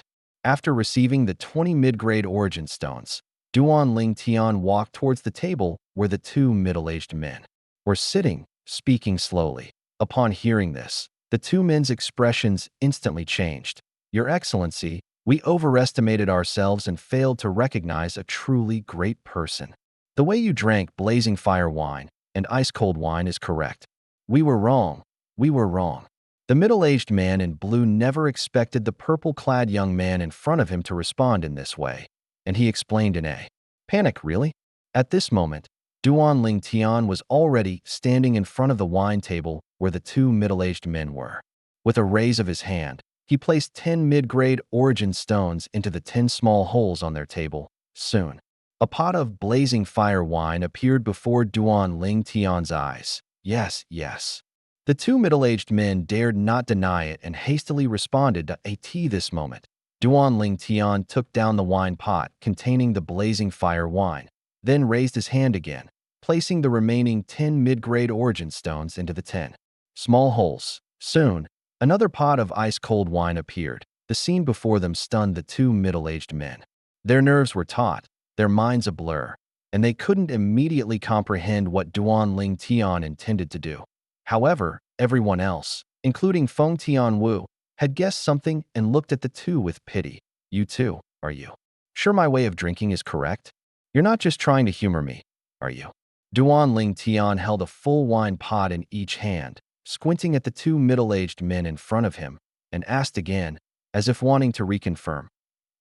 After receiving the 20 mid-grade origin stones, Duan Ling Tian walked towards the table where the two middle-aged men were sitting, speaking slowly. Upon hearing this, the two men's expressions instantly changed. Your Excellency, we overestimated ourselves and failed to recognize a truly great person. The way you drank blazing fire wine and ice-cold wine is correct. We were wrong. We were wrong. The middle-aged man in blue never expected the purple-clad young man in front of him to respond in this way, and he explained in a panic, really? At this moment, Duan Ling Tian was already standing in front of the wine table where the two middle-aged men were. With a raise of his hand, he placed 10 mid-grade origin stones into the 10 small holes on their table. Soon, a pot of blazing fire wine appeared before Duan Ling Tian's eyes. Yes, yes. The two middle-aged men dared not deny it and hastily responded to a tea this moment. Duan Ling Tian took down the wine pot containing the blazing fire wine, then raised his hand again, placing the remaining 10 mid-grade origin stones into the 10 small holes. Soon, another pot of ice-cold wine appeared. The scene before them stunned the two middle-aged men. Their nerves were taut, their minds a blur, and they couldn't immediately comprehend what Duan Ling Tian intended to do. However, everyone else, including Feng Tianwu, had guessed something and looked at the two with pity. You too, are you? Sure my way of drinking is correct? You're not just trying to humor me, are you? Duan Ling Tian held a full wine pot in each hand, squinting at the two middle-aged men in front of him, and asked again, as if wanting to reconfirm.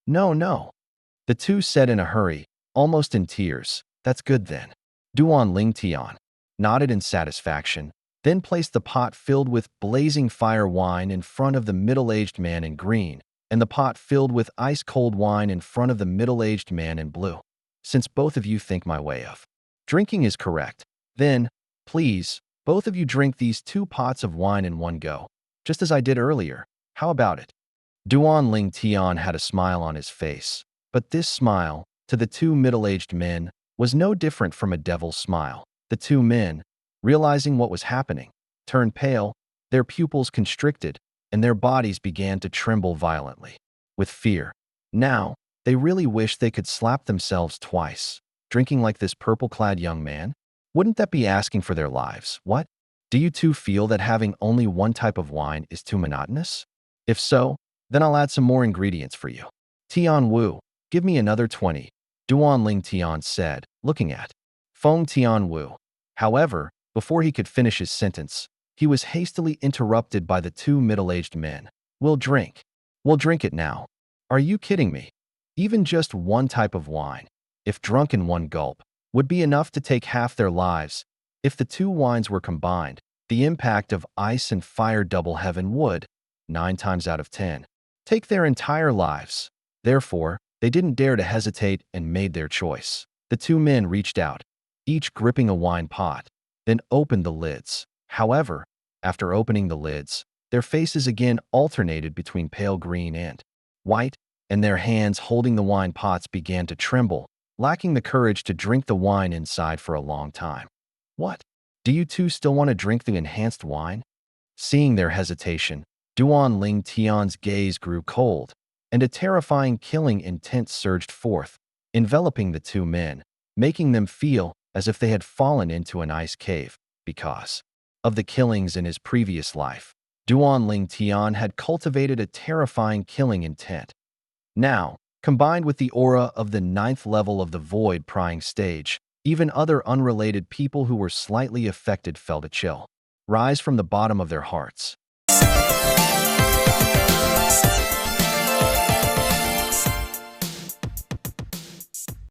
No, no. The two said in a hurry, almost in tears. That's good then. Duan Ling Tian nodded in satisfaction, then placed the pot filled with blazing fire wine in front of the middle-aged man in green, and the pot filled with ice-cold wine in front of the middle-aged man in blue. Since both of you think my way of drinking is correct, then, please, both of you drink these 2 pots of wine in one go, just as I did earlier. How about it? Duan Ling Tian had a smile on his face, but this smile, to the two middle-aged men, was no different from a devil's smile. The two men, realizing what was happening, turned pale, their pupils constricted, and their bodies began to tremble violently with fear. Now, they really wished they could slap themselves twice. Drinking like this purple-clad young man? Wouldn't that be asking for their lives? What? Do you two feel that having only one type of wine is too monotonous? If so, then I'll add some more ingredients for you. Tian Wu, give me another 20, Duan Ling Tian said, looking at Feng Tian Wu. However, before he could finish his sentence, he was hastily interrupted by the two middle-aged men. We'll drink. We'll drink it now. Are you kidding me? Even just one type of wine, if drunk in one gulp, would be enough to take half their lives. If the two wines were combined, the impact of ice and fire double heaven would, 9 times out of 10, take their entire lives. Therefore, they didn't dare to hesitate and made their choice. The two men reached out, each gripping a wine pot, then opened the lids. However, after opening the lids, their faces again alternated between pale green and white, and their hands holding the wine pots began to tremble, lacking the courage to drink the wine inside for a long time. What? Do you two still want to drink the enhanced wine? Seeing their hesitation, Duan Ling Tian's gaze grew cold, and a terrifying killing intent surged forth, enveloping the two men, making them feel as if they had fallen into an ice cave. Because of the killings in his previous life, Duan Ling Tian had cultivated a terrifying killing intent. Now, combined with the aura of the 9th level of the void prying stage, even other unrelated people who were slightly affected felt a chill rise from the bottom of their hearts.